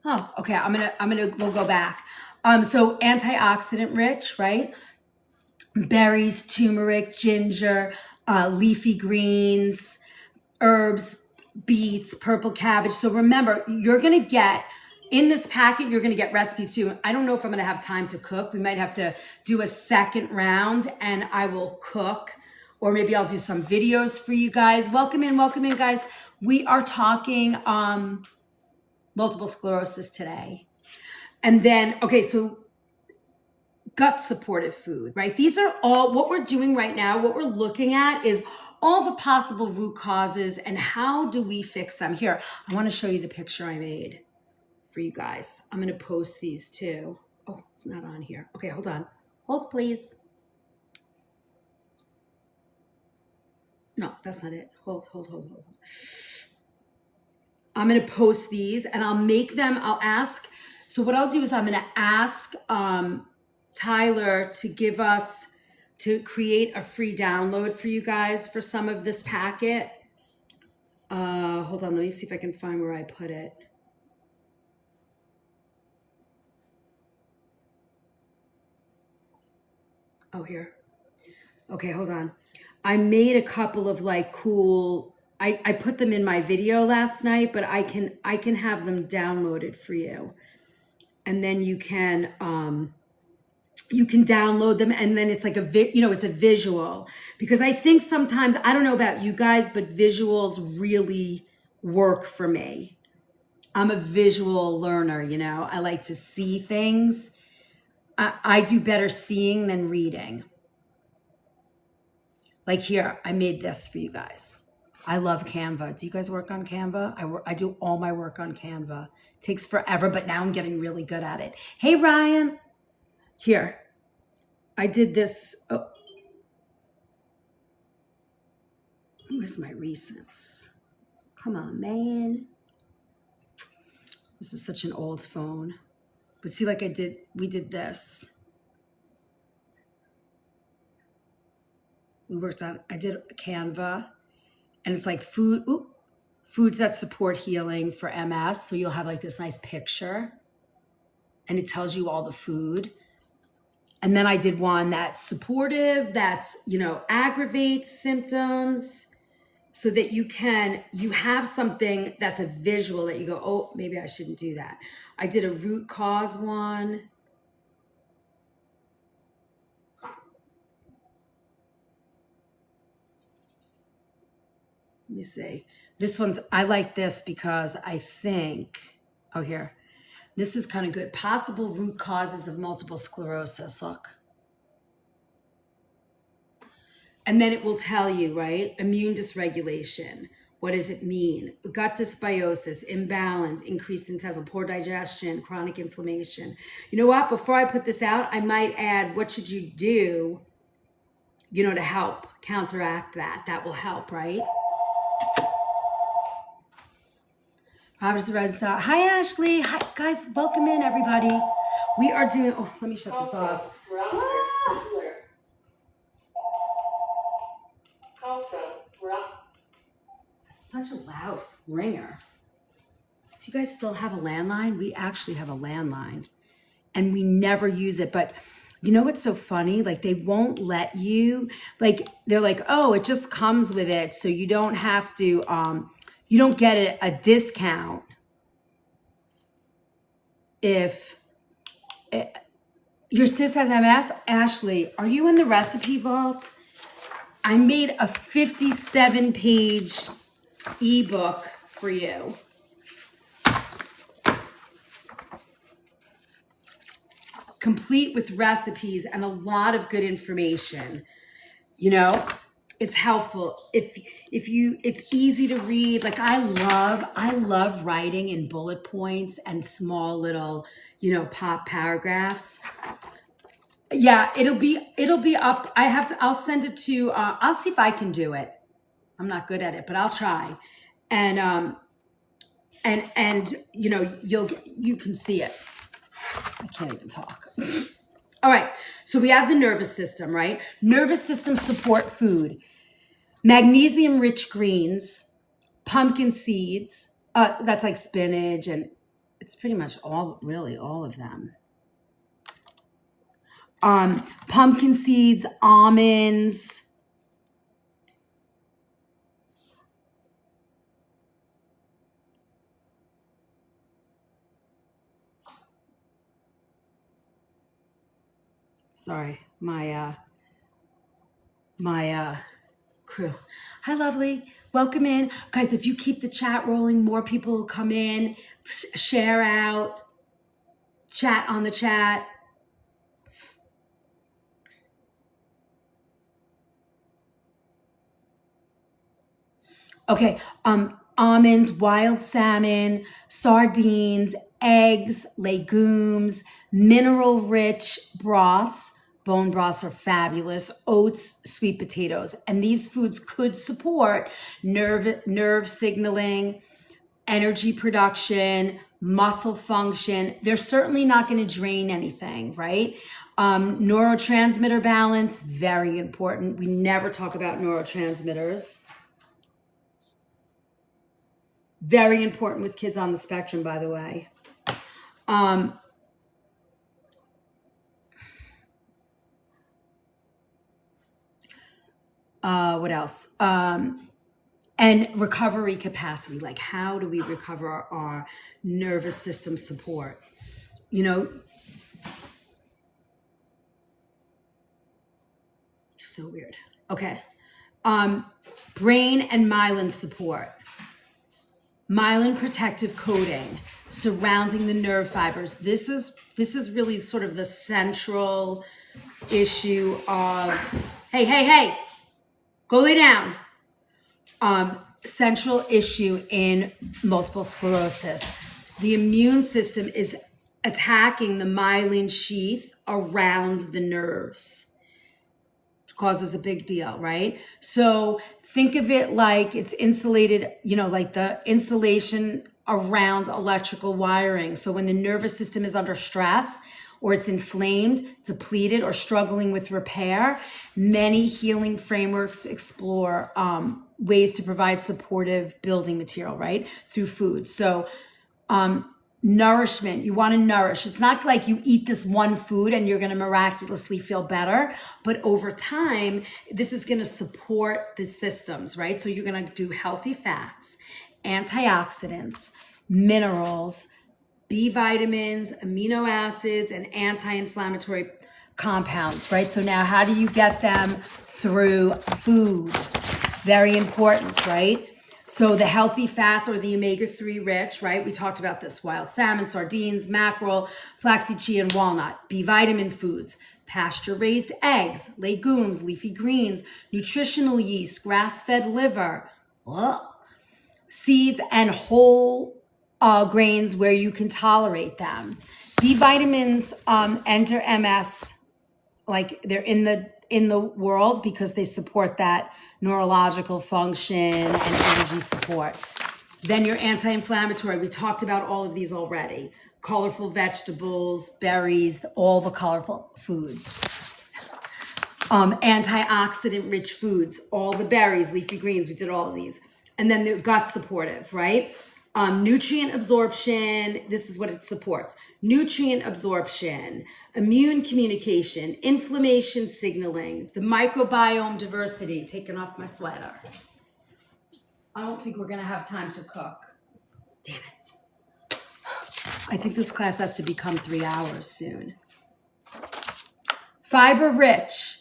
Oh, okay. We'll go back. So antioxidant rich, right? Berries, turmeric, ginger, leafy greens, herbs, beets, purple cabbage. So remember, you're going to get in this packet, you're going to get recipes too. I don't know if I'm going to have time to cook. We might have to do a second round and I will cook, or maybe I'll do some videos for you guys. Welcome in, guys. We are talking multiple sclerosis today. And then, okay, so gut supportive food, right? These are all what we're doing right now. What we're looking at is all the possible root causes and how do we fix them. Here, I want to show you the picture I made for you guys. I'm going to post these too. Oh, it's not on here. Okay, hold on. Hold, please. No, that's not it. Hold. I'm going to post these and I'll make them, I'll ask. So what I'll do is I'm going to ask Tyler to create a free download for you guys for some of this packet. Hold on, let me see if I can find where I put it. Oh, here. Okay, hold on. I made a couple of like cool, I put them in my video last night, but I can have them downloaded for you. And then you can download them and then it's like it's a visual, because I think sometimes, I don't know about you guys, but visuals really work for me. I'm a visual learner, I like to see things. I do better seeing than reading. Like here, I made this for you guys. I love Canva. Do you guys work on Canva? I do all my work on Canva. It takes forever, but now I'm getting really good at it. Hey, Ryan. Here, I did this. Oh. Where's my recents? Come on, man. This is such an old phone. But see, like we did this. I did Canva, and it's like foods that support healing for MS. So you'll have like this nice picture and it tells you all the food. And then I did one that's supportive, that's, aggravates symptoms, so that you have something that's a visual that you go, oh, maybe I shouldn't do that. I did a root cause one. Let me see. This one's, I like this because I think, oh, here. This is kind of good. Possible root causes of multiple sclerosis. Look. And then it will tell you, right? Immune dysregulation. What does it mean? Gut dysbiosis, imbalance, increased intestinal, poor digestion, chronic inflammation. You know what? Before I put this out, I might add, what should you do, to help counteract that? That will help, right? Robert's the Resident Star. Hi, Ashley. Hi, guys. Welcome in, everybody. We are doing, let me shut this off. That's such a loud ringer. Do you guys still have a landline? We actually have a landline and we never use it. But you know what's so funny? Like they won't let you, like they're like, oh, it just comes with it. So you don't have to, you don't get a discount if your sis has MS. Ashley, are you in the recipe vault? I made a 57-page ebook for you. Complete with recipes and a lot of good information. It's helpful. It's easy to read. Like I love writing in bullet points and small little, pop paragraphs. Yeah, it'll be up. I'll send it to, I'll see if I can do it. I'm not good at it, but I'll try. And you can see it. I can't even talk. All right. So we have the nervous system, right? Nervous system support food, magnesium rich greens, pumpkin seeds. That's like spinach and it's pretty much really all of them. Pumpkin seeds, almonds. Sorry, my crew. Hi, lovely. Welcome in. Guys, if you keep the chat rolling, more people will come in, share out, chat on the chat. Okay, almonds, wild salmon, sardines, eggs, legumes, mineral-rich broths. Bone broths are fabulous. Oats, sweet potatoes. And these foods could support nerve signaling, energy production, muscle function. They're certainly not going to drain anything, right? Neurotransmitter balance, very important. We never talk about neurotransmitters. Very important with kids on the spectrum, by the way. What else? And recovery capacity, like how do we recover our nervous system support? You know, so weird. Okay. Brain and myelin support. Myelin protective coating surrounding the nerve fibers. This is really sort of the central issue of, hey, go lay down. Central issue in multiple sclerosis. The immune system is attacking the myelin sheath around the nerves. Causes a big deal, right? So think of it like it's insulated, like the insulation around electrical wiring. So when the nervous system is under stress or it's inflamed, depleted, or struggling with repair, many healing frameworks explore ways to provide supportive building material, right? Through food. So nourishment, you want to nourish. It's not like you eat this one food and you're going to miraculously feel better, but over time, this is going to support the systems, right? So you're going to do healthy fats, antioxidants, minerals, B vitamins, amino acids, and anti-inflammatory compounds, right? So now how do you get them? Through food. Very important, right? So the healthy fats or the omega-3 rich, right? We talked about this: wild salmon, sardines, mackerel, flaxseed, chia, and walnut. B vitamin foods, pasture-raised eggs, legumes, leafy greens, nutritional yeast, grass-fed liver, seeds, and whole grains where you can tolerate them. B vitamins enter MS, like they're in the world because they support that neurological function and energy support. Then your anti-inflammatory, we talked about all of these already. Colorful vegetables, berries, all the colorful foods. Antioxidant rich foods, all the berries, leafy greens, we did all of these. And then the gut supportive, right? Nutrient absorption, this is what it supports. Nutrient absorption, immune communication, inflammation signaling, the microbiome diversity. Taking off my sweater. I don't think we're gonna have time to cook. Damn it. I think this class has to become 3 hours soon. Fiber rich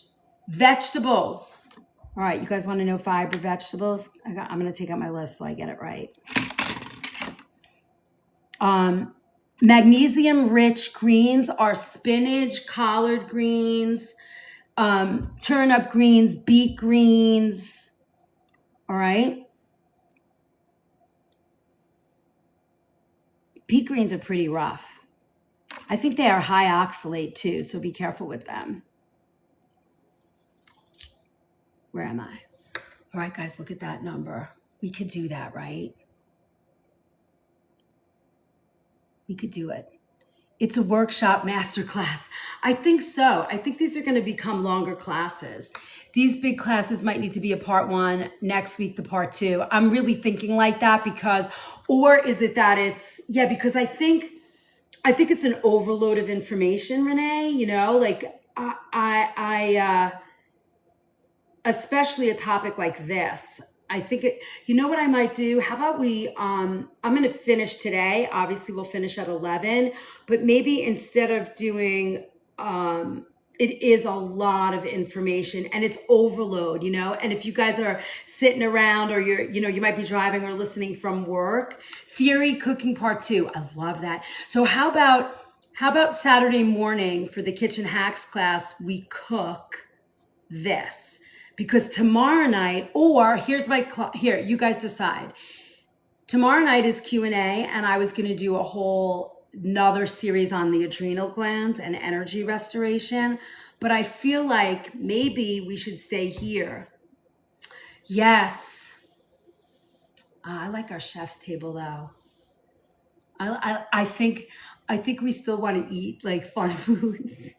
vegetables. All right, you guys wanna know fiber vegetables? I'm gonna take out my list so I get it right. Magnesium-rich greens are spinach, collard greens, turnip greens, beet greens. All right. Beet greens are pretty rough. I think they are high oxalate too, so be careful with them. Where am I? All right, guys, look at that number. We could do that, right? We could do it. It's a workshop masterclass. I think so. I think these are going to become longer classes. These big classes might need to be a part 1, next week the part 2. I'm really thinking like that because, or is it that it's, because I think I think it's an overload of information, Renee. You know, like especially a topic like this. I think it, you know what I might do? How about I'm going to finish today. Obviously we'll finish at 11, but maybe instead of doing, it is a lot of information and it's overload, you know? And if you guys are sitting around or you might be driving or listening from work, Fury Cooking Part 2. I love that. So how about Saturday morning for the Kitchen Hacks class, we cook this, because tomorrow night, or here, you guys decide. Tomorrow night is Q&A, and I was going to do another series on the adrenal glands and energy restoration, but I feel like maybe we should stay here. Yes. I like our chef's table though. I think we still want to eat like fun foods.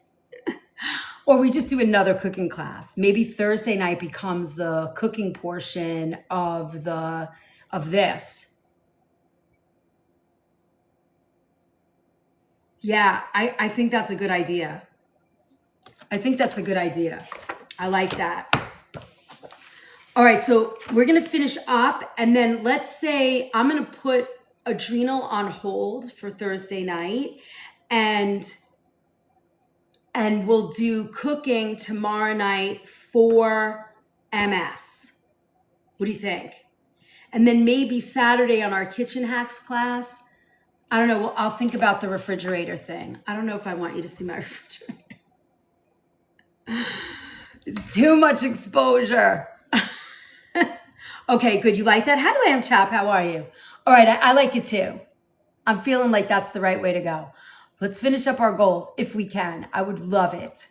Or we just do another cooking class. Maybe Thursday night becomes the cooking portion of this. Yeah, I think that's a good idea. I like that. All right, so we're gonna finish up, and then let's say I'm gonna put adrenal on hold for Thursday night, and we'll do cooking tomorrow night for MS. What do you think? And then maybe Saturday on our kitchen hacks class, I don't know, well, I'll think about the refrigerator thing. I don't know if I want you to see my refrigerator. It's too much exposure. Okay, good. You like that? Hi, Lamb Chop. How are you? All right, I like it too. I'm feeling like that's the right way to go. Let's finish up our goals if we can. I would love it.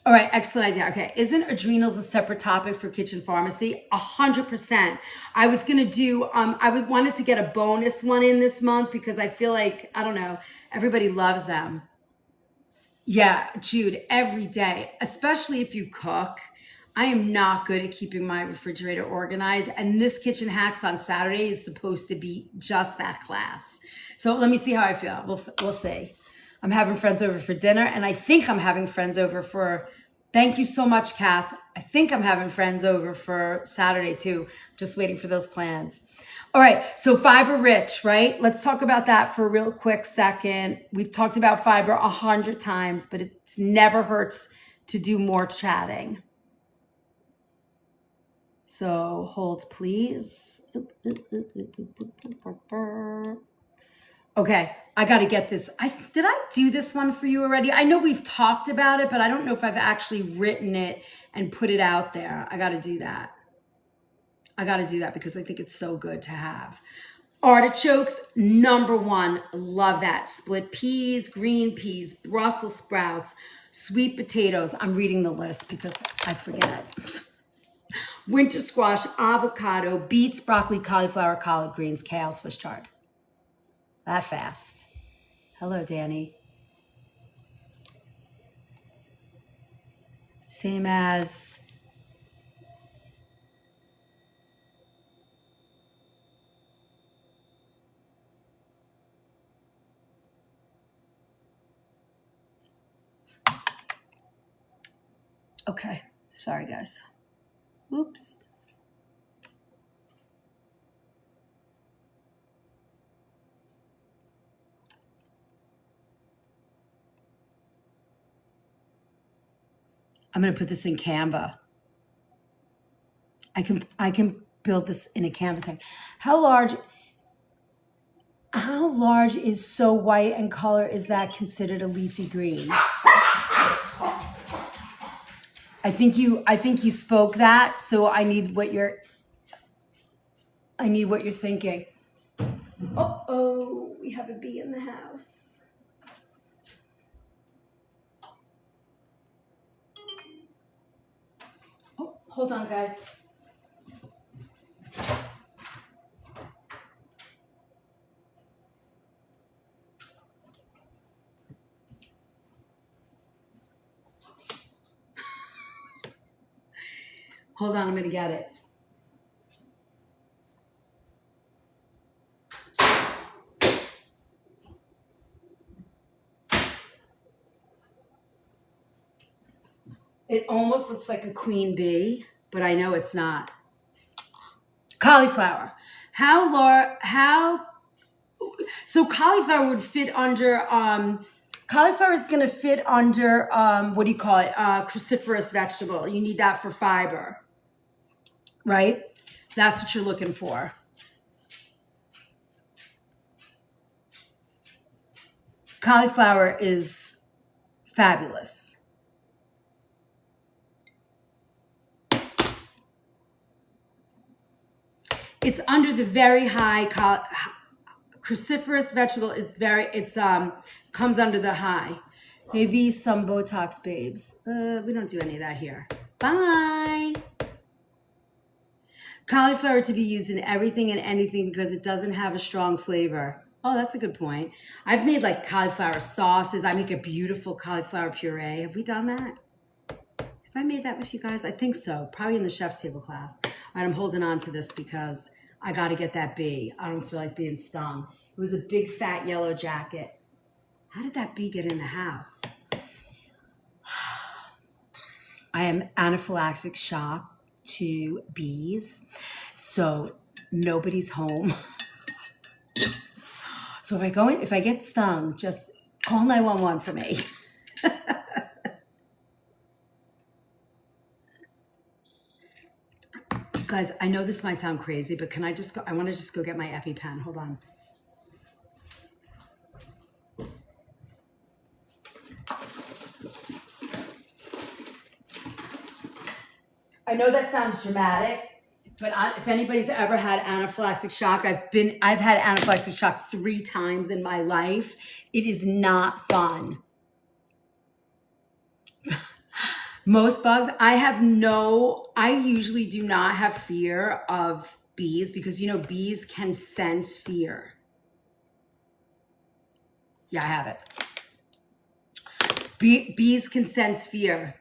All right, excellent idea. Okay, isn't adrenals a separate topic for kitchen pharmacy? 100%. I was gonna do, wanted to get a bonus one in this month because I feel like, I don't know, everybody loves them. Yeah, Jude, every day, especially if you cook. I am not good at keeping my refrigerator organized, and this Kitchen Hacks on Saturday is supposed to be just that class. So let me see how I feel. We'll see. I'm having friends over for dinner, and I think I'm having friends over for, thank you so much, Kath. I think I'm having friends over for Saturday too. Just waiting for those plans. All right, so fiber rich, right? Let's talk about that for a real quick second. We've talked about fiber 100 times, but it never hurts to do more chatting. So hold, please. Okay, I got to get this. Did I do this one for you already? I know we've talked about it, but I don't know if I've actually written it and put it out there. I got to do that. Because I think it's so good to have. Artichokes, number one. Love that. Split peas, green peas, Brussels sprouts, sweet potatoes. I'm reading the list because I forget. Winter squash, avocado, beets, broccoli, cauliflower, collard greens, kale, Swiss chard. That fast. Hello, Danny. Same as... Okay, sorry guys. Oops. I'm gonna put this in Canva. I can build this in a Canva thing. How large is so white in color? Is that considered a leafy green? I think you spoke that, so I need what you're thinking. Uh-oh, we have a bee in the house. Oh, hold on, guys. Hold on, I'm gonna get it. It almost looks like a queen bee, but I know it's not. Cauliflower. So cauliflower would fit under, cauliflower is going to fit under, what do you call it? Cruciferous vegetable. You need that for fiber, right? That's what you're looking for. Cauliflower is fabulous. It's under the very high, cruciferous vegetable is comes under the high. Maybe some Botox babes. We don't do any of that here. Bye. Cauliflower to be used in everything and anything because it doesn't have a strong flavor. Oh, that's a good point. I've made like cauliflower sauces. I make a beautiful cauliflower puree. Have we done that? Have I made that with you guys? I think so. Probably in the chef's table class. All right, I'm holding on to this because I got to get that bee. I don't feel like being stung. It was a big fat yellow jacket. How did that bee get in the house? I am anaphylactic shock to bees. So nobody's home. So if I get stung, just call 911 for me. Guys, I know this might sound crazy, but can I just go? I want to just go get my EpiPen. Hold on. I know that sounds dramatic, but if anybody's ever had anaphylactic shock, I've had anaphylactic shock 3 times in my life. It is not fun. Most bugs, I usually do not have fear of bees because, bees can sense fear. Yeah, I have it. Bees can sense fear.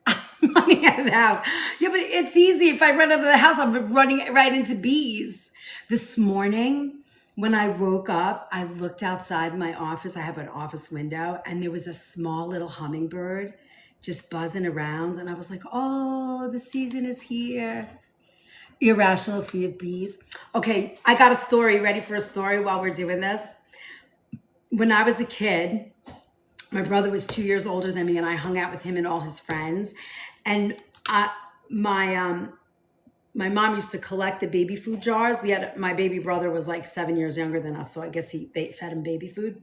I'm running out of the house. Yeah, but it's easy. If I run out of the house, I'm running right into bees. This morning, when I woke up, I looked outside my office. I have an office window, and there was a small little hummingbird just buzzing around. And I was like, oh, the season is here. Irrational fear of bees. Okay, I got a story. Ready for a story while we're doing this? When I was a kid, my brother was 2 years older than me, and I hung out with him and all his friends. And my mom used to collect the baby food jars. My baby brother was like 7 years younger than us, so I guess they fed him baby food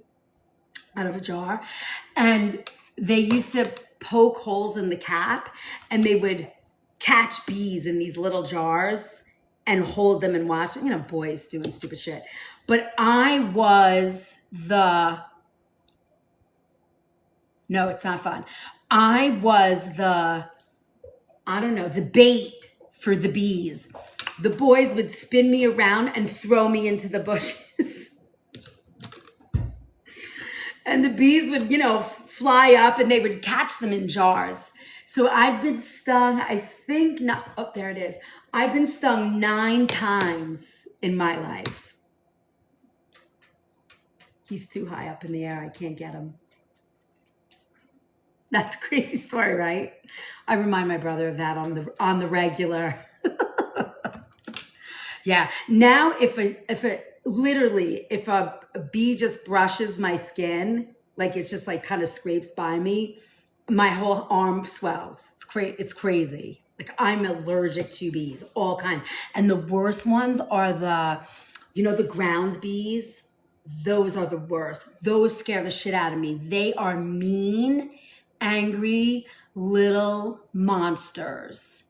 out of a jar. And they used to poke holes in the cap, and they would catch bees in these little jars and hold them and watch, boys doing stupid shit. But I was no, it's not fun. I was the bait for the bees. The boys would spin me around and throw me into the bushes. And the bees would, fly up and they would catch them in jars. So I've been stung, there it is. I've been stung 9 times in my life. He's too high up in the air. I can't get him. That's a crazy story, right? I remind my brother of that on the regular. Yeah. Now, if a bee just brushes my skin, like it's just like kind of scrapes by me, my whole arm swells. It's crazy. Like I'm allergic to bees, all kinds. And the worst ones are the ground bees. Those are the worst. Those scare the shit out of me. They are mean, angry little monsters,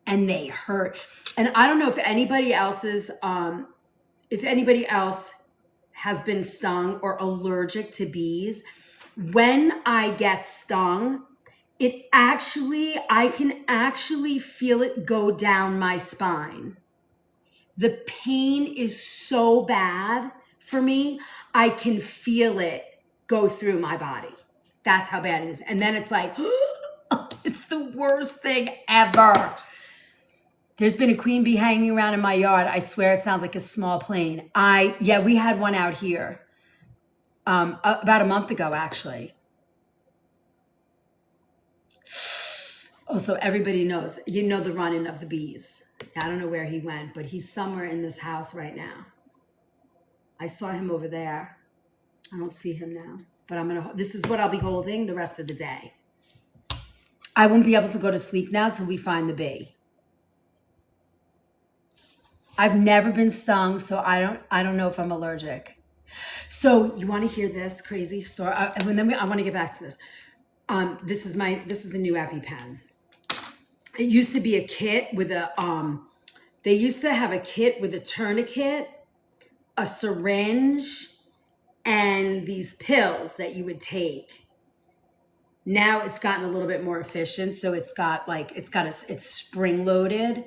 and they hurt. And I don't know if anybody else has been stung or allergic to bees. When I get stung, I can actually feel it go down my spine. The pain is so bad for me. I can feel it go through my body. That's how bad it is. And then it's like, it's the worst thing ever. There's been a queen bee hanging around in my yard. I swear it sounds like a small plane. We had one out here about a month ago, actually. Oh, so everybody knows, you know, the running of the bees. I don't know where he went, but he's somewhere in this house right now. I saw him over there. I don't see him now, but this is what I'll be holding the rest of the day. I won't be able to go to sleep now till we find the bee. I've never been stung, so I don't know if I'm allergic. So you want to hear this crazy story? I want to get back to this. This is the new EpiPen. It used to be a kit with they used to have a kit with a tourniquet, a syringe, and these pills that you would take. Now it's gotten a little bit more efficient, so it's spring loaded.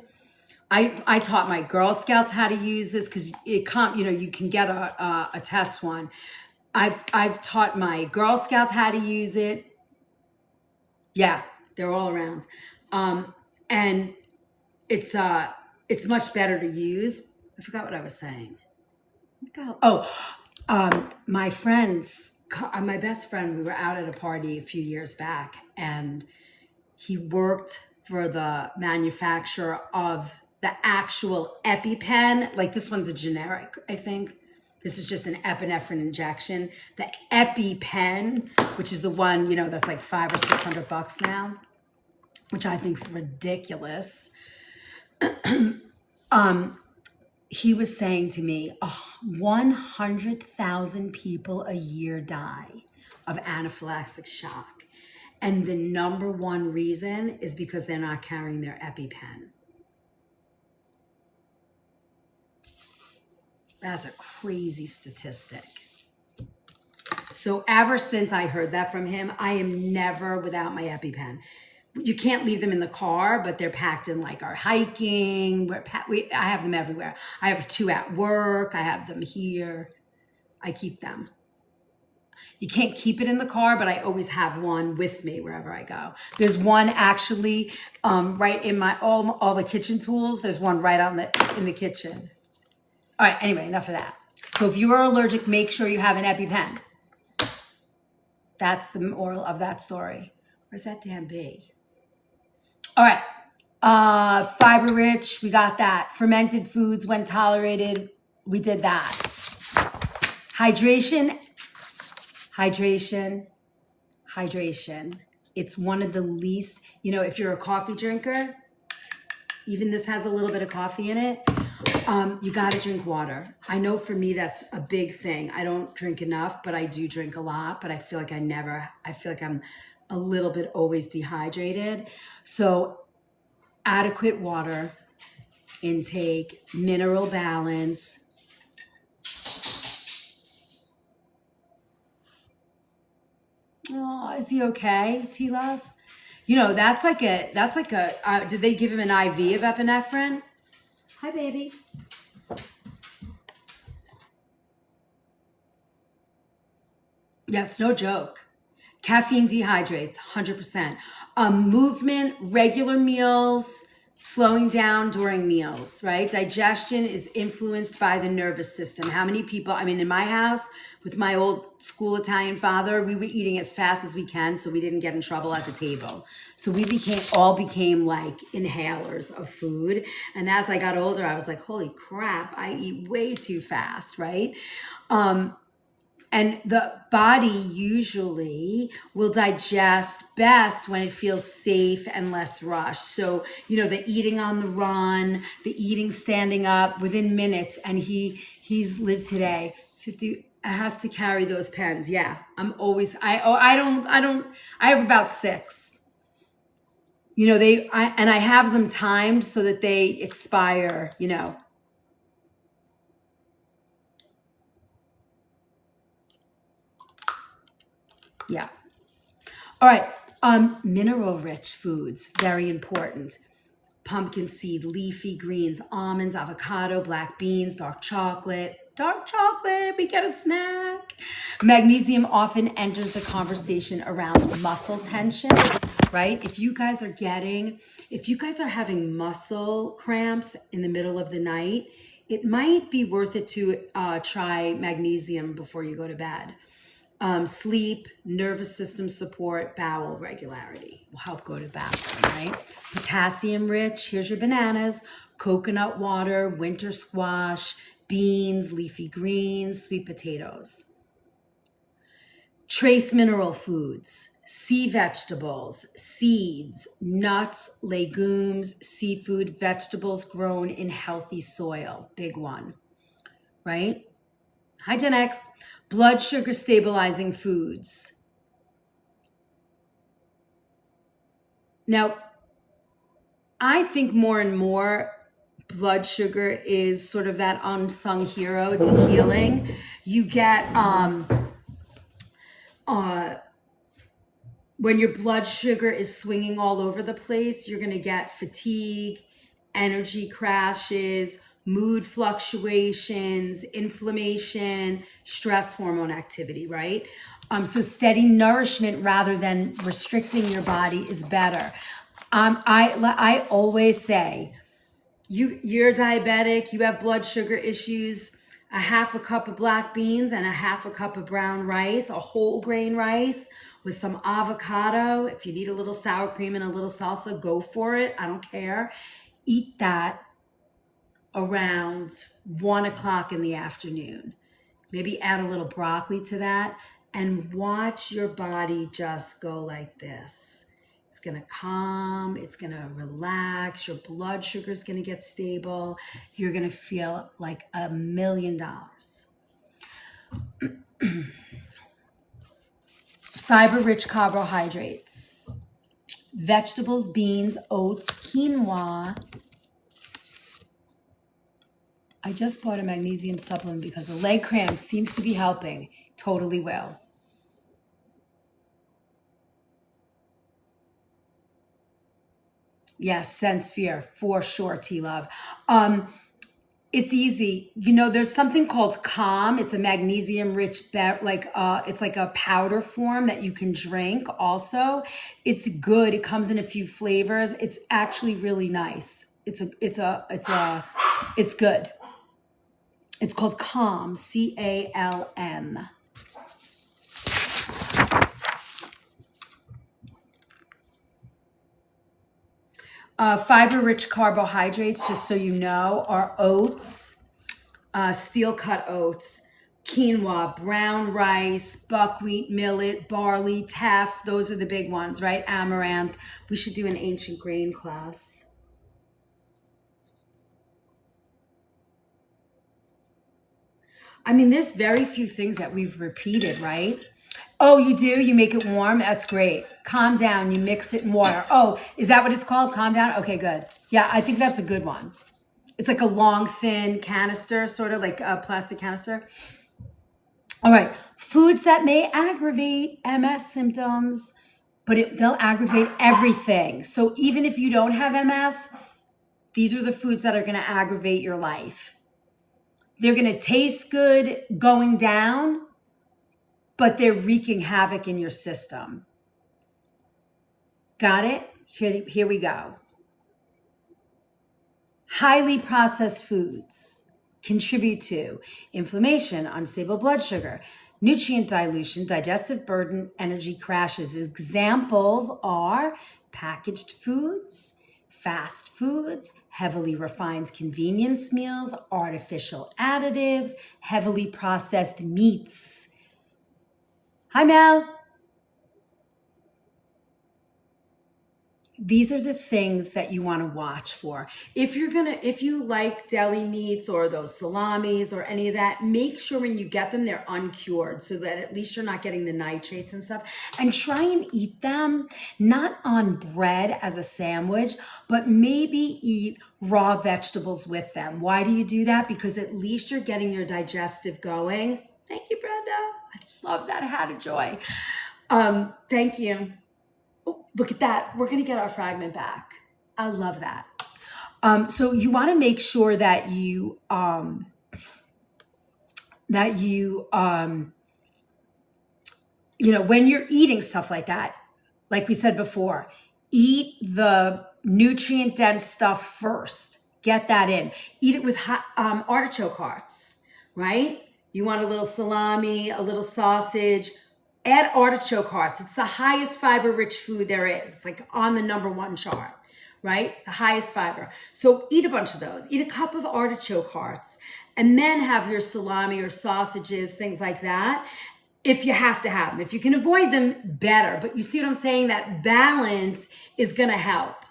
I taught my Girl Scouts how to use this because you can get a test one. I've taught my Girl Scouts how to use it. Yeah, they're all around, and it's much better to use. I forgot what I was saying. My best friend, we were out at a party a few years back, and he worked for the manufacturer of the actual EpiPen. Like, this one's a generic, I think. This is just an epinephrine injection. The EpiPen, which is the one, that's like $500 or $600 now, which I think is ridiculous. He was saying to me, 100,000 people a year die of anaphylactic shock. And the number one reason is because they're not carrying their EpiPen. That's a crazy statistic. So ever since I heard that from him, I am never without my EpiPen. You can't leave them in the car, but they're packed in like our hiking. I have them everywhere. I have 2 at work. I have them here. I keep them. You can't keep it in the car, but I always have one with me wherever I go. There's one actually right in my all the kitchen tools. There's one right in the kitchen. All right. Anyway, enough of that. So if you are allergic, make sure you have an EpiPen. That's the moral of that story. Where's that damn bee? All right. Fiber rich, we got that. Fermented foods when tolerated, we did that. Hydration. It's one of the least, if you're a coffee drinker, even this has a little bit of coffee in it, you got to drink water. I know for me, that's a big thing. I don't drink enough, but I do drink a lot, but I feel like I'm a little bit always dehydrated. So adequate water intake, mineral balance. Oh, is he okay, T-Love? That's like a, did they give him an IV of epinephrine? Hi, baby. Yeah, it's no joke. Caffeine dehydrates, 100%. Movement, regular meals, slowing down during meals, right? Digestion is influenced by the nervous system. How many people, in my house, with my old school Italian father, we were eating as fast as we can so we didn't get in trouble at the table. So we all became like inhalers of food. And as I got older, I was like, holy crap, I eat way too fast, right? And the body usually will digest best when it feels safe and less rushed. So, the eating on the run, the eating standing up within minutes. And he's lived today 50, has to carry those pens. Yeah. I have about 6. I have them timed so that they expire, Yeah. All right. Mineral rich foods, very important. Pumpkin seed, leafy greens, almonds, avocado, black beans, dark chocolate. We get a snack. Magnesium often enters the conversation around muscle tension, right? If you guys are having muscle cramps in the middle of the night, it might be worth it to try magnesium before you go to bed. Sleep, nervous system support, bowel regularity will help go to the bathroom, right? Potassium rich, here's your bananas, coconut water, winter squash, beans, leafy greens, sweet potatoes. Trace mineral foods, sea vegetables, seeds, nuts, legumes, seafood, vegetables grown in healthy soil. Big one, right? Hygienics, blood sugar stabilizing foods. Now, I think more and more blood sugar is sort of that unsung hero to healing. You get when your blood sugar is swinging all over the place, you're going to get fatigue, energy crashes, mood fluctuations, inflammation, stress hormone activity, right? So steady nourishment rather than restricting your body is better. I always say, you're diabetic, you have blood sugar issues, a half a cup of black beans and a half a cup of brown rice, a whole grain rice with some avocado. If you need a little sour cream and a little salsa, go for it. I don't care. Eat that around 1 o'clock in the afternoon. Maybe add a little broccoli to that and watch your body just go like this. It's going to calm, it's going to relax, your blood sugar is going to get stable. You're going to feel like $1,000,000. Fiber-rich carbohydrates. Vegetables, beans, oats, quinoa. I just bought a magnesium supplement because the leg cramp seems to be helping. Totally will. Yes, sense fear for sure, T-Love. It's easy. There's something called Calm. It's a magnesium rich it's like a powder form that you can drink also. It's good. It comes in a few flavors. It's actually really nice. It's good. It's called Calm, CALM. Fiber-rich carbohydrates, just so you know, are oats, steel-cut oats, quinoa, brown rice, buckwheat, millet, barley, teff. Those are the big ones, right? Amaranth. We should do an ancient grain class. I mean, there's very few things that we've repeated, right? Oh, you do? You make it warm? That's great. Calm down. You mix it in water. Oh, is that what it's called? Calm down? Okay, good. Yeah, I think that's a good one. It's like a long, thin canister, sort of like a plastic canister. All right. Foods that may aggravate MS symptoms, but they'll aggravate everything. So even if you don't have MS, these are the foods that are going to aggravate your life. They're going to taste good going down, but they're wreaking havoc in your system. Got it? Here we go. Highly processed foods contribute to inflammation, unstable blood sugar, nutrient dilution, digestive burden, energy crashes. Examples are packaged foods, fast foods, heavily refined convenience meals, artificial additives, heavily processed meats. Hi, Mel. These are the things that you want to watch for. If you like deli meats or those salamis or any of that, make sure when you get them, they're uncured so that at least you're not getting the nitrates and stuff. And try and eat them not on bread as a sandwich, but maybe eat raw vegetables with them. Why do you do that? Because at least you're getting your digestive going. Thank you, Brenda. I love that. Hat of joy. Thank you. Oh, look at that. We're going to get our fragment back. I love that. So you want to make sure that you when you're eating stuff like that, like we said before, eat the nutrient dense stuff first. Get that in. Eat it with artichoke hearts, right? You want a little salami, a little sausage, Add artichoke hearts. It's the highest fiber rich food there is. It's like on the #1 chart, right? The highest fiber. So eat a bunch of those. Eat a cup of artichoke hearts and then have your salami or sausages, things like that. If you have to have them. If you can avoid them, better. But you see what I'm saying? That balance is going to help.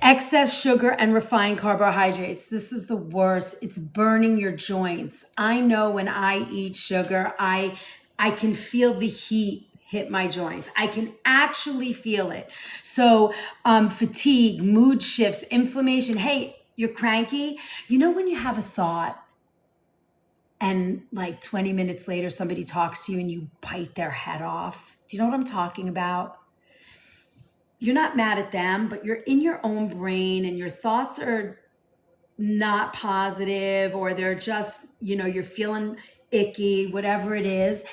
Excess sugar and refined carbohydrates. This is the worst. It's burning your joints. I know when I eat sugar, I can feel the heat hit my joints. I can actually feel it. So fatigue, mood shifts, inflammation. Hey, you're cranky. You know when you have a thought and like 20 minutes later somebody talks to you and you bite their head off? Do you know what I'm talking about? You're not mad at them, but you're in your own brain and your thoughts are not positive, or they're just, you're feeling icky, whatever it is.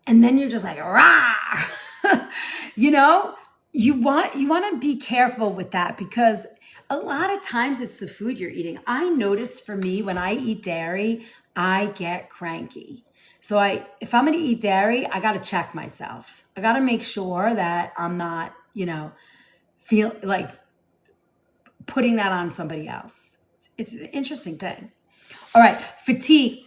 And then you're just like, rah, you want to be careful with that, because a lot of times it's the food you're eating. I notice for me, when I eat dairy, I get cranky. So if I'm going to eat dairy, I got to check myself. I got to make sure that I'm not, feel like putting that on somebody else. It's an interesting thing. All right. Fatigue.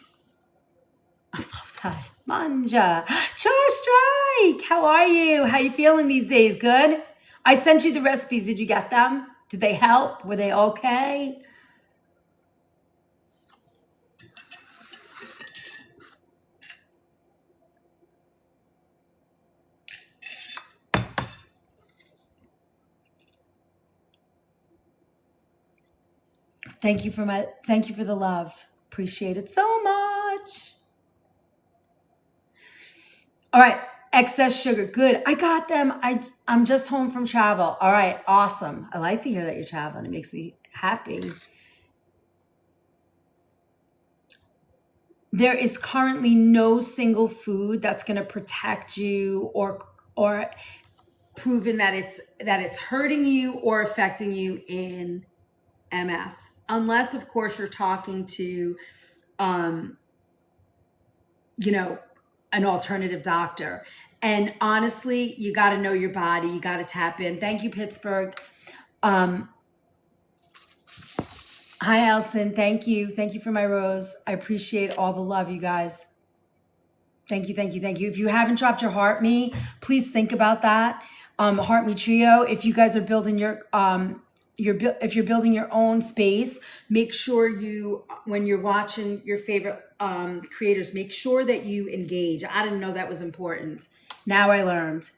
I love that. Manja. Char Strike. How are you? How you feeling these days? Good? I sent you the recipes. Did you get them? Did they help? Were they okay? Thank you for the love. Appreciate it so much. All right. Excess sugar. Good. I got them. I'm just home from travel. All right. Awesome. I like to hear that you're traveling. It makes me happy. There is currently no single food that's going to protect you or proven that it's hurting you or affecting you in MS, unless of course you're talking to an alternative doctor. And honestly, you got to know your body. You got to tap in. Thank you, Pittsburgh. Hi, Elson. Thank you. Thank you for my rose. I appreciate all the love, you guys. Thank you. Thank you. Thank you. If you haven't dropped your heart me, please think about that. Heart me trio. If you guys are building if you're building your own space, make sure when you're watching your favorite creators, make sure that you engage. I didn't know that was important. Now I learned.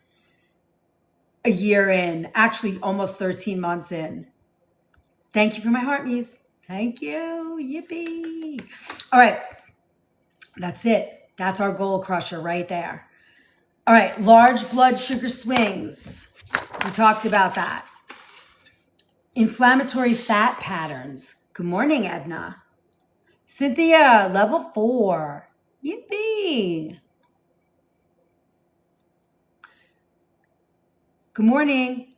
A year in, actually almost 13 months in. Thank you for my heart me's. Thank you. Yippee. All right. That's it. That's our goal crusher right there. All right. Large blood sugar swings. We talked about that. Inflammatory fat patterns. Good morning, Edna. Cynthia, level 4. Yippee. Good morning.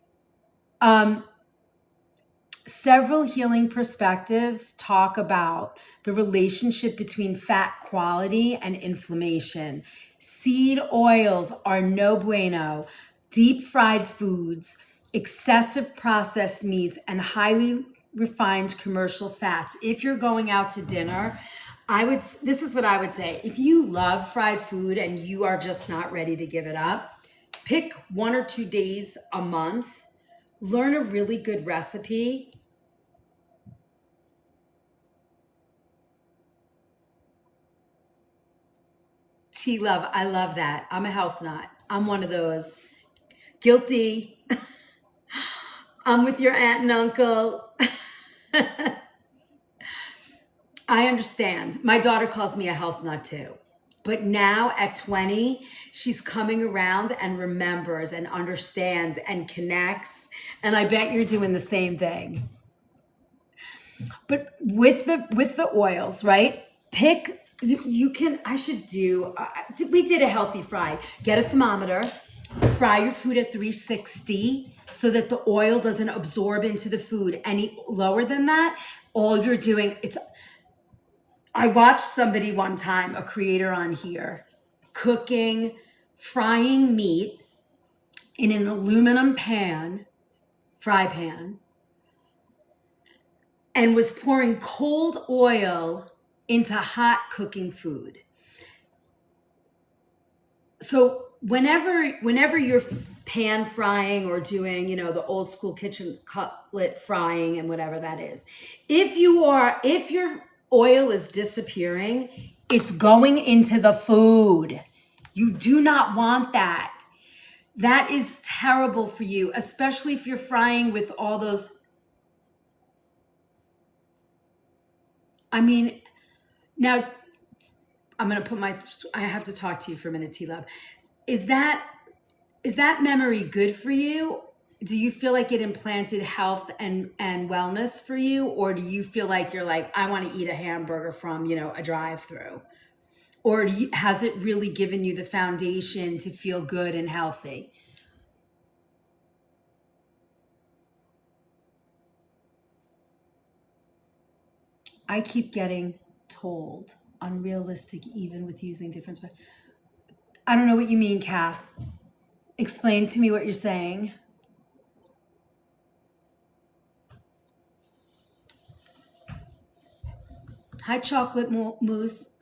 Several healing perspectives talk about the relationship between fat quality and inflammation. Seed oils are no bueno. Deep fried foods, excessive processed meats, and highly refined commercial fats. If you're going out to dinner, this is what I would say. If you love fried food and you are just not ready to give it up, pick 1 or 2 days a month, learn a really good recipe. T-Love, I love that. I'm a health nut. I'm one of those. Guilty. I'm with your aunt and uncle. I understand. My daughter calls me a health nut too. But now at 20, she's coming around and remembers and understands and connects. And I bet you're doing the same thing. But with the oils, right? We did a healthy fry. Get a thermometer, fry your food at 360 so that the oil doesn't absorb into the food. Any lower than that, all you're doing, I watched somebody one time, a creator on here, frying meat in an aluminum fry pan, and was pouring cold oil into hot cooking food. So whenever you're pan frying or doing, the old school kitchen cutlet frying and whatever that is, if your oil is disappearing, it's going into the food. You do not want that. That is terrible for you, especially if you're frying with all those. I mean, now I have to talk to you for a minute, T-Love. Is that memory good for you? Do you feel like it implanted health and wellness for you? Or do you feel like you're like, I want to eat a hamburger from, a drive-through? Or has it really given you the foundation to feel good and healthy? I keep getting told unrealistic even with using different. I don't know what you mean, Kath. Explain to me what you're saying. Hi, chocolate mousse.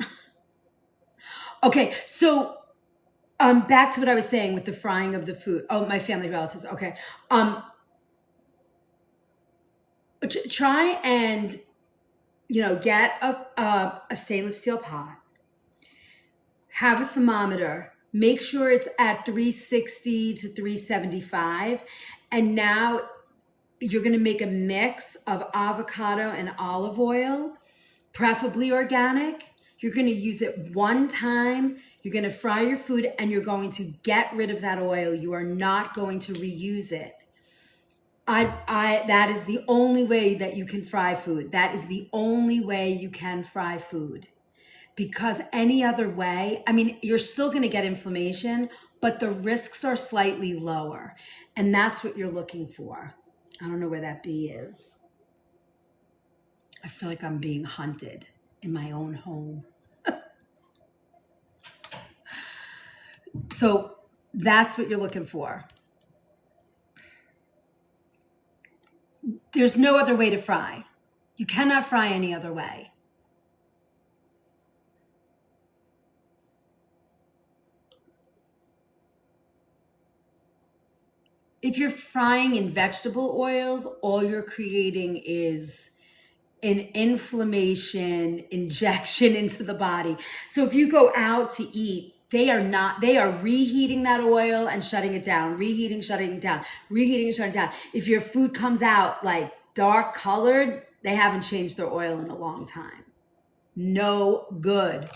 Okay, so back to what I was saying with the frying of the food. Oh, my family relatives. Okay. Try and get a stainless steel pot. Have a thermometer. Make sure it's at 360 to 375. And now you're going to make a mix of avocado and olive oil, preferably organic. You're going to use it one time. You're going to fry your food and you're going to get rid of that oil. You are not going to reuse it. That is the only way that you can fry food. That is the only way you can fry food. Because any other way, you're still going to get inflammation, but the risks are slightly lower. And that's what you're looking for. I don't know where that bee is. I feel like I'm being hunted in my own home. So that's what you're looking for. There's no other way to fry. You cannot fry any other way. If you're frying in vegetable oils, all you're creating is an inflammation injection into the body. So if you go out to eat, they are reheating that oil and shutting it down, reheating, shutting it down, reheating and shutting it down. If your food comes out like dark colored, they haven't changed their oil in a long time. No good.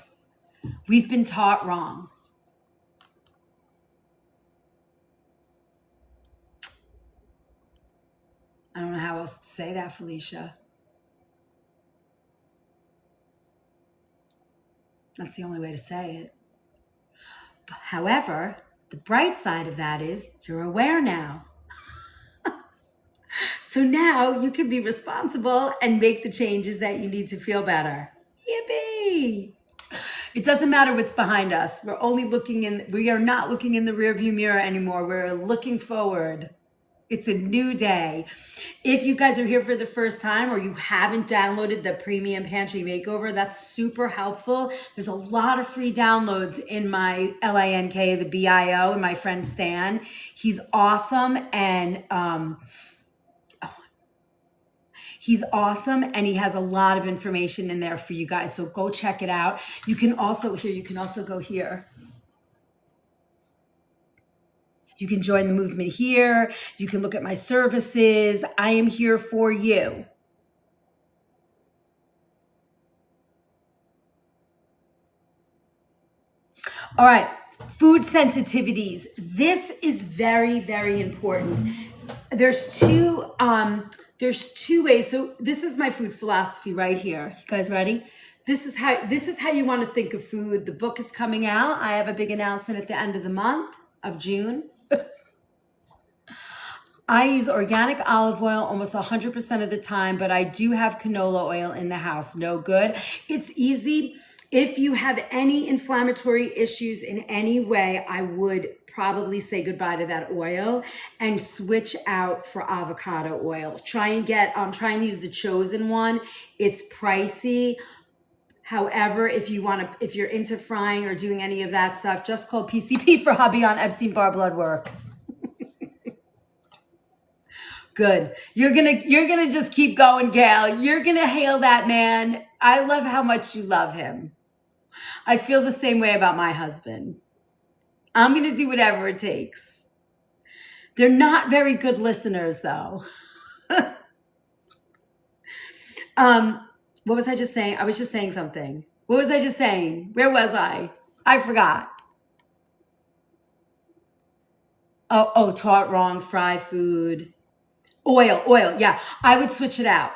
We've been taught wrong. I don't know how else to say that, Felicia. That's the only way to say it. However, the bright side of that is you're aware now. So now you can be responsible and make the changes that you need to feel better. Yippee! It doesn't matter what's behind us. We are not looking in the rearview mirror anymore. We're looking forward. It's a new day. If you guys are here for the first time or you haven't downloaded the Premium Pantry Makeover, that's super helpful. There's a lot of free downloads in my LINK, the BIO, and my friend Stan. He's awesome and he has a lot of information in there for you guys. So go check it out. You can also go here. You can join the movement here. You can look at my services. I am here for you. All right, food sensitivities. This is very, very important. There's two ways. So this is my food philosophy right here. You guys ready? This is how you want to think of food. The book is coming out. I have a big announcement at the end of the month of June. I use organic olive oil almost 100% of the time, but I do have canola oil in the house. No good. It's easy. If you have any inflammatory issues in any way, I would probably say goodbye to that oil and switch out for avocado oil. Try and use the Chosen one. It's pricey. However, if you're into frying or doing any of that stuff, just call PCP for hubby on Epstein-Barr blood work. Good. You're gonna just keep going, Gail. You're gonna hail that man. I love how much you love him. I feel the same way about my husband. I'm gonna do whatever it takes. They're not very good listeners, though. What was I just saying? I was just saying something. What was I just saying? Where was I? I forgot. Taught wrong, fry food. Oil, yeah. I would switch it out.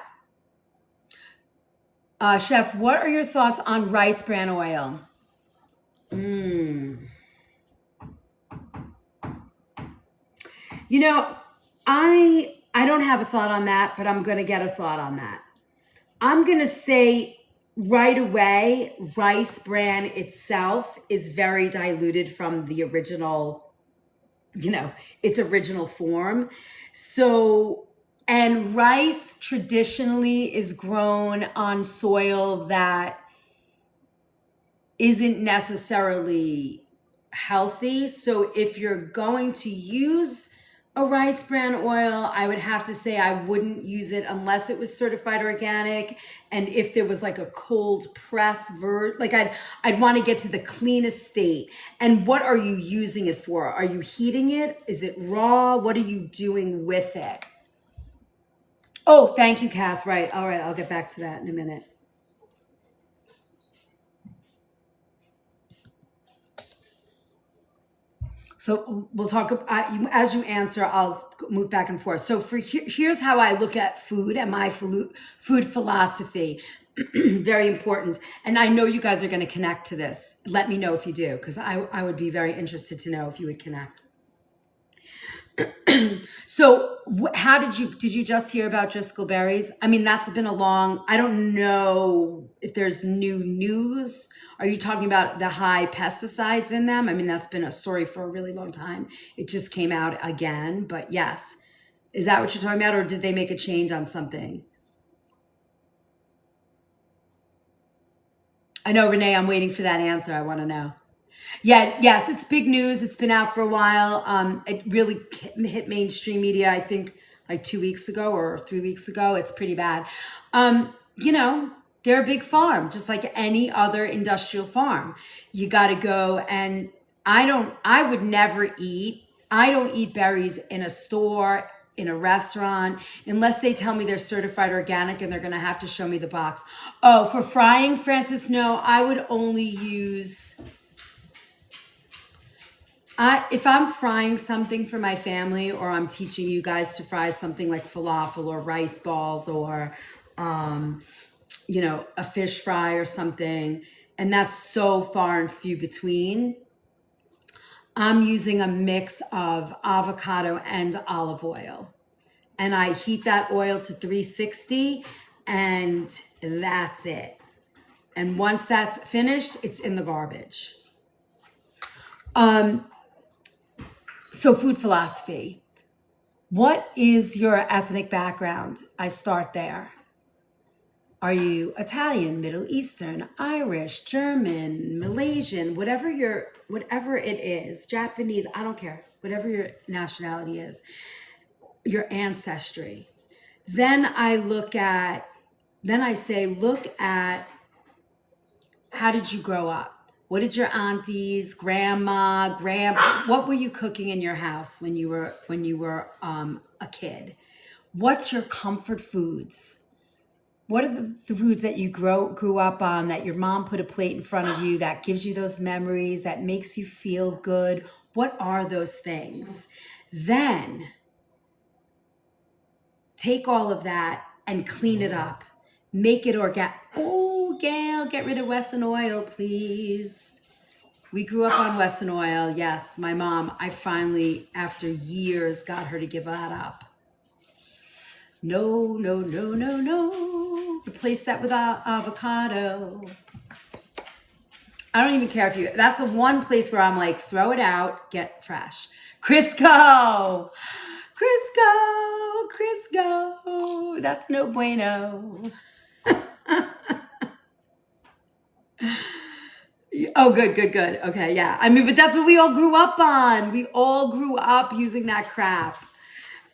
Chef, what are your thoughts on rice bran oil? You know, I don't have a thought on that, but I'm going to get a thought on that. I'm going to say right away, rice bran itself is very diluted from the original, its original form. So, and rice traditionally is grown on soil that isn't necessarily healthy. So if you're going to use a rice bran oil, I would have to say I wouldn't use it unless it was certified organic. And if there was like a cold press I'd want to get to the cleanest state. And what are you using it for? Are you heating it? Is it raw? What are you doing with it? Oh, thank you, Kath. Right. All right. I'll get back to that in a minute. So we'll talk, as you answer, I'll move back and forth. So here's how I look at food and my food philosophy. Very important. And I know you guys are going to connect to this. Let me know if you do, because I would be very interested to know if you would connect. So did you just hear about Driscoll berries? I mean, that's been I don't know if there's new news. Are you talking about the high pesticides in them? I mean, that's been a story for a really long time. It just came out again, but yes. Is that what you're talking about? Or did they make a change on something? I know, Renee, I'm waiting for that answer. I want to know. Yeah, yes, it's big news. It's been out for a while. It really hit mainstream media, I think, like 2 weeks ago or 3 weeks ago. It's pretty bad. They're a big farm, just like any other industrial farm. You got to go, and I don't eat berries in a store, in a restaurant, unless they tell me they're certified organic and they're going to have to show me the box. Oh, for frying, Francis, no, I would only use... if I'm frying something for my family, or I'm teaching you guys to fry something like falafel or rice balls or, a fish fry or something, and that's so far and few between, I'm using a mix of avocado and olive oil. And I heat that oil to 360, and that's it. And once that's finished, it's in the garbage. So food philosophy. What is your ethnic background? I start there. Are you Italian, Middle Eastern, Irish, German, Malaysian, whatever it is, Japanese, I don't care, whatever your nationality is, your ancestry. Then I say, look at how did you grow up? What did your aunties, grandma, what were you cooking in your house when you were a kid? What's your comfort foods? What are the foods that you grew up on, that your mom put a plate in front of you, that gives you those memories, that makes you feel good? What are those things? Then take all of that and clean it up. Make it organic. Oh, Gail, get rid of Wesson oil, please. We grew up on Western oil. Yes, my mom, I finally, after years, got her to give that up. No, no, no, no, no. Replace that with avocado. I don't even care if you, that's the one place where I'm like, throw it out, get fresh. Crisco. Crisco. Crisco. That's no bueno. Oh, good, good, good. Okay, yeah. I mean, but that's what we all grew up on. We all grew up using that crap.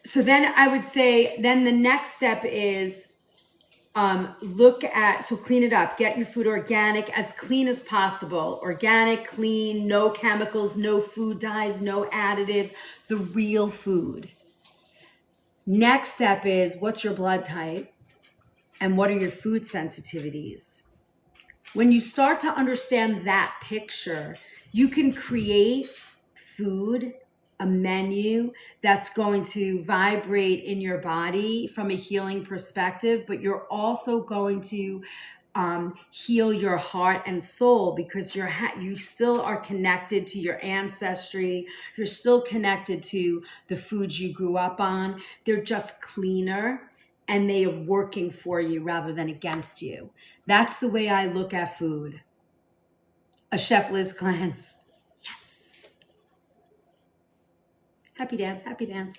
So then I would say, then the next step is look at, so clean it up. Get your food organic, as clean as possible. Organic, clean, no chemicals, no food dyes, no additives, the real food. Next step is, what's your blood type? And what are your food sensitivities? When you start to understand that picture, you can create food, a menu that's going to vibrate in your body from a healing perspective, but you're also going to heal your heart and soul, because you still are connected to your ancestry. You're still connected to the foods you grew up on. They're just cleaner and they are working for you rather than against you. That's the way I look at food. A Chef Liz Cleanse. Yes. Happy dance, happy dance.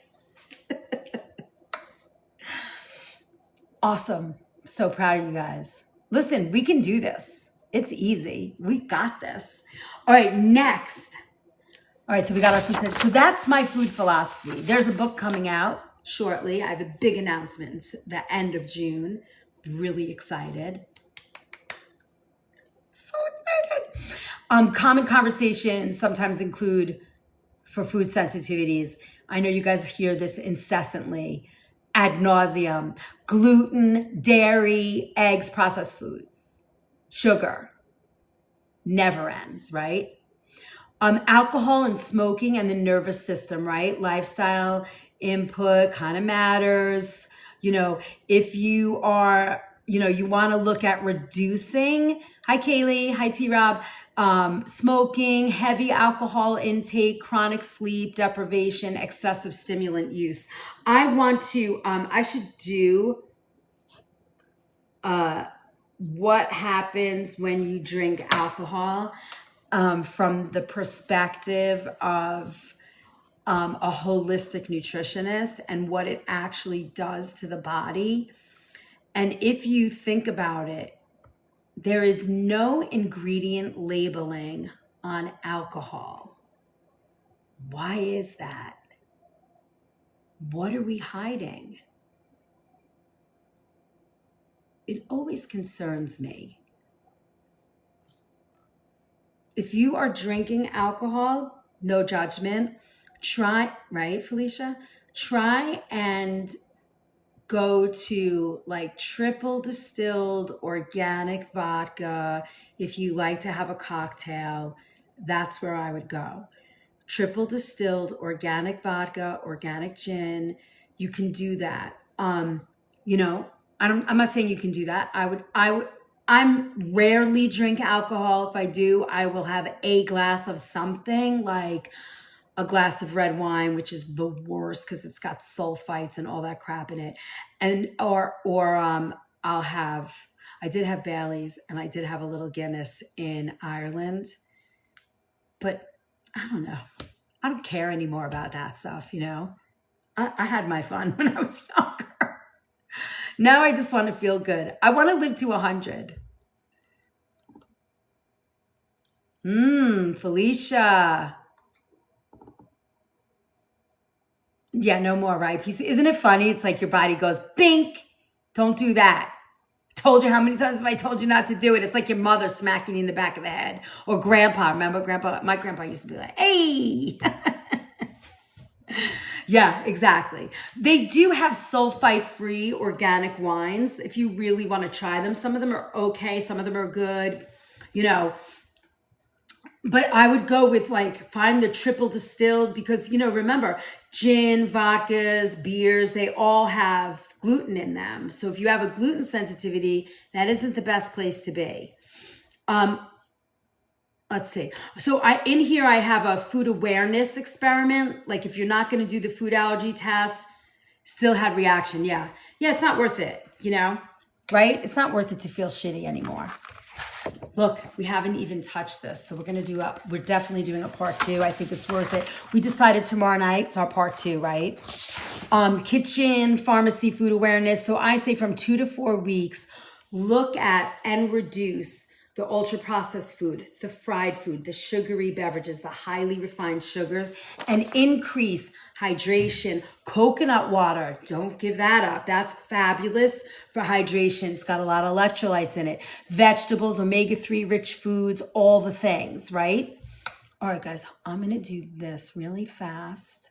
Awesome. So proud of you guys. Listen, we can do this. It's easy. We got this. All right, next. All right, so we got our food sense. So that's my food philosophy. There's a book coming out shortly. I have a big announcement. It's the end of June. Really excited. So excited. Common conversations sometimes include, for food sensitivities, I know you guys hear this incessantly, ad nauseum: gluten, dairy, eggs, processed foods, sugar, never ends, right? Alcohol and smoking and the nervous system, right? Lifestyle input kind of matters. You know, if you are, you want to look at reducing, hi Kaylee, hi T-Rob, smoking, heavy alcohol intake, chronic sleep deprivation, excessive stimulant use. I should do what happens when you drink alcohol from the perspective of a holistic nutritionist and what it actually does to the body. And if you think about it, there is no ingredient labeling on alcohol. Why is that? What are we hiding? It always concerns me. If you are drinking alcohol, no judgment, try, right, Felicia? Try and go to like triple distilled organic vodka. If you like to have a cocktail, that's where I would go. Triple distilled organic vodka, organic gin. You can do that. I'm not saying you can do that. I'm rarely drink alcohol. If I do, I will have a glass of something, like a glass of red wine, which is the worst because it's got sulfites and all that crap in it. And I did have Bailey's and I did have a little Guinness in Ireland, but I don't know. I don't care anymore about that stuff, I had my fun when I was younger. Now I just want to feel good. I want to live to 100. Felicia. Yeah, no more, right? Isn't it funny? It's like your body goes, bink, don't do that. Told you how many times have I told you not to do it? It's like your mother smacking you in the back of the head. Or grandpa, remember grandpa? My grandpa used to be like, hey. Yeah, exactly. They do have sulfite-free organic wines if you really want to try them. Some of them are okay. Some of them are good, But I would go with find the triple distilled because, remember, gin, vodkas, beers, they all have gluten in them. So if you have a gluten sensitivity, that isn't the best place to be. let's see. So in here I have a food awareness experiment. Like if you're not going to do the food allergy test, still had reaction. Yeah. Yeah, it's not worth it, you know? Right? It's not worth it to feel shitty anymore. Look, we haven't even touched this. So we're definitely doing a part 2. I think it's worth it. We decided tomorrow night, it's our part 2, right? Kitchen, pharmacy, food awareness. So I say from 2 to 4 weeks, look at and reduce the ultra processed food, the fried food, the sugary beverages, the highly refined sugars, and increase hydration. Coconut water, don't give that up. That's fabulous for hydration. It's got a lot of electrolytes in it. Vegetables, omega-3 rich foods, all the things, right? All right, guys, I'm gonna do this really fast.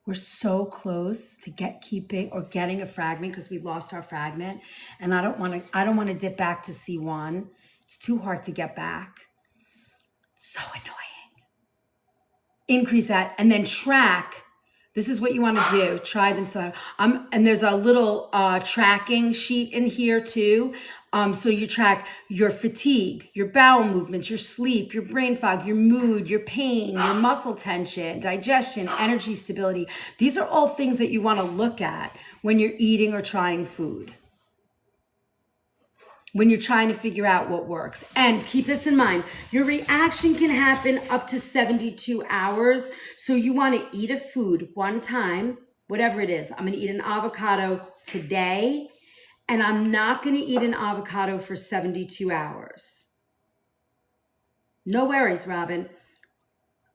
We're so close to getting a fragment because we lost our fragment. And I don't want to dip back to C1. It's too hard to get back. It's so annoying. Increase that and then track. This is what you want to do. Try them. So and there's a little tracking sheet in here too. So you track your fatigue, your bowel movements, your sleep, your brain fog, your mood, your pain, your muscle tension, digestion, energy stability. These are all things that you want to look at when you're eating or trying food. When you're trying to figure out what works. And keep this in mind, your reaction can happen up to 72 hours. So you want to eat a food one time, whatever it is. I'm going to eat an avocado today, and I'm not going to eat an avocado for 72 hours. No worries, Robin.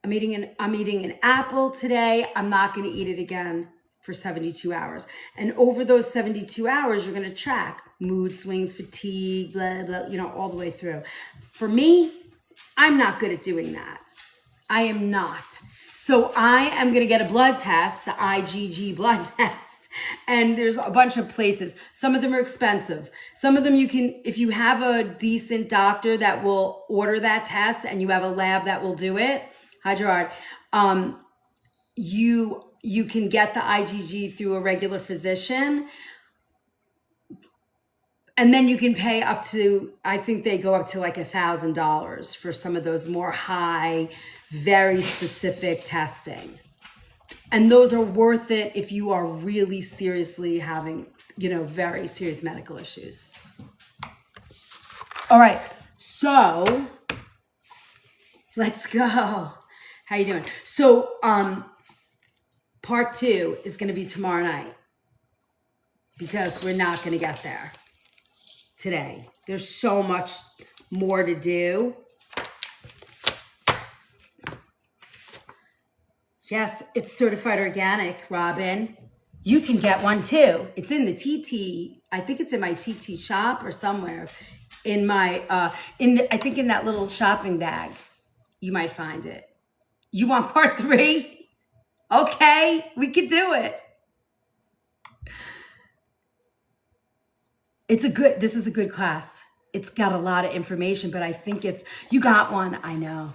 I'm eating an apple today. I'm not going to eat it again for 72 hours. And over those 72 hours, you're going to track mood swings, fatigue, blah, blah, all the way through. For me, I'm not good at doing that. I am not. So I am going to get a blood test, the IgG blood test. And there's a bunch of places. Some of them are expensive. Some of them you can, if you have a decent doctor that will order that test and you have a lab that will do it. Hi, Gerard. You can get the IgG through a regular physician. And then you can pay up to, I think they go up to like $1,000 for some of those more high, very specific testing. And those are worth it if you are really seriously having, very serious medical issues. All right, so let's go. How you doing? So part 2 is going to be tomorrow night because we're not going to get there today. There's so much more to do. Yes, it's certified organic, Robin. You can get one too. It's in the TT. I think it's in my TT shop or somewhere. In my I think in that little shopping bag, you might find it. You want part 3? Okay, we could do it. This is a good class. It's got a lot of information, but I think you got one. I know.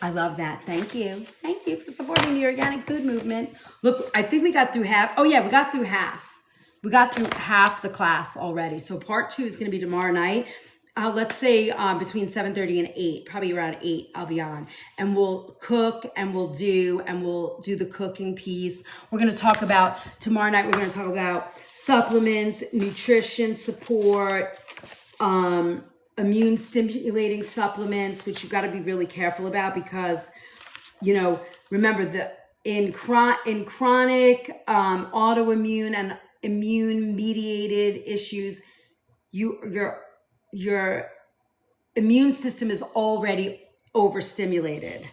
I love that. Thank you. Thank you for supporting the organic food movement. Look, I think we got through half. Oh yeah, we got through half. We got through half the class already. So part 2 is going to be tomorrow night. Let's say between 7:30 and 8, probably around 8, I'll be on. And we'll cook and we'll do the cooking piece. We're going to talk about, tomorrow night, we're going to talk about supplements, nutrition support, immune stimulating supplements, which you got to be really careful about because, remember in chronic autoimmune and immune mediated issues, your immune system is already overstimulated.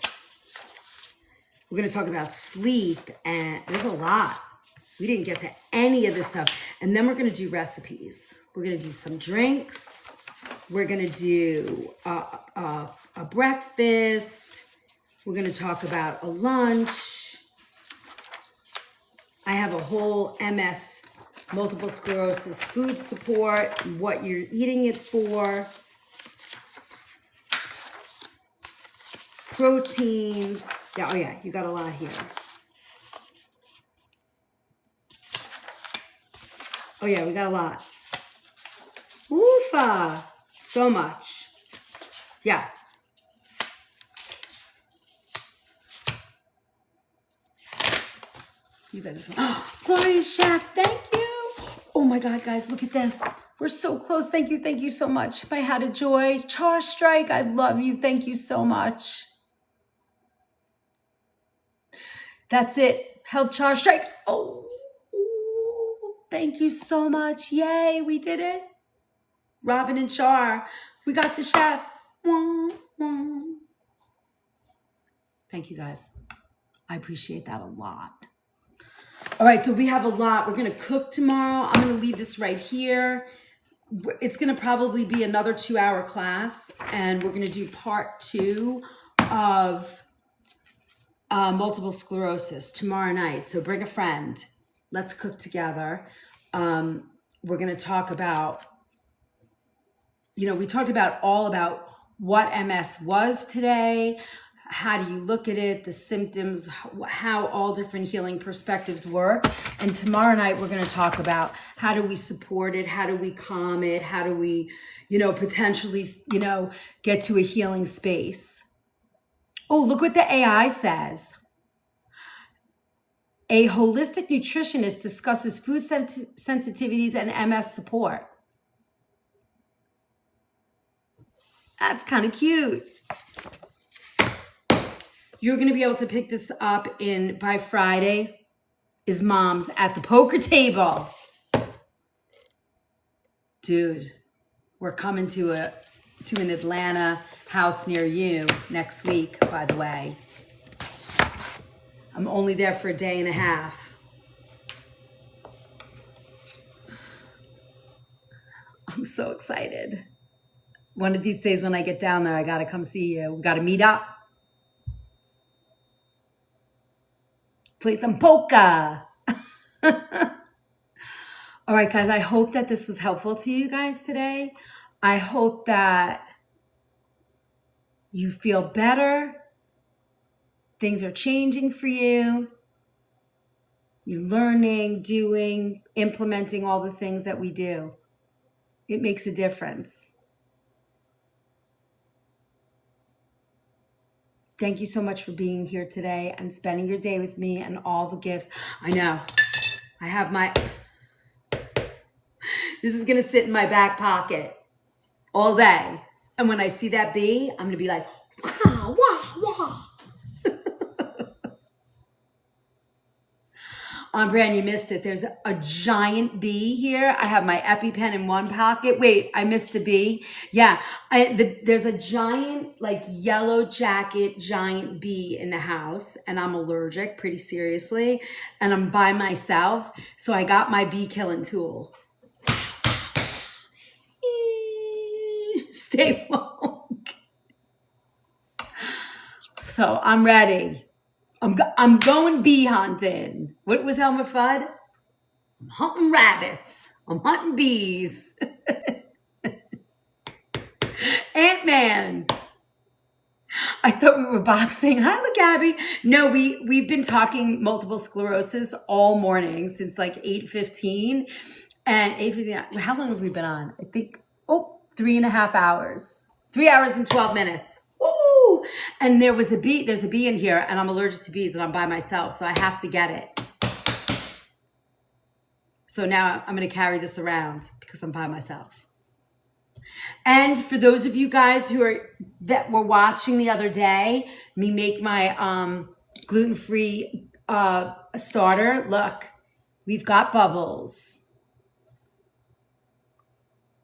We're going to talk about sleep, and there's a lot. We didn't get to any of this stuff. And then we're going to do recipes. We're going to do some drinks. We're going to do a breakfast. We're going to talk about a lunch. I have a whole MS, multiple sclerosis food support, what you're eating it for, proteins. Yeah, oh yeah, you got a lot here. Oh yeah, we got a lot. Woofa, so much. Yeah. You guys are glorious chef. Thank you. Oh my God, guys, look at this. We're so close. Thank you. Thank you so much. If I had a joy. Char Strike, I love you. Thank you so much. That's it. Help Char Strike. Oh, thank you so much. Yay, we did it. Robin and Char, we got the chefs. Thank you, guys. I appreciate that a lot. All right, so we have a lot. We're going to cook tomorrow. I'm going to leave this right here. It's going to probably be another 2-hour class, and we're going to do part 2 of multiple sclerosis tomorrow night. So bring a friend. Let's cook together. We're going to talk about, we talked about all about what MS was today. How do you look at it, the symptoms, how all different healing perspectives work. And tomorrow night, we're going to talk about how do we support it? How do we calm it? How do we, potentially, get to a healing space? Oh, look what the AI says. A holistic nutritionist discusses food sensitivities and MS support. That's kind of cute. You're going to be able to pick this up by Friday. Is Mom's at the poker table. Dude, we're coming to an Atlanta house near you next week, by the way. I'm only there for a day and a half. I'm so excited. One of these days when I get down there, I got to come see you. We got to meet up. Play some poker. All right, guys, I hope that this was helpful to you guys today. I hope that you feel better. Things are changing for you. You're learning, doing, implementing all the things that we do. It makes a difference. Thank you so much for being here today and spending your day with me and all the gifts. I know. I have this is going to sit in my back pocket all day. And when I see that bee, I'm going to be like, wah, wah, wah. Brand, you missed it. There's a giant bee here. I have my EpiPen in one pocket. Wait, I missed a bee. Yeah, there's a giant, yellow jacket, giant bee in the house, and I'm allergic pretty seriously, and I'm by myself, so I got my bee killing tool. Stay woke. So I'm ready. I'm going bee hunting. What was Elmer Fudd? I'm hunting rabbits. I'm hunting bees. Ant-Man. I thought we were boxing. Hi, look, Abby. No, we've been talking multiple sclerosis all morning since 8:15. And 8:15, how long have we been on? I think, 3.5 hours. 3 hours and 12 minutes. Ooh. And there's a bee in here, and I'm allergic to bees, and I'm by myself, so I have to get it. So now I'm going to carry this around because I'm by myself. And for those of you guys that were watching the other day, me make my gluten-free starter. Look, we've got bubbles.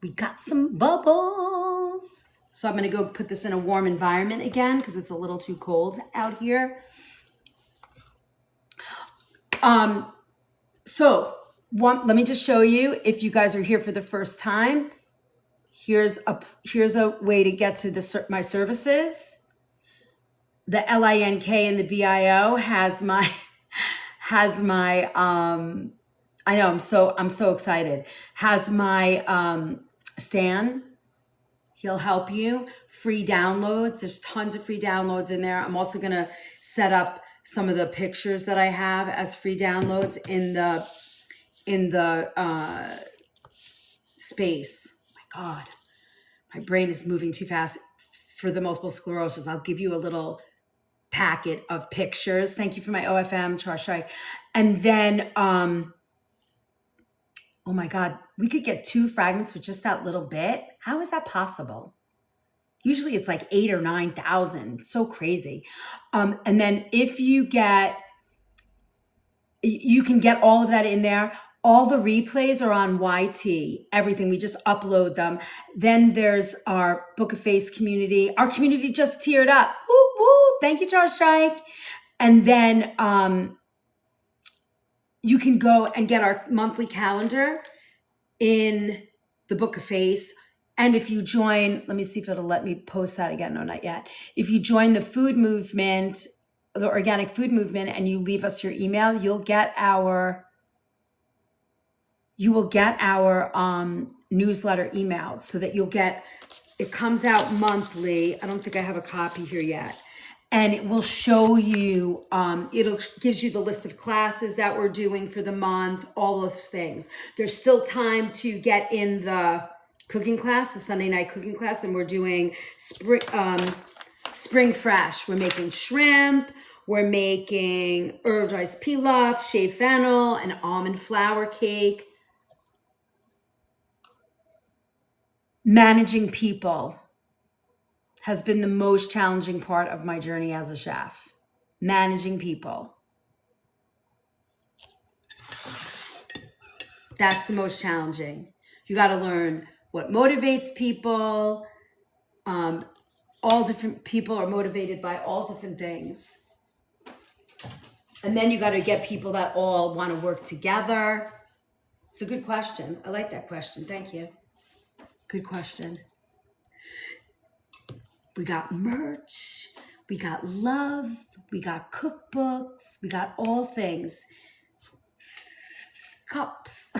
We got some bubbles. So I'm going to go put this in a warm environment again because it's a little too cold out here. Let me just show you, if you guys are here for the first time, here's a way to get to my services. The LINK and the BIO has my I know, I'm so excited. Has my Stan. He'll help you. Free downloads. There's tons of free downloads in there. I'm also gonna set up some of the pictures that I have as free downloads in the space. Oh my God, my brain is moving too fast. for the multiple sclerosis. I'll give you a little packet of pictures. Thank you for my OFM, Charles Strike. And then, oh my God, we could get 2 fragments with just that little bit. How is that possible? Usually it's like 8,000 or 9,000. So crazy. And then if you get, you can get all of that in there. All the replays are on YT, everything. We just upload them. Then there's our Book of Face community. Our community just teared up. Woo, woo. Thank you, Charles Strike. And then you can go and get our monthly calendar in the Book of Face. And if you join, let me see if it'll let me post that again. No, not yet. If you join the food movement, the organic food movement, and you leave us your email, you will get our newsletter emails, so that you'll get, it comes out monthly. I don't think I have a copy here yet. And it will show you, gives you the list of classes that we're doing for the month, all those things. There's still time to get in the cooking class, the Sunday night cooking class, and we're doing spring fresh. We're making shrimp, we're making herb rice pilaf, shaved fennel, and almond flour cake. Managing people has been the most challenging part of my journey as a chef. Managing people. That's the most challenging. You got to learn what motivates people. All different people are motivated by all different things. And then you got to get people that all want to work together. It's a good question. I like that question. Thank you. Good question. We got merch, we got love, we got cookbooks, we got all things. Cups.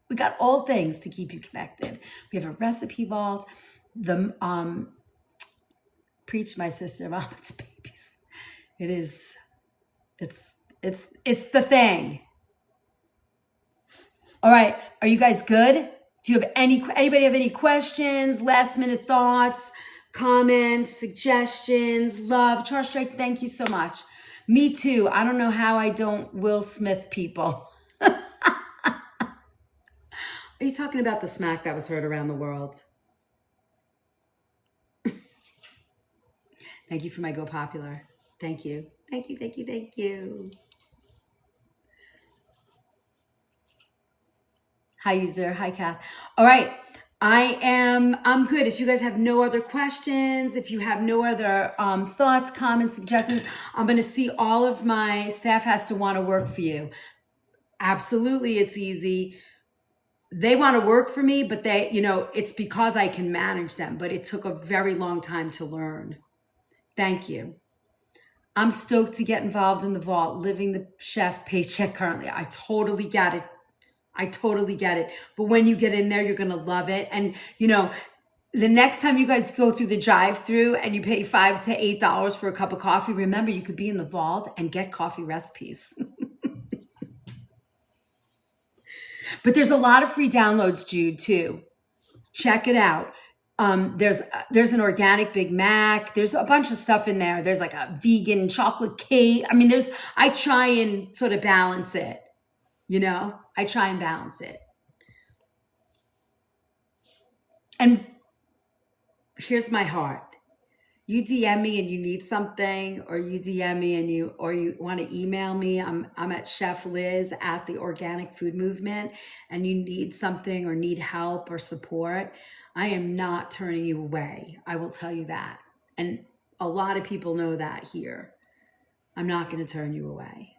We got all things to keep you connected. We have a recipe vault. The preach my sister, Mom, it's babies. It's the thing. All right, are you guys good? Do you have anybody have any questions, last minute thoughts, comments, suggestions, love? Charles Strike, thank you so much. Me too. I don't know how I don't Will Smith people. Are you talking about the smack that was heard around the world? Thank you for my Go Popular. Thank you. Thank you, thank you, thank you. Hi, user. Hi, Kath. All right. I'm good. If you guys have no other questions, if you have no other thoughts, comments, suggestions, I'm going to see all of my staff has to want to work for you. Absolutely. It's easy. They want to work for me, but it's because I can manage them, but it took a very long time to learn. Thank you. I'm stoked to get involved in the vault, living the chef paycheck currently. I totally get it. But when you get in there, you're going to love it. And, the next time you guys go through the drive-through and you pay $5 to $8 for a cup of coffee, remember you could be in the vault and get coffee recipes. But there's a lot of free downloads, Jude, too. Check it out. There's an organic Big Mac. There's a bunch of stuff in there. There's like a vegan chocolate cake. I mean, I try and sort of balance it. I try and balance it. And here's my heart. You DM me and you need something, or you DM me and you want to email me. I'm at Chef Liz at the Organic Food Movement, and you need something or need help or support. I am not turning you away. I will tell you that. And a lot of people know that here. I'm not going to turn you away.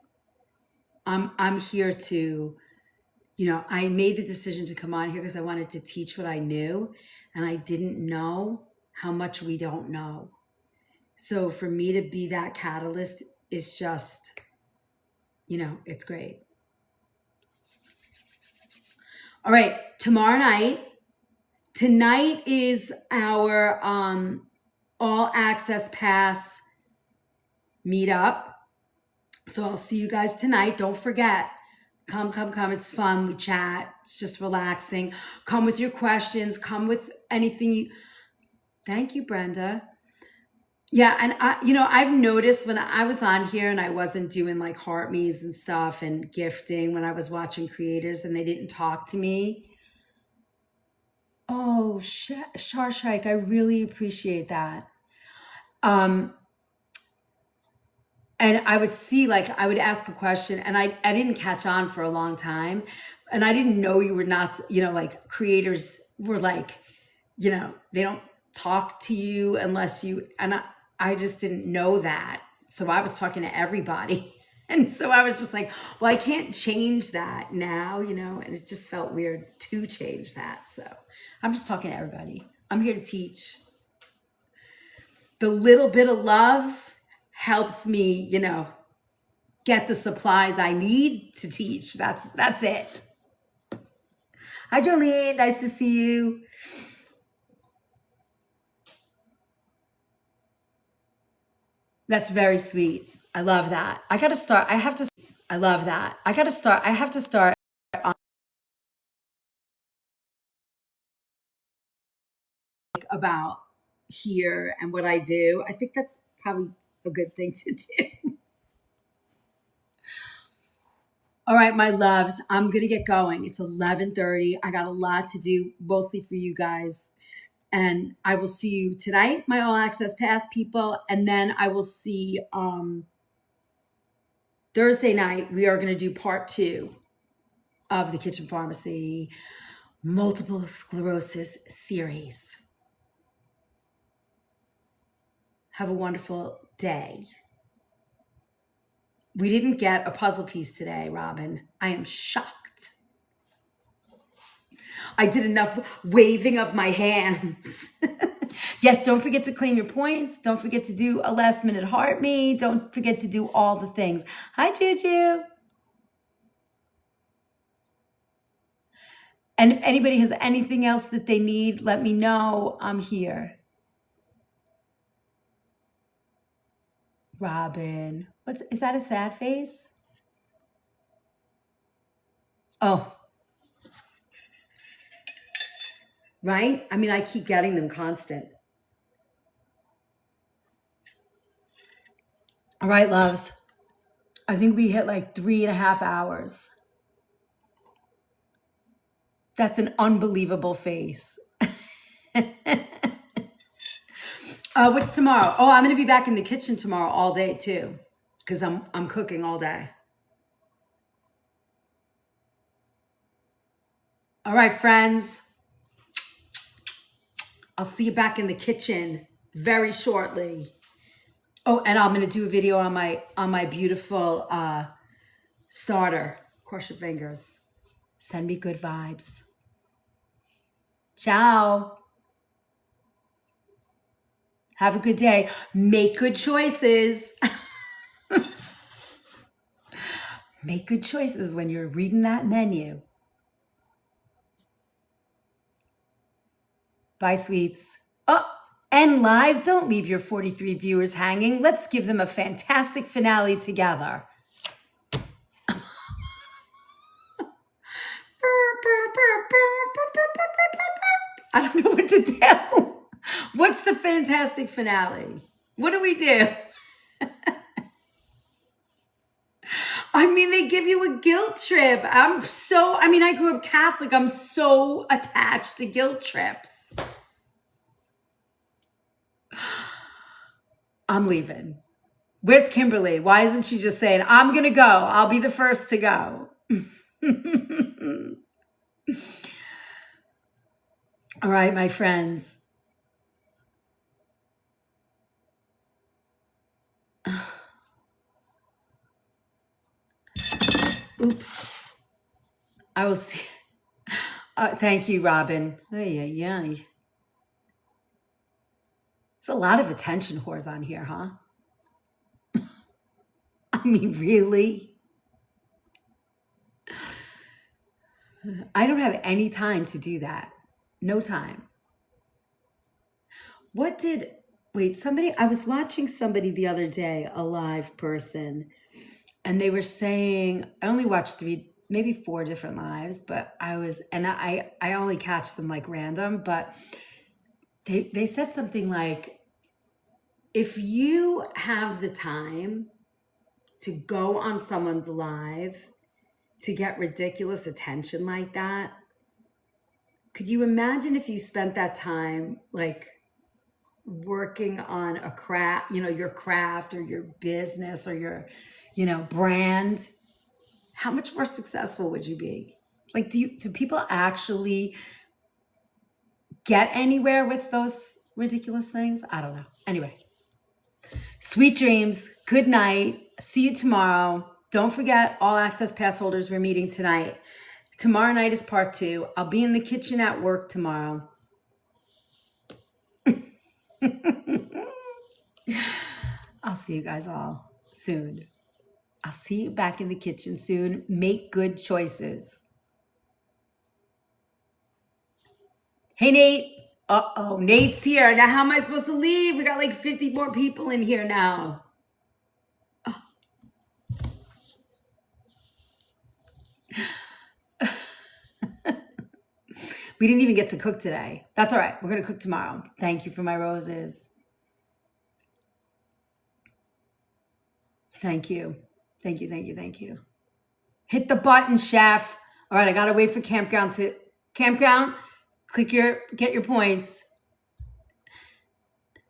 I'm here to, I made the decision to come on here because I wanted to teach what I knew, and I didn't know how much we don't know. So for me to be that catalyst is just, it's great. All right, tonight is our all access pass meetup. So I'll see you guys tonight. Don't forget, come. It's fun. We chat. It's just relaxing. Come with your questions. Come with anything Thank you, Brenda. Yeah, and I've noticed when I was on here and I wasn't doing like heart me's and stuff and gifting when I was watching creators and they didn't talk to me. Oh, Sharshrike, I really appreciate that. Um, and I would see like I would ask a question and I didn't catch on for a long time, and I didn't know you were not, like creators were like, they don't talk to you unless you, and I just didn't know that. So I was talking to everybody. And so I was just like, well, I can't change that now, and it just felt weird to change that. So I'm just talking to everybody. I'm here to teach. The little bit of love helps me, get the supplies I need to teach. That's it. Hi, Jolene. Nice to see you. That's very sweet. I love that. I got to start. I have to. I love that. I got to start. I have to start on about here and what I do. I think that's probably a good thing to do. All right, my loves, I'm going to get going. It's 11:30. I got a lot to do, mostly for you guys. And I will see you tonight, my All Access Pass people. And then I will see Thursday night. We are going to do part 2 of the Kitchen Pharmacy Multiple Sclerosis series. Have a wonderful day. We didn't get a puzzle piece today, Robin. I am shocked. I did enough waving of my hands. Yes, don't forget to claim your points. Don't forget to do a last minute heart me. Don't forget to do all the things. Hi, Juju. And if anybody has anything else that they need, let me know. I'm here. Robin. Is that a sad face? Oh, right? I mean, I keep getting them constant. All right, loves. I think we hit like 3.5 hours. That's an unbelievable face. What's tomorrow? Oh, I'm going to be back in the kitchen tomorrow all day too, because I'm cooking all day. All right, friends. I'll see you back in the kitchen very shortly. Oh, and I'm going to do a video on my beautiful starter. Cross your fingers. Send me good vibes. Ciao. Have a good day. Make good choices. Make good choices when you're reading that menu. Bye, sweets. Oh, and live, don't leave your 43 viewers hanging. Let's give them a fantastic finale together. I don't know what to do. What's the fantastic finale? What do we do? I mean, they give you a guilt trip. I grew up Catholic. I'm so attached to guilt trips. I'm leaving. Where's Kimberly? Why isn't she just saying, I'm going to go. I'll be the first to go. All right, my friends. Oops. I will see. Thank you, Robin. Ay. There's a lot of attention whores on here, huh? I mean, really? I don't have any time to do that. No time. I was watching somebody the other day, a live person, and they were saying, I only watched 3, maybe 4 different lives, but I only catch them like random, but They said something like, if you have the time to go on someone's live to get ridiculous attention like that, could you imagine if you spent that time like working on a craft, your craft or your business or your, brand? How much more successful would you be? Like, do people actually get anywhere with those ridiculous things? I don't know. Anyway, sweet dreams. Good night. See you tomorrow. Don't forget, all access pass holders, we're meeting tonight. Tomorrow night is part 2. I'll be in the kitchen at work tomorrow. I'll see you guys all soon. I'll see you back in the kitchen soon. Make good choices. Hey, Nate. Uh-oh, Nate's here. Now, how am I supposed to leave? We got like 50 more people in here now. Oh. We didn't even get to cook today. That's all right. We're going to cook tomorrow. Thank you for my roses. Thank you. Thank you, thank you, thank you. Hit the button, chef. All right, I got to wait for campground. Get your points.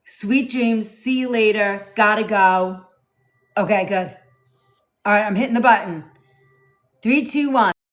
Sweet dreams. See you later. Gotta go. Okay, good. All right, I'm hitting the button. 3, 2, 1.